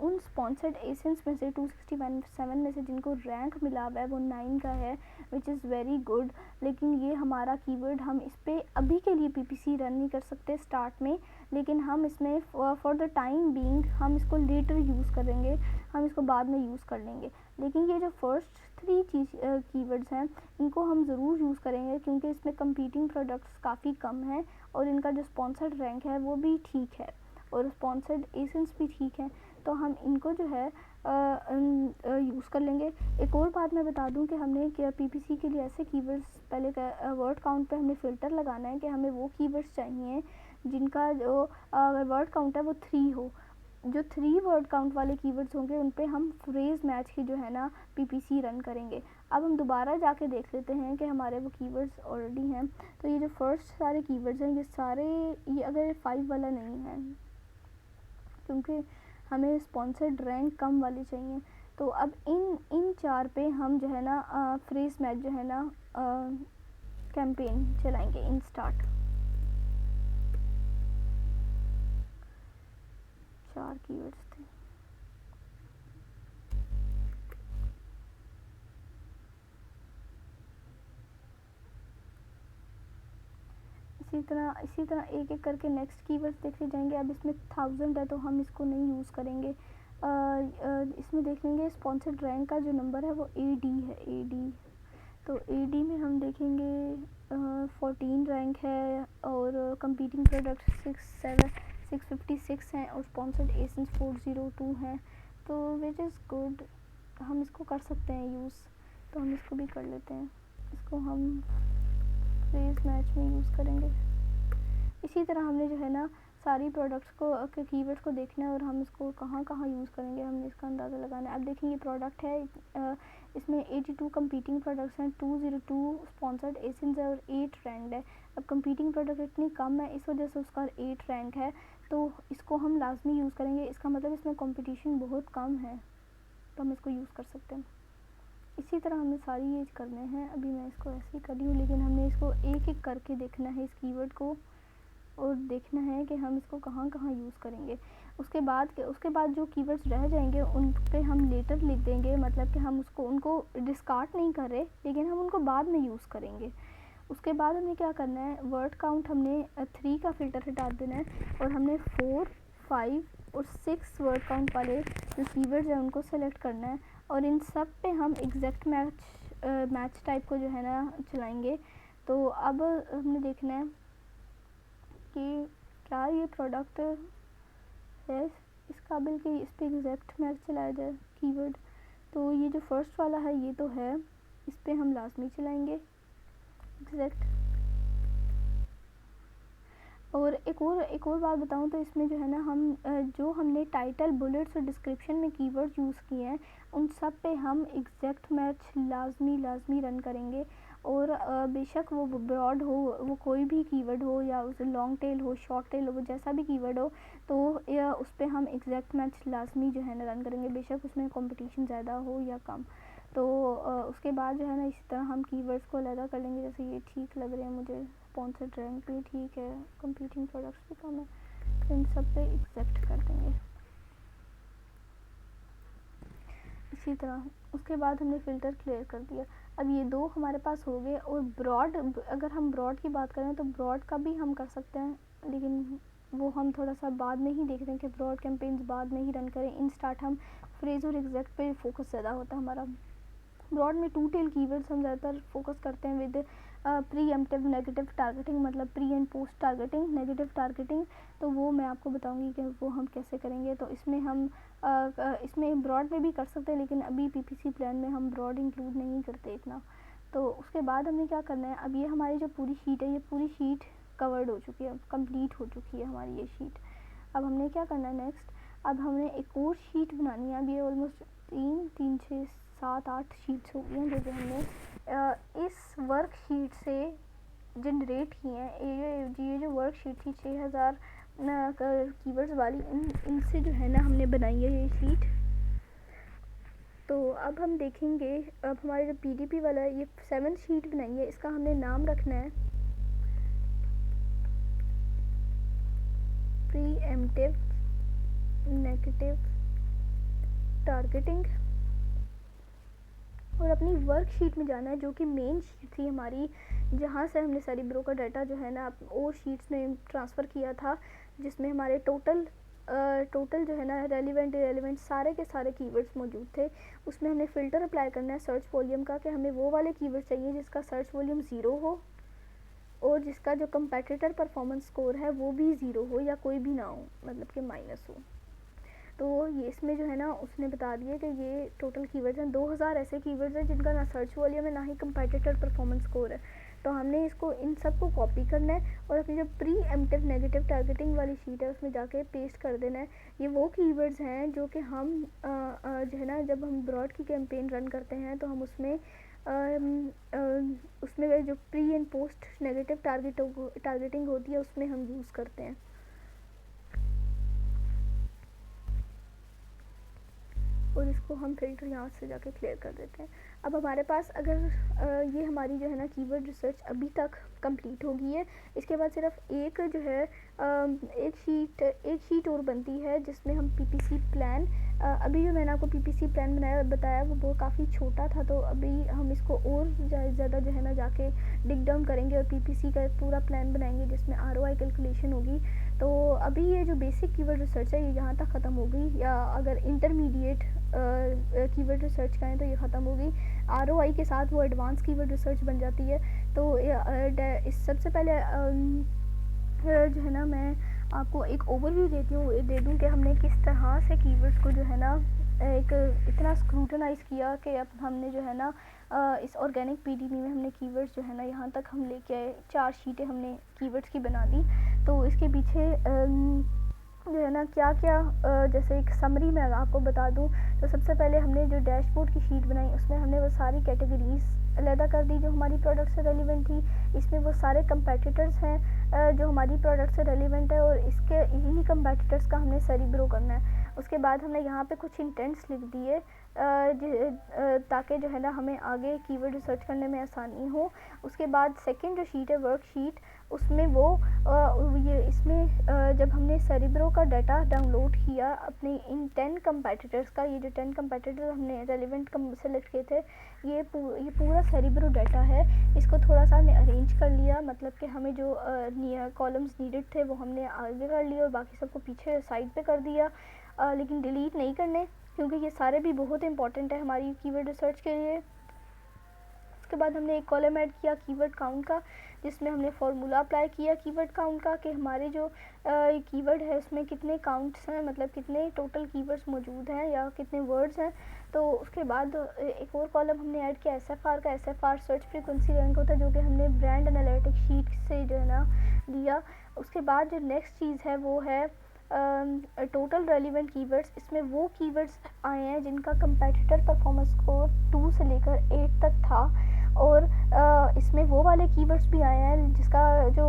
उन स्पॉन्सर्ड एसेंस में से 267 में से जिनको रैंक मिला हुआ है वो 9 का है, विच इज़ वेरी गुड। लेकिन ये हमारा कीवर्ड, हम इस पर अभी के लिए PPC रन नहीं कर सकते स्टार्ट में, लेकिन हम इसमें फॉर द टाइम बीइंग हम इसको लेटर यूज़ करेंगे, हम इसको बाद में यूज़ कर लेंगे। लेकिन ये जो फर्स्ट 3 कीवर्ड्स हैं इनको हम ज़रूर यूज़ करेंगे, क्योंकि इसमें कंपीटिंग प्रोडक्ट्स काफ़ी कम हैं, और इनका जो स्पॉन्सर्ड रैंक है वो भी ठीक है, और स्पॉन्सर्ड एसेंस भी ठीक है। तो हम इनको जो है यूज़ कर लेंगे। एक और बात मैं बता दूं कि हमने क्या PPC के लिए ऐसे कीवर्ड्स पहले वर्ड काउंट पे हमने फ़िल्टर लगाना है कि हमें वो कीवर्ड्स चाहिए जिनका जो वर्ड काउंट है वो 3 हो। जो 3 वर्ड काउंट वाले कीवर्ड्स होंगे उन पे हम फ्रेज मैच की जो है ना PPC रन करेंगे। अब हम दोबारा जाके देख लेते हैं कि हमारे वो कीवर्ड्स ऑलरेडी हैं। तो ये जो फर्स्ट सारे कीवर्ड्स हैं ये अगर 5 वाला नहीं है, क्योंकि हमें स्पॉन्सर्ड रैंक कम वाली चाहिए। तो अब इन 4 पे हम जो है ना फ्रेज मैच जो है ना कैंपेन चलाएंगे। इन स्टार्ट 4 कीवर्ड्स थे। इसी तरह एक एक करके नेक्स्ट कीवर्ड्स देखते जाएंगे। अब इसमें 1000 है तो हम इसको नहीं यूज़ करेंगे। इसमें देख लेंगे स्पॉन्सर्ड रैंक का जो नंबर है वो AD है, AD। तो AD में हम देखेंगे 14 रैंक है, और कंपीटिंग प्रोडक्ट 6 656 हैं और स्पॉन्सर्ड एसेंस 402 हैं, तो विच इज़ गुड, हम इसको कर सकते हैं यूज़। तो हम इसको भी कर लेते हैं, इसको हम फ्रेज मैच में यूज़ करेंगे। इसी तरह हमने जो है ना सारी प्रोडक्ट्स को के कीवर्ड्स को देखना है और हम इसको कहाँ कहाँ यूज़ करेंगे, हमने इसका अंदाज़ा लगाना है। अब देखिए ये प्रोडक्ट है, इसमें 82 कंपीटिंग प्रोडक्ट्स हैं, 202 स्पॉन्सर्ड एसेंस है और 8 रैंक्ड है। अब कंपीटिंग प्रोडक्ट इतनी कम है, इस वजह से उसका 8 रैंक है, तो इसको हम लाजमी यूज़ करेंगे। इसका मतलब इसमें कंपटीशन बहुत कम है, तो हम इसको यूज़ कर सकते हैं। इसी तरह हमें सारी ये करने हैं। अभी मैं इसको ऐसे ही कर रही हूँ, लेकिन हमने इसको एक एक करके देखना है इस कीवर्ड को, और देखना है कि हम इसको कहाँ कहाँ यूज़ करेंगे। उसके बाद जो कीवर्ड्स रह जाएंगे उन पे हम लेटर लिख देंगे, मतलब कि हम उनको डिस्कार्ड नहीं कर रहे, लेकिन हम उनको बाद में यूज़ करेंगे। उसके बाद हमें क्या करना है, वर्ड काउंट हमने 3 का फ़िल्टर हटा देना है और हमने 4, 5 और 6 वर्ड काउंट वाले जो कीवर्ड्स हैं उनको सेलेक्ट करना है, और इन सब पे हम एग्जैक्ट मैच टाइप को जो है ना चलाएंगे। तो अब हमने देखना है कि क्या ये प्रोडक्ट है इस काबिल कि इस पर एग्जैक्ट मैच चलाया जाए कीवर्ड। तो ये जो फर्स्ट वाला है ये तो है, इस पर हम लाजमी चलाएंगे एग्जैक्ट। और एक और बात बताऊं तो इसमें जो है ना हम जो हमने टाइटल, बुलेट्स और डिस्क्रिप्शन में कीवर्ड्स यूज़ किए हैं उन सब पे हम एग्जैक्ट मैच लाजमी रन करेंगे। और बेशक वो ब्रॉड हो, वो कोई भी कीवर्ड हो, या उसे लॉन्ग टेल हो, शॉर्ट टेल हो, वो जैसा भी कीवर्ड हो, तो उस पर हम एग्जैक्ट मैच लाजमी जो है ना रन करेंगे, बेशक उसमें कंपटीशन ज़्यादा हो या कम। तो उसके बाद जो है ना इसी तरह हम कीवर्ड्स को अलग कर लेंगे। जैसे ये ठीक लग रहे हैं मुझे, स्पॉन्सर्ड रैंक भी ठीक है, कंपीटिंग प्रोडक्ट्स भी कम है, तो इन सब पे एग्जैक्ट कर देंगे। इसी तरह उसके बाद हमने फ़िल्टर क्लियर कर दिया। अब ये 2 हमारे पास हो गए। और ब्रॉड, अगर हम ब्रॉड की बात करें तो ब्रॉड का भी हम कर सकते हैं, लेकिन वो हम थोड़ा सा बाद में ही देखते हैं कि ब्रॉड कैंपेन्स बाद में ही रन करें। इन स्टार्ट हम फ्रेज और एग्जैक्ट पे फोकस ज़्यादा होता है हमारा। ब्रॉड में 2 टेल कीवर्ड्स हम ज़्यादातर फोकस करते हैं with preemptive negative targeting, मतलब pre and post targeting, negative targeting. तो वो मैं आपको बताऊंगी कि वो हम कैसे करेंगे। तो इसमें हम इसमें ब्रॉड में भी कर सकते हैं, लेकिन अभी पीपीसी प्लान में हम ब्रॉड इंक्लूड नहीं करते इतना। तो उसके बाद हमें क्या करना है, अब ये हमारी जो पूरी शीट है, ये पूरी शीट कवर्ड हो चुकी है, कंप्लीट हो चुकी है हमारी ये शीट। अब हमने क्या करना है नेक्स्ट, अब हमने एक और शीट बनानी है। अब ये ऑलमोस्ट 3, 6, 7, 8 शीट्स हो गई हैं जो हमने इस वर्कशीट से जनरेट की हैं। ये जो वर्कशीट थी 6000 कीवर्ड्स वाली, इनसे जो है ना हमने बनाई है ये शीट। तो अब हम देखेंगे, अब हमारे जो पीडीपी वाला है ये 7 शीट बनाई है, इसका हमने नाम रखना है प्रीएम्प्टिव नेगेटिव टारगेटिंग। और अपनी वर्कशीट में जाना है जो कि मेन शीट थी हमारी, जहाँ से हमने सारी ब्रोकर डाटा जो है ना और शीट्स में ट्रांसफ़र किया था, जिसमें हमारे टोटल जो है ना रेलिवेंट इरेलीवेंट सारे के सारे कीवर्ड्स मौजूद थे। उसमें हमने फ़िल्टर अप्लाई करना है सर्च वॉल्यूम का, कि हमें वो वाले कीवर्ड चाहिए जिसका सर्च वॉल्यूम 0 हो और जिसका जो कंपेटिटर परफॉर्मेंस स्कोर है वो भी 0 हो या कोई भी ना हो, मतलब कि माइनस हो। तो ये इसमें जो है ना उसने बता दिया कि ये टोटल कीवर्ड्स हैं, 2000 ऐसे कीवर्ड्स हैं जिनका ना सर्च वॉल्यूम है ना ही कंपेटिटर परफॉर्मेंस स्कोर है। तो हमने इसको इन सब को कॉपी करना है और अपनी जो प्री एम्प्टिव नेगेटिव टारगेटिंग वाली शीट है उसमें जाके पेस्ट कर देना है। ये वो कीवर्ड्स हैं जो कि हम जो है ना जब हम ब्रॉड की कैंपेन रन करते हैं तो हम उसमें जो pre and post negative targeting होती है उसमें हम यूज़ करते हैं। और इसको हम फिल्टर यहाँ से जाके क्लियर कर देते हैं। अब हमारे पास अगर ये हमारी जो है ना कीवर्ड रिसर्च अभी तक कंप्लीट हो गई है, इसके बाद सिर्फ एक जो है एक शीट और बनती है जिसमें हम पीपीसी प्लान, अभी जो मैंने आपको पीपीसी प्लान बताया वो काफ़ी छोटा था, तो अभी हम इसको और ज़्यादा जो है ना जाके डिग डाउन करेंगे और पीपीसी का पूरा प्लान बनाएंगे जिसमें आरओआई कैलकुलेशन होगी। तो अभी ये जो बेसिक कीवर्ड रिसर्च है ये यहाँ तक ख़त्म हो गई, या अगर इंटरमीडिएट कीवर्ड रिसर्च करें तो ये ख़त्म हो गई। आरओआई के साथ वो एडवांस कीवर्ड रिसर्च बन जाती है। तो इस सबसे पहले जो है ना मैं आपको एक ओवरव्यू दे दूँ कि हमने किस तरह से कीवर्ड्स को जो है ना एक इतना स्क्रूटनाइज़ किया कि अब हमने जो है ना इस ऑर्गेनिक पीडीपी में हमने कीवर्ड्स जो है ना यहाँ तक हम लेके आए, 4 शीटें हमने कीवर्ड्स की बना दी। तो इसके पीछे जो है ना क्या क्या जैसे एक समरी में आपको बता दूं तो सबसे पहले हमने जो डैशबोर्ड की शीट बनाई उसमें हमने वो सारी कैटेगरीज अलहदा कर दी जो हमारी प्रोडक्ट से रेलिवेंट थी। इसमें वो सारे कंपेटिटर्स हैं जो हमारी प्रोडक्ट से रेलिवेंट है और इसके इन्हीं कंपेटिटर्स का हमने सेरिब्रो करना है। उसके बाद हमने यहाँ पे कुछ इंटेंट्स लिख दिए ताकि जो है ना हमें आगे कीवर्ड रिसर्च करने में आसानी हो। उसके बाद सेकंड जो शीट है वर्कशीट, उसमें इसमें जब हमने सेरिब्रो का डाटा डाउनलोड किया अपने इन 10 कंपेटिटर्स का, ये जो 10 कंपेटिटर्स हमने रेलिवेंट सेलेक्ट किए थे, ये पूरा सेरिब्रो डाटा है। इसको थोड़ा सा हमने अरेंज कर लिया, मतलब कि हमें जो कॉलम्स नीडेड थे वो हमने आगे कर लिए और बाकी सबको पीछे साइड पे कर दिया, लेकिन डिलीट नहीं करने क्योंकि ये सारे भी बहुत इंपॉर्टेंट है हमारी कीवर्ड रिसर्च के लिए। उसके बाद हमने एक कॉलम ऐड किया कीवर्ड काउंट का, जिसमें हमने फार्मूला अप्लाई किया कीवर्ड काउंट का कि हमारे जो कीवर्ड है उसमें कितने काउंट्स हैं, मतलब कितने टोटल कीवर्ड्स मौजूद हैं या कितने वर्ड्स हैं। तो उसके बाद एक और कॉलम हमने ऐड किया एसएफआर का। एसएफआर सर्च फ्रीक्वेंसी रैंक होता है जो कि हमने ब्रांड एनालिटिक्स शीट से जो है ना लिया। उसके बाद जो नेक्स्ट चीज़ है वो है टोटल रेलिवेंट कीवर्ड्स। इसमें वो कीवर्ड्स आए हैं जिनका कंपेटिटर परफॉर्मेंस स्कोर 2 से लेकर 8 तक था और इसमें वो वाले कीवर्ड्स भी आए हैं जिसका जो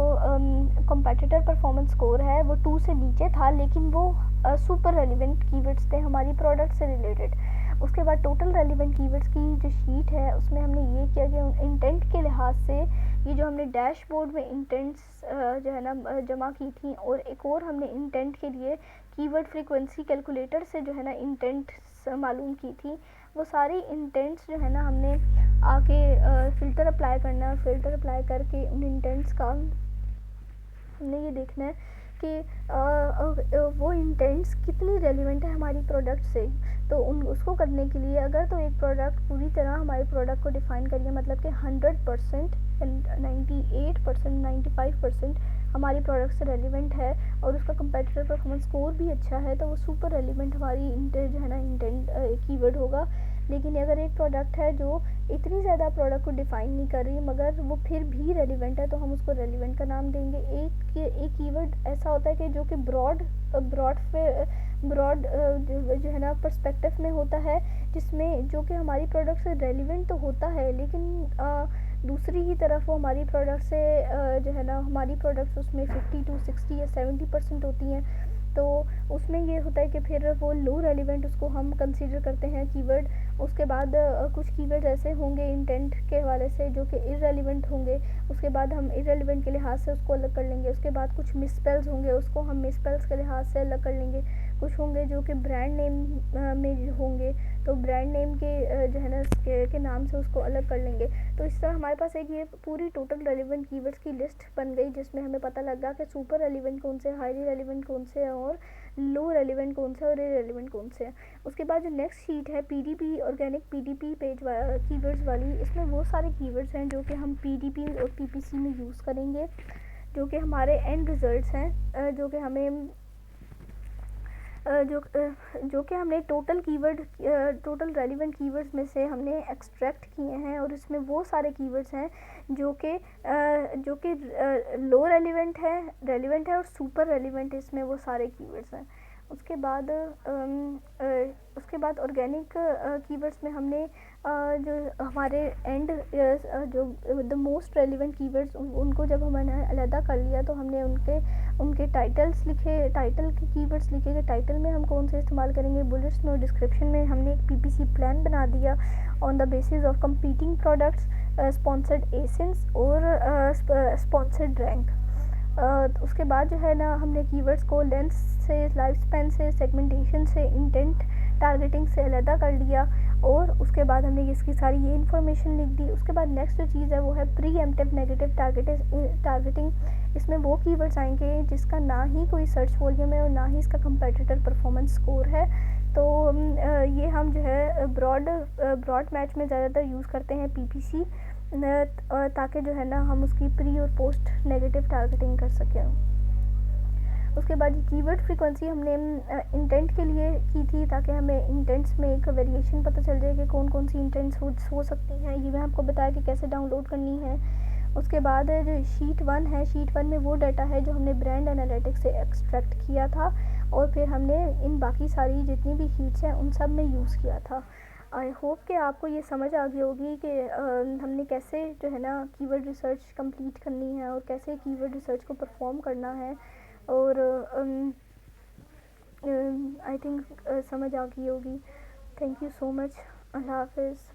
कंपेटिटर परफॉर्मेंस स्कोर है वो 2 से नीचे था, लेकिन वो सुपर रेलिवेंट कीवर्ड्स थे हमारी प्रोडक्ट से रिलेटेड। उसके बाद टोटल रेलिवेंट कीवर्ड्स की जो शीट है उसमें हमने ये किया कि इंटेंट के लिहाज से ये जो हमने डैशबोर्ड में इंटेंट्स जो है ना जमा की थी, और एक और हमने इंटेंट के लिए कीवर्ड फ्रीक्वेंसी कैलकुलेटर से जो है ना इंटेंट मालूम की थी। वो सारी इंटेंट्स जो है ना हमने आके फ़िल्टर अप्लाई करना है। फ़िल्टर अप्लाई करके उन इंटेंट्स का हमने ये देखना है कि वो इंटेंट्स कितनी रेलिवेंट है हमारी प्रोडक्ट से। तो उसको करने के लिए अगर तो एक प्रोडक्ट पूरी तरह हमारे प्रोडक्ट को डिफ़ाइन करिए, मतलब कि 100%, 98%, 95% हमारी प्रोडक्ट से रेलिवेंट है और उसका कंपेटिटर परफॉर्मेंस स्कोर भी अच्छा है, तो वो सुपर रेलिवेंट हमारी जो है ना इंटेंट कीवर्ड होगा। लेकिन अगर एक प्रोडक्ट है जो इतनी ज़्यादा प्रोडक्ट को डिफ़ाइन नहीं कर रही मगर वो फिर भी रेलिवेंट है, तो हम उसको रेलिवेंट का नाम देंगे। एक कीवर्ड ऐसा होता है कि जो कि ब्रॉड जो है ना पर्सपेक्टिव में होता है, जिसमें जो कि हमारी प्रोडक्ट से रेलिवेंट तो होता है लेकिन दूसरी ही तरफ वो हमारी प्रोडक्ट से जो है ना हमारी प्रोडक्ट्स उसमें 50 to 60 या 70% होती हैं। तो उसमें ये होता है कि फिर वो लो रेलिवेंट उसको हम कंसीडर करते हैं कीवर्ड। उसके बाद कुछ कीवर्ड ऐसे होंगे इंटेंट के हवाले से जो कि इररेलेवेंट होंगे, उसके बाद हम इररेलेवेंट के लिहाज से उसको अलग कर लेंगे। उसके बाद कुछ मिसस्पेल्स होंगे, उसको हम मिसस्पेल्स के लिहाज से अलग कर लेंगे। कुछ होंगे जो कि ब्रांड नेम में होंगे, तो ब्रांड नेम के जो है ना के नाम से उसको अलग कर लेंगे। तो इस तरह हमारे पास एक ये पूरी टोटल रेलिवेंट कीवर्ड्स की लिस्ट बन गई, जिसमें हमें पता लगा कि सुपर रेलिवेंट कौन से, हाईली रेलिवेंट कौन से और लो रेलिवेंट कौन से और इररेलेवेंट कौन से हैं। उसके बाद जो नेक्स्ट शीट है PDP, organic PDP page keywords वाली, इसमें वो सारे कीवर्ड्स हैं जो कि हम पीडीपी और पीपीसी में यूज़ करेंगे, जो कि हमारे एंड रिजल्ट्स हैं, जो कि हमें जो कि हमने टोटल रेलिवेंट कीवर्ड्स में से हमने एक्सट्रैक्ट किए हैं, और इसमें वो सारे कीवर्ड्स हैं जो कि लो रेलिवेंट है और सुपर रेलिवेंट, इसमें वो सारे कीवर्ड्स हैं। उसके बाद ऑर्गेनिक कीवर्ड्स में हमने जो हमारे एंड जो द मोस्ट रेलिवेंट कीवर्ड्स उनको जब हमने अलहदा कर लिया, तो हमने उनके टाइटल्स लिखे, टाइटल के कीवर्ड्स लिखे कि टाइटल में हम कौन से इस्तेमाल करेंगे, बुलेट्स में और डिस्क्रिप्शन में हमने एक पीपीसी प्लान बना दिया on the basis of competing products, sponsored essence और स्पॉन्सर्ड रैंक। उसके बाद जो है ना हमने कीवर्ड्स को लेंथ से, लाइफ स्पैन से, सेगमेंटेशन से, इंटेंट टारगेटिंग से अलहदा कर लिया, और उसके बाद हमने इसकी सारी ये इन्फॉर्मेशन लिख दी। उसके बाद नेक्स्ट जो चीज़ है वो है प्री एम्प्टिव नेगेटिव टारगेटिंग। इसमें वो कीवर्ड्स आएंगे जिसका ना ही कोई सर्च वॉल्यूम है और ना ही इसका कंपेटिटर परफॉर्मेंस स्कोर है। तो ये हम जो है ब्रॉड मैच में ज़्यादातर यूज़ करते हैं पीपीसी, ताकि जो है ना हम उसकी प्री और पोस्ट नेगेटिव टारगेटिंग कर सकें। उसके बाद कीवर्ड फ्रीक्वेंसी हमने इंटेंट के लिए की थी, ताकि हमें इंटेंट्स में एक वेरिएशन पता चल जाए कि कौन कौन सी इंटेंट्स हो सकती हैं। ये मैं आपको बताया कि कैसे डाउनलोड करनी है। उसके बाद जो शीट 1 है, शीट 1 में वो डाटा है जो हमने ब्रांड एनालिटिक्स से एक्सट्रैक्ट किया था, और फिर हमने इन बाकी सारी जितनी भी शीट्स हैं उन सब में यूज़ किया था। आई होप कि आपको ये समझ आ गई होगी कि हमने कैसे जो है ना कीवर्ड रिसर्च कंप्लीट करनी है और कैसे कीवर्ड रिसर्च को परफॉर्म करना है। और आई थिंक समझ आ गई होगी। Thank you so much. अल्लाह हाफ़िज़।